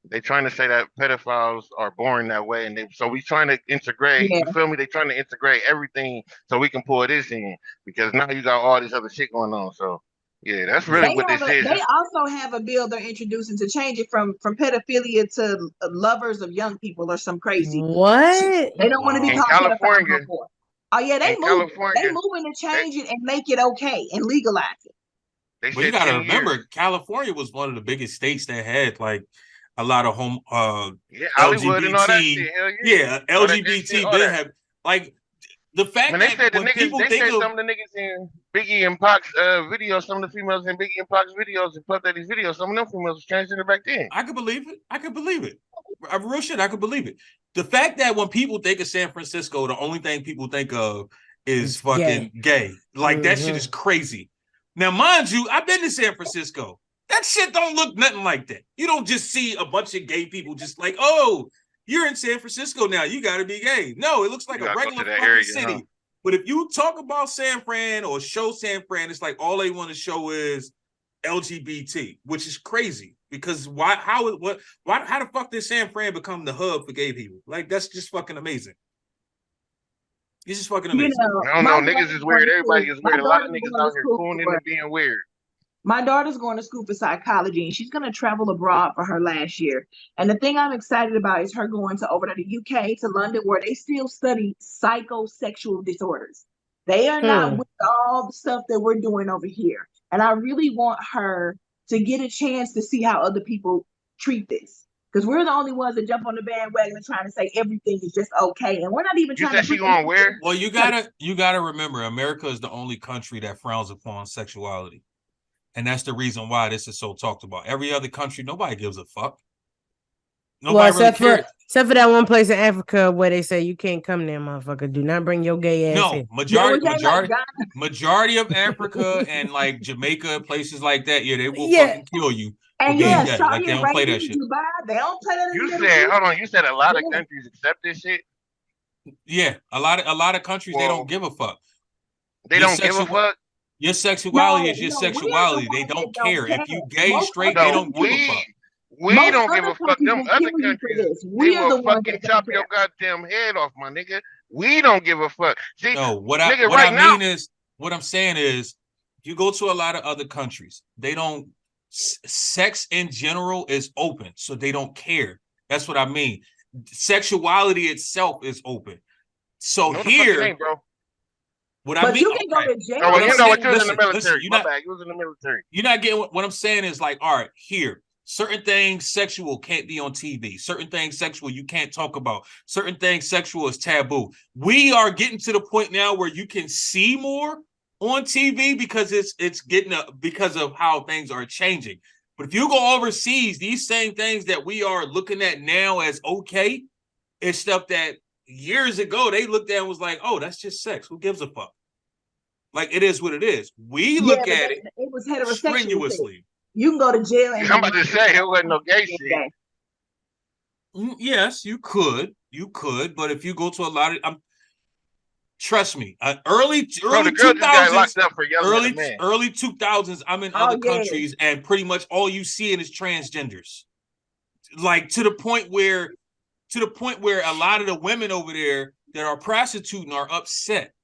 They're trying to say that pedophiles are born that way, and so we trying to integrate. You feel me? They're trying to integrate everything so we can pull this in, because now you got all this other shit going on. So yeah, that's really what this is. They also have a bill they're introducing to change it from pedophilia to lovers of young people or some crazy. What? They don't want to be in called California. Before. Oh yeah, they moving to change it and make it okay and legalize it. But you gotta remember, California was one of the biggest states that had like a lot of Hollywood LGBT, and all that shit. Hell yeah. LGBT. They have like The fact When they that said the when niggas, people they think said of some of the niggas in Biggie and Pac's videos, some of the females in Biggie and Pac's videos and Puff Daddy's videos, some of them females was transgender back then. I could believe it. Real shit, I could believe it. The fact that when people think of San Francisco, the only thing people think of is It's fucking gay. Like that shit is crazy. Now, mind you, I've been to San Francisco. That shit don't look nothing like that. You don't just see a bunch of gay people just like, oh, you're in San Francisco now. You got to be gay. No, it looks like a regular fucking area, city. huh? But if you talk about San Fran or show San Fran, it's like all they want to show is LGBT, which is crazy. Because how the fuck did San Fran become the hub for gay people? Like that's just fucking amazing. It's just fucking amazing. I don't know, niggas is weird. Everybody is weird. A lot of niggas out here cooning and being weird. My daughter's going to school for psychology and she's going to travel abroad for her last year. And the thing I'm excited about is her going over to the UK, to London, where they still study psychosexual disorders. They are not with all the stuff that we're doing over here. And I really want her to get a chance to see how other people treat this. Because we're the only ones that jump on the bandwagon and trying to say everything is just okay. And we're not even trying to. She going where? Well, you gotta remember, America is the only country that frowns upon sexuality. And that's the reason why this is so talked about. Every other country, nobody gives a fuck. Nobody really cares. Except for that one place in Africa where they say you can't come there, motherfucker. Do not bring your gay ass in. Majority of Africa and like Jamaica, places like that, they will fucking kill you. And like they don't play that shit. Dubai, they don't play that. You said a lot of countries accept this shit. Yeah, a lot of countries they don't give a fuck. They don't give a fuck. Your sexuality is your sexuality. They don't care. If you gay, straight, they don't give a fuck. We don't give a fuck. Them other countries, they will fucking chop your goddamn head off, my nigga. We don't give a fuck. See, what I'm saying is, you go to a lot of other countries, they don't. Sex in general is open, so they don't care. That's what I mean. Sexuality itself is open. So here, bro. What I mean, you can go to jail. You know what? You was in the military. My bad. You was in the military. You're not getting what I'm saying is like, all right, here, certain things sexual can't be on TV. Certain things sexual you can't talk about. Certain things sexual is taboo. We are getting to the point now where you can see more on TV because it's getting because of how things are changing. But if you go overseas, these same things that we are looking at now as okay, is stuff that years ago they looked at and was like, oh, that's just sex. Who gives a fuck? Like it is what it is. We look at it was strenuously. You can go to jail. And I'm about to say it wasn't no gay shit. Yes, you could, but if you go to a lot of, trust me, early 2000s, I'm in other countries, and pretty much all you seeing is transgenders. Like to the point where a lot of the women over there that are prostituting are upset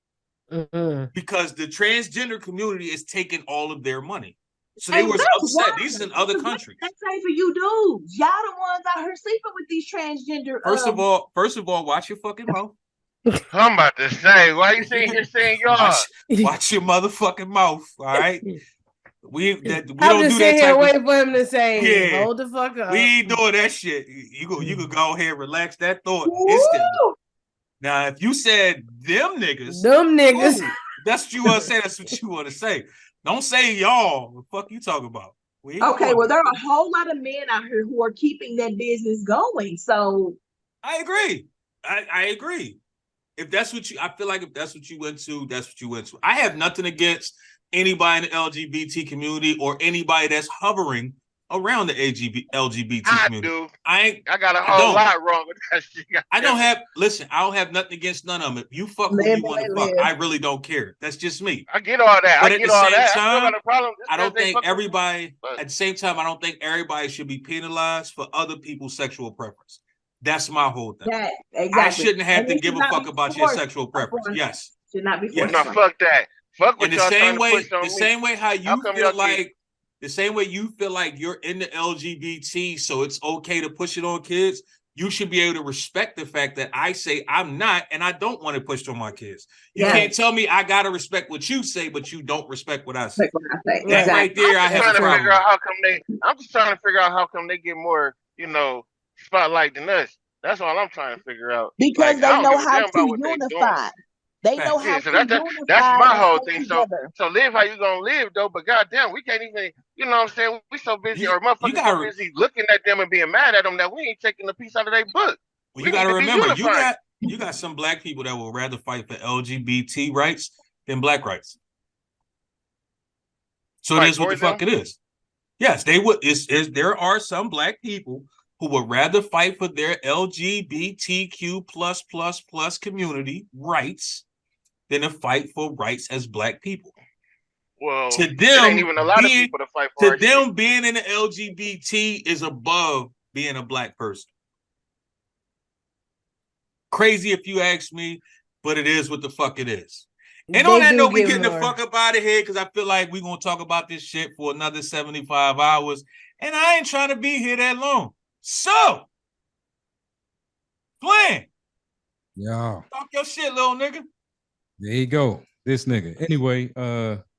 because the transgender community is taking all of their money. So they was upset. These are in other countries. That's same for you dudes. Y'all the ones out here sleeping with these transgender. First of all, watch your fucking mouth. I'm about to say, why you sitting here saying y'all? Watch your motherfucking mouth, all right? We don't do that type waiting for him to say, hold the fuck up. We ain't doing that shit. You could go ahead and relax that thought instantly. Now, if you said them niggas, ooh, that's what you want to say. That's what you want to say. Don't say y'all. What the fuck you talking about? Okay, well, there are a whole lot of men out here who are keeping that business going. So I agree. I agree. If that's what I feel like if that's what you went to, that's what you went to. I have nothing against anybody in the LGBT community or anybody that's hovering around the LGBT community. I got a whole lot wrong with that shit. I don't have nothing against none of them. If you fuck who you want to fuck, I really don't care. That's just me. I get all that. But at the same time, I don't think everybody, at the same time, I don't think everybody should be penalized for other people's sexual preference. That's my whole thing. Exactly. I shouldn't have to give a fuck about your sexual preference. Yes. Should not be forced. No, fuck that. Fuck what y'all trying to push on me. The same way how you feel like the same way you feel like you're in the LGBT, so it's okay to push it on kids. You should be able to respect the fact that I say I'm not, and I don't want to push it on my kids. You can't tell me I gotta respect what you say, but you don't respect what I say. That right there, I have a problem. I'm just trying to figure out how come they get more, spotlight than us. That's all I'm trying to figure out. Because they know how to unify. They know Facts. how Yeah, so to that's unify my and whole stay thing. together. So live how you gonna live though, but goddamn, we can't even. You know what I'm saying? We so busy, You or you motherfuckers so gotta busy looking at them and being mad at them that we ain't taking a piece out of their book. well, We you need gotta to be remember unified. you got some black people that will rather fight for LGBT rights than black rights. So it Fight is what for the fuck them. it is. Yes, they would. There are some black people who would rather fight for their LGBTQ plus community rights than to fight for rights as black people. Well, To it ain't them, even a lot of being people to fight for to our shit. them being in the LGBT is above being a black person. Crazy if you ask me, but it is what the fuck it is. And on They that do note, we get getting the more. fuck up out of here because I feel like we're gonna talk about this shit for another 75 hours. And I ain't trying to be here that long. So, Flynn, Yeah. talk your shit, little nigga. There you go. This nigga. Anyway,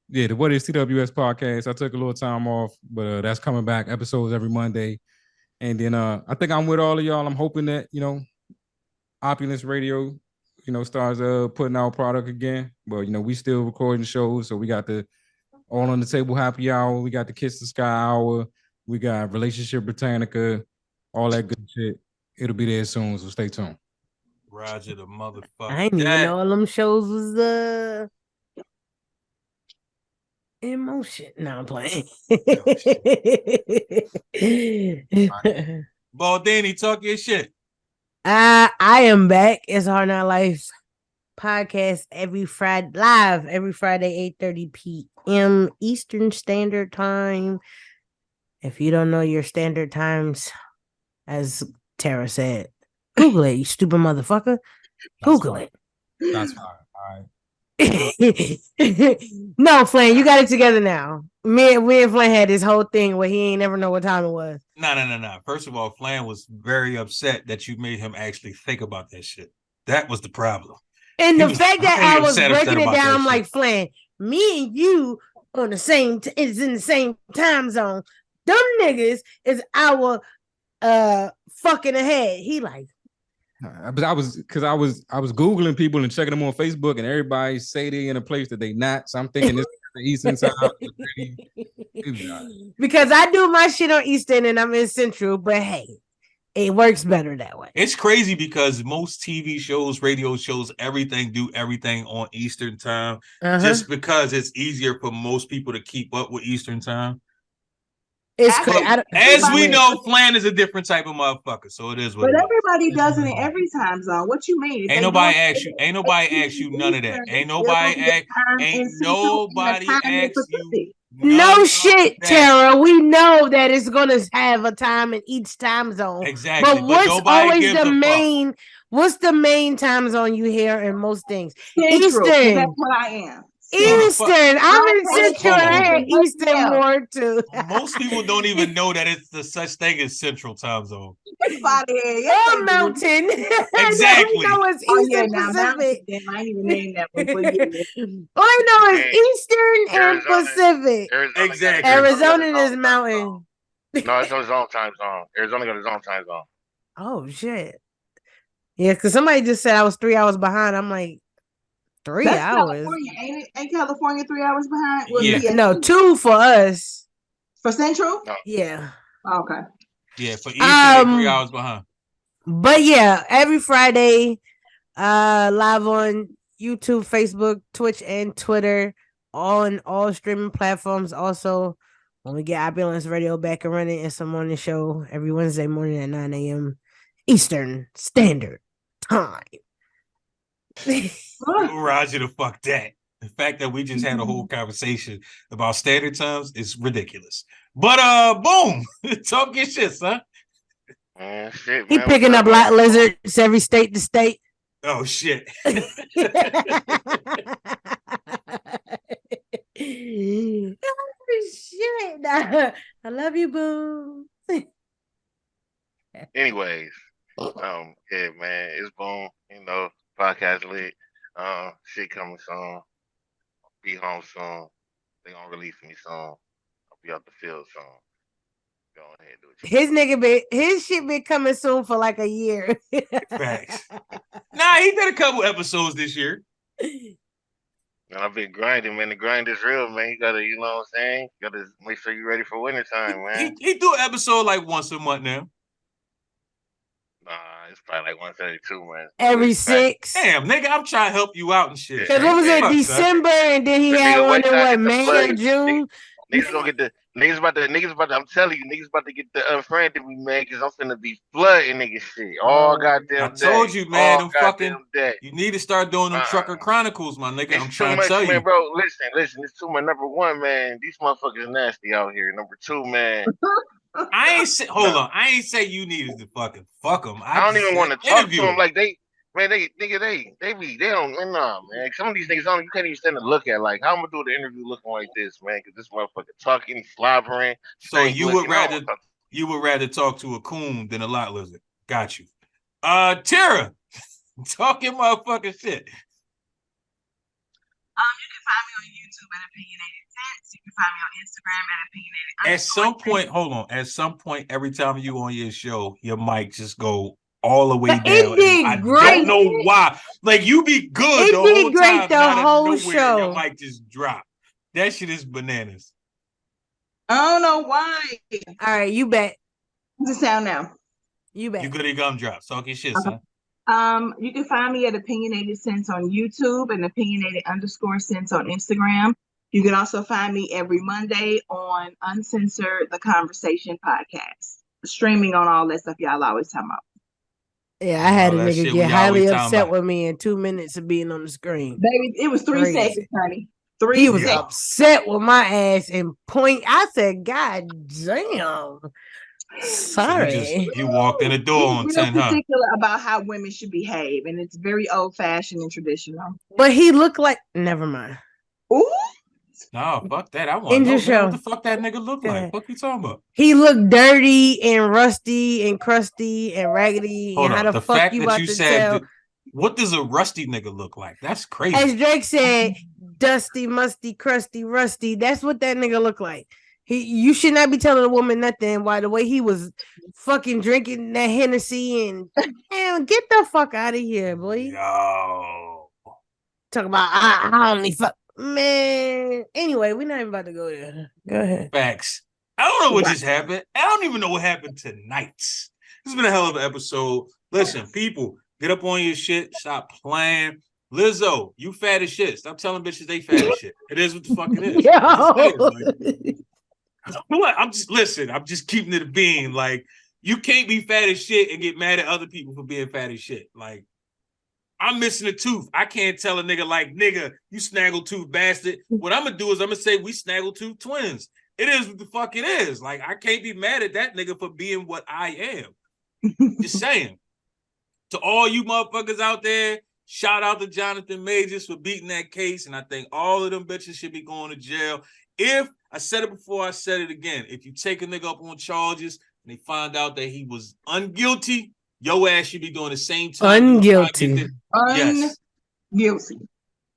yeah, the What is TWS podcast. I took a little time off, but that's coming back. Episodes every Monday. And then I think I'm with all of y'all. I'm hoping that, Opulence Radio, starts putting out product again. But we still recording shows. So we got the All on the Table Happy Hour, we got the Kiss the Sky Hour, we got Relationship Britannica, all that good shit. It'll be there soon, so stay tuned. Roger the motherfucker. I didn't even know all them shows was in motion. No, I'm playing. Baldini, talk your shit. I am back. It's Hard Not Life podcast every Friday, live every Friday, 8:30 p.m. Eastern Standard Time. If you don't know your standard times, as Tara said, Google it, you stupid motherfucker. Google it. That's fine. All right. No, Flynn, you got it together now. Me and Flynn had this whole thing where he ain't never know what time it was. No. First of all, Flan was very upset that you made him actually think about that shit. That was the problem. And He the was fact that very I was upset breaking it about down, that I'm like, shit. Flynn, me and you on the same is in the same time zone. Them niggas is our fucking ahead. He like, But I was Googling people and checking them on Facebook, and everybody say they in a place that they not. So I'm thinking this is the Eastern time. because I do my shit on Eastern and I'm in Central, but hey, it works better that way. It's crazy because most TV shows, radio shows, everything do everything on Eastern time, just because it's easier for most people to keep up with Eastern time. It's crazy. As we know, Flan is a different type of motherfucker, so it is what But it is. everybody does it in every time zone. What you mean? If Ain't they nobody doing ask you. Ain't nobody ask you none of that. Ain't they're gonna nobody get ask. time Ain't in Central and a nobody time in ask you Pacific. No none of shit, that. Tara. We know that it's gonna have a time in each time zone. Exactly. But what's nobody always gives the a fuck. main? What's the main time zone you hear in most things? Central, 'cause Eastern. that's what I am. Eastern. I'm I in don't pay Central. I attention had to nothing Eastern else. more too. Most people don't even know that it's the such thing as Central Time Zone. Get out of here. Yes, Or they do. Mountain. Exactly. We know it's Oh Eastern yeah, now Mountain. Pacific. Damn, I ain't even named that one for you. All I know is Hey, Eastern and Arizona- Pacific. Exactly. Arizona got its is own time mountain. zone. No, it's on its own time zone. Arizona got its own time zone. Oh shit. Yeah, because somebody just said I was 3 hours behind. I'm like, 3 That's hours? California, ain't it? Ain't California 3 hours behind? Well, Yeah. No, 2 for us. For Central? No. Yeah. Okay. Yeah, for Eastern, they 3 Um, hours behind. But yeah, every Friday, live on YouTube, Facebook, Twitch, and Twitter, on all streaming platforms. Also, when we get Opulence Radio back and running, it's a morning show every Wednesday morning at 9 a.m. Eastern Standard Time. Roger the fuck that. The fact that we just had a whole conversation about standard times is ridiculous. But boom, talk your shit, son. Man, shit, He man. picking up black lizards every state to state. Oh shit. Oh, shit. I love you, boo. Anyways, yeah, man, it's boom. Podcast lit. Shit coming soon. Be home soon. They gonna release me soon. I'll be out the field soon. Go ahead and do it. His shit been coming soon for like a year. Facts. Nah, he did a couple episodes this year. And I've been grinding, man. The grind is real, man. You gotta, you know what I'm saying? You gotta make sure you're ready for wintertime, man. He do an episode like once a month now. Nah, it's probably like 132, man. Every 6. Damn, nigga, I'm trying to help you out and shit. Because what was it, December, and then he But had nigga, one wait in till I what, get the May plug. or June? Niggas gonna get the niggas about to. I'm telling you, niggas about to get the unfriended me, man. Because I'm finna be flooding niggas shit all goddamn day. I told you, man. All Them goddamn fucking day. You need to start doing them Trucker Chronicles, my nigga. I'm It's too trying to much, tell man, you, bro. Listen. It's too much. Number one, man, these motherfuckers nasty out here. Number two, man. I ain't say. Hold on, I ain't say you needed to fucking fuck them. I don't even want to talk to interview them like they. Man, they don't, nah, man. Some of these niggas, you can't even stand to look at. Like, how I'm gonna do the interview looking like this, man? Because this motherfucker talking, slobbering, So stank you looking. would rather talk to a coon than a lot lizard. Got you. Tara, talking motherfucking shit. You can find me on YouTube at Opinionated Sense. You can find me on Instagram at Opinionated. At some point, hold on. At some point, every time you on your show, your mic just go all the way down. It did I great. don't know why. Like you be good It the did whole great time. the Out of whole nowhere, show. your mic just dropped. That shit is bananas. I don't know why. All right, you bet. How's it sound now? You bet. You goody gumdrops. Talk your shit, son. You can find me at Opinionated Sense on YouTube and Opinionated_Sense on Instagram. You can also find me every Monday on Uncensored the Conversation podcast, streaming on all that stuff y'all always talking about. Yeah, I had a All that nigga shit get we highly always talking upset about. with me in 2 minutes of being on the screen. Baby, it was 3 Crazy. seconds, honey. 3 He was seconds. upset with my ass and point. I said, God damn. Sorry. So you walked in the door on He's 10, real huh? particular about how women should behave, and it's very old-fashioned and traditional. But he looked like, never mind. Ooh. No, fuck that. I want to End know, your man, show. what the fuck that nigga look like. Fuck you talking about? He looked dirty and rusty and crusty and raggedy. Hold and on. how The fuck fact you that about you to said, tell? what does a rusty nigga look like? That's crazy. As Drake said, dusty, musty, crusty, rusty. That's what that nigga look like. You should not be telling a woman nothing. Why the way he was fucking drinking that Hennessy and damn, get the fuck out of here, boy. Yo. Talk about I only fuck, man. Anyway, we're not even about to go there. Go ahead. Facts. I don't know what just happened. I don't even know what happened tonight. This has been a hell of an episode. Listen, people, get up on your shit. Stop playing. Lizzo, you fat as shit. Stop telling bitches they fat as shit. It is what the fuck it is. I'm just keeping it a bean. Like, you can't be fat as shit and get mad at other people for being fat as shit. Like, I'm missing a tooth. I can't tell a nigga like, nigga, you snaggletooth bastard. What I'm gonna do is I'm gonna say we snaggletooth twins. It is what the fuck it is. Like, I can't be mad at that nigga for being what I am. Just saying. To all you motherfuckers out there, shout out to Jonathan Majors for beating that case. And I think all of them bitches should be going to jail. If I said it before, I said it again. If you take a nigga up on charges and they find out that he was unguilty, your ass should be doing the same time. Unguilty. Yes. Guilty.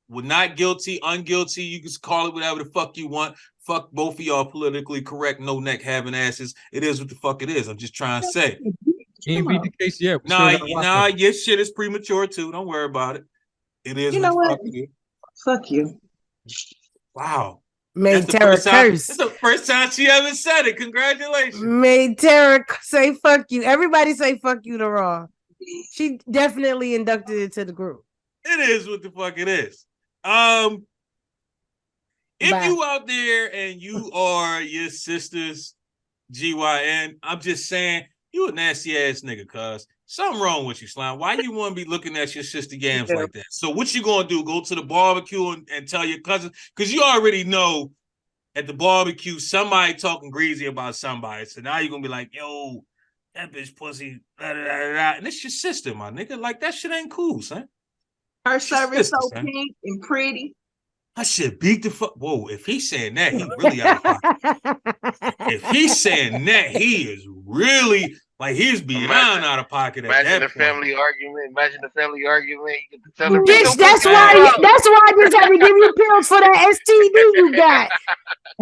We're not guilty, unguilty. You can call it whatever the fuck you want. Fuck both of y'all politically correct, no neck having asses. It is what the fuck it is. I'm just trying to say. Ain't beat the case yet. Nah, your shit is premature too. Don't worry about it. It is You know what the what? fuck it is. Fuck you. Wow. Made Tara curse. It's the first time she ever said it. Congratulations. Made Tara say fuck you. Everybody say fuck you to Raw. She definitely inducted it to the group. It is what the fuck it is. If you out there and you are your sister's GYN, I'm just saying, you a nasty ass nigga, cuz. Something wrong with you, Slime. Why you want to be looking at your sister yams like that? So what you gonna do? Go to the barbecue and tell your cousin? Because you already know at the barbecue somebody talking greasy about somebody. So now you're gonna be like, yo, that bitch pussy, da, da, da, da. And it's your sister, my nigga. Like, that shit ain't cool, son. Her service so pink and pretty. I should beat the fuck. Whoa, if he's saying that, he really out of pocket. If he's saying that, he is really, like, he's beyond out of pocket at that point. Imagine the family argument. You get to tell her, bitch, that's why I just had to give you pills for that STD you got.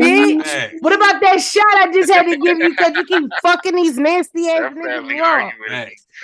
Bitch, Hey. What about that shot I just had to give you because you keep fucking these nasty ass niggas wrong?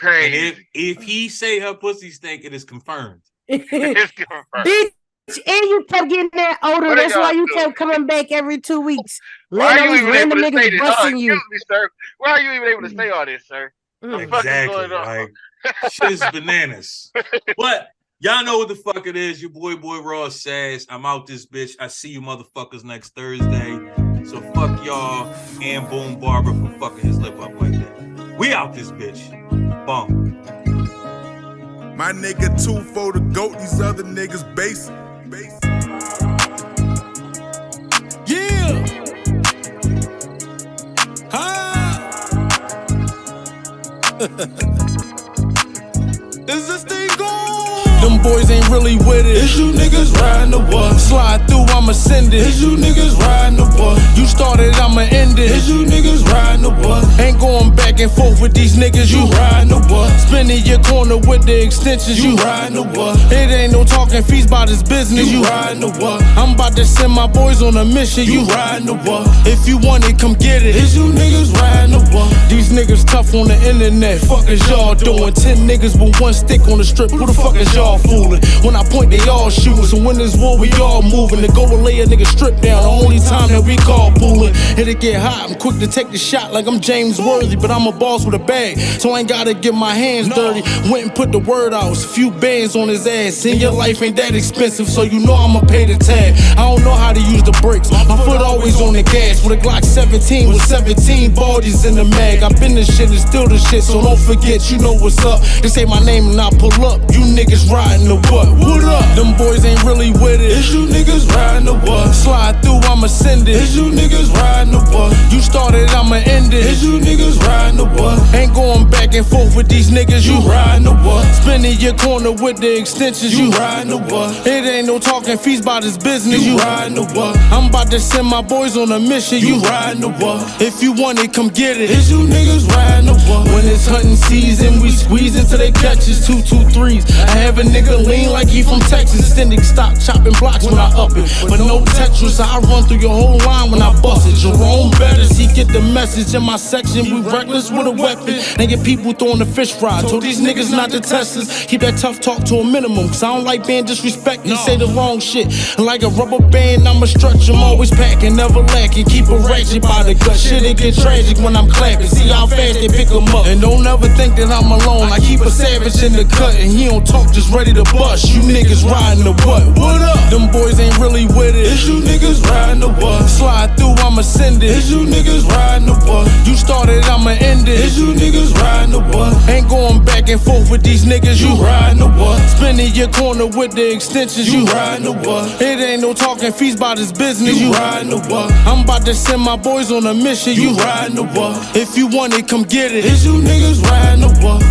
And if he say her pussy stink, it is confirmed. It's confirmed. Bitch, and you kept getting that odor. What are That's why y'all you doing? kept coming back every 2 weeks. Why are Letting all you these even random able to say niggas this? busting you. Excuse me, sir. Why are you even able to say all this, sir? What the fuck is Exactly. going on? Like, shit is bananas. But y'all know what the fuck it is. Your boy Ross says, I'm out this bitch. I see you motherfuckers next Thursday. So fuck y'all and Boom Barber for fucking his lip up like that. We out this bitch. Bum. My nigga 2 for the GOAT, these other niggas base. Yeah. Is this thing gone? Them boys ain't really with it. Is you niggas riding the what? Slide through, I'ma send it. Is you niggas riding the what? You started, I'ma end it. Is you niggas riding the what? Ain't going back and forth with these niggas. You riding the what? Spinning your corner with the extensions. You riding the what? It ain't no talking fees about this business. You riding the what? I'm about to send my boys on a mission. You riding the what? If you want it, come get it. Is you niggas riding the what? These niggas tough on the internet. Fuck is y'all doing? 10 niggas with one stick on the strip. Who the fuck is y'all fooling? When I point, they all shooting. So when there's war, we all moving. To go and lay a nigga strip down. The only time that we call pooling. It'll get hot. I'm quick to take the shot like I'm James Worthy. But I'm a boss with a bag, so I ain't gotta get my hands dirty. Went and put the word out. A few bands on his ass. And your life ain't that expensive, so you know I'ma pay the tab. I don't know how to use the brakes. My foot always on the gas. With a Glock 17 with 17 bodies in the mag. I've been this shit and still the shit, so don't forget, you know what's up. They say my name and I pull up. You niggas riding the what? What up? Them boys ain't really with it. Is you niggas riding the what? Slide through, I'ma send it. Is you niggas riding the what? You started, I'ma end it. Is you niggas riding the what? Ain't going back and forth with these niggas. You riding the what? Spinning your corner with the extensions. You riding the what? It ain't no talking fees about this business. You riding the what? I'm about to send my boys on a mission. You riding the what? If you want it, come get it. Is you niggas riding the what? When it's hunting season, we squeeze until they catches 2-2-3s. I have a nigga lean like he from Texas. Extending stock, chopping blocks when I up it. But no Tetris, I run through your whole line when I bust it. Jerome Bettis, he get the message in my section. We reckless with a weapon. They get people throwing the fish fry. Told these niggas not to test us. Keep that tough talk to a minimum, cause I don't like being disrespected. Say the wrong shit. Like a rubber band, I'ma stretch them. Always packing, never lacking. Keep a ratchet by the gut. Shit, it get tragic when I'm clapping. See how fast they pick them up. And don't ever think that I'm alone. I keep a savage in the cut, and he don't talk, just ready to bust. You niggas riding the what? What up? Them boys ain't really with it. Is you niggas riding the what? Slide through, I'ma send it. Is you niggas riding the what? You started, I'ma end it. Is you niggas riding the what? Ain't going back and forth with these niggas. You riding the what? Spinning your corner with the extensions. You riding the what? It ain't no talking fees about this business. You riding the what? I'm about to send my boys on a mission. You riding the what? If you want it, come get it. Is you niggas riding the what?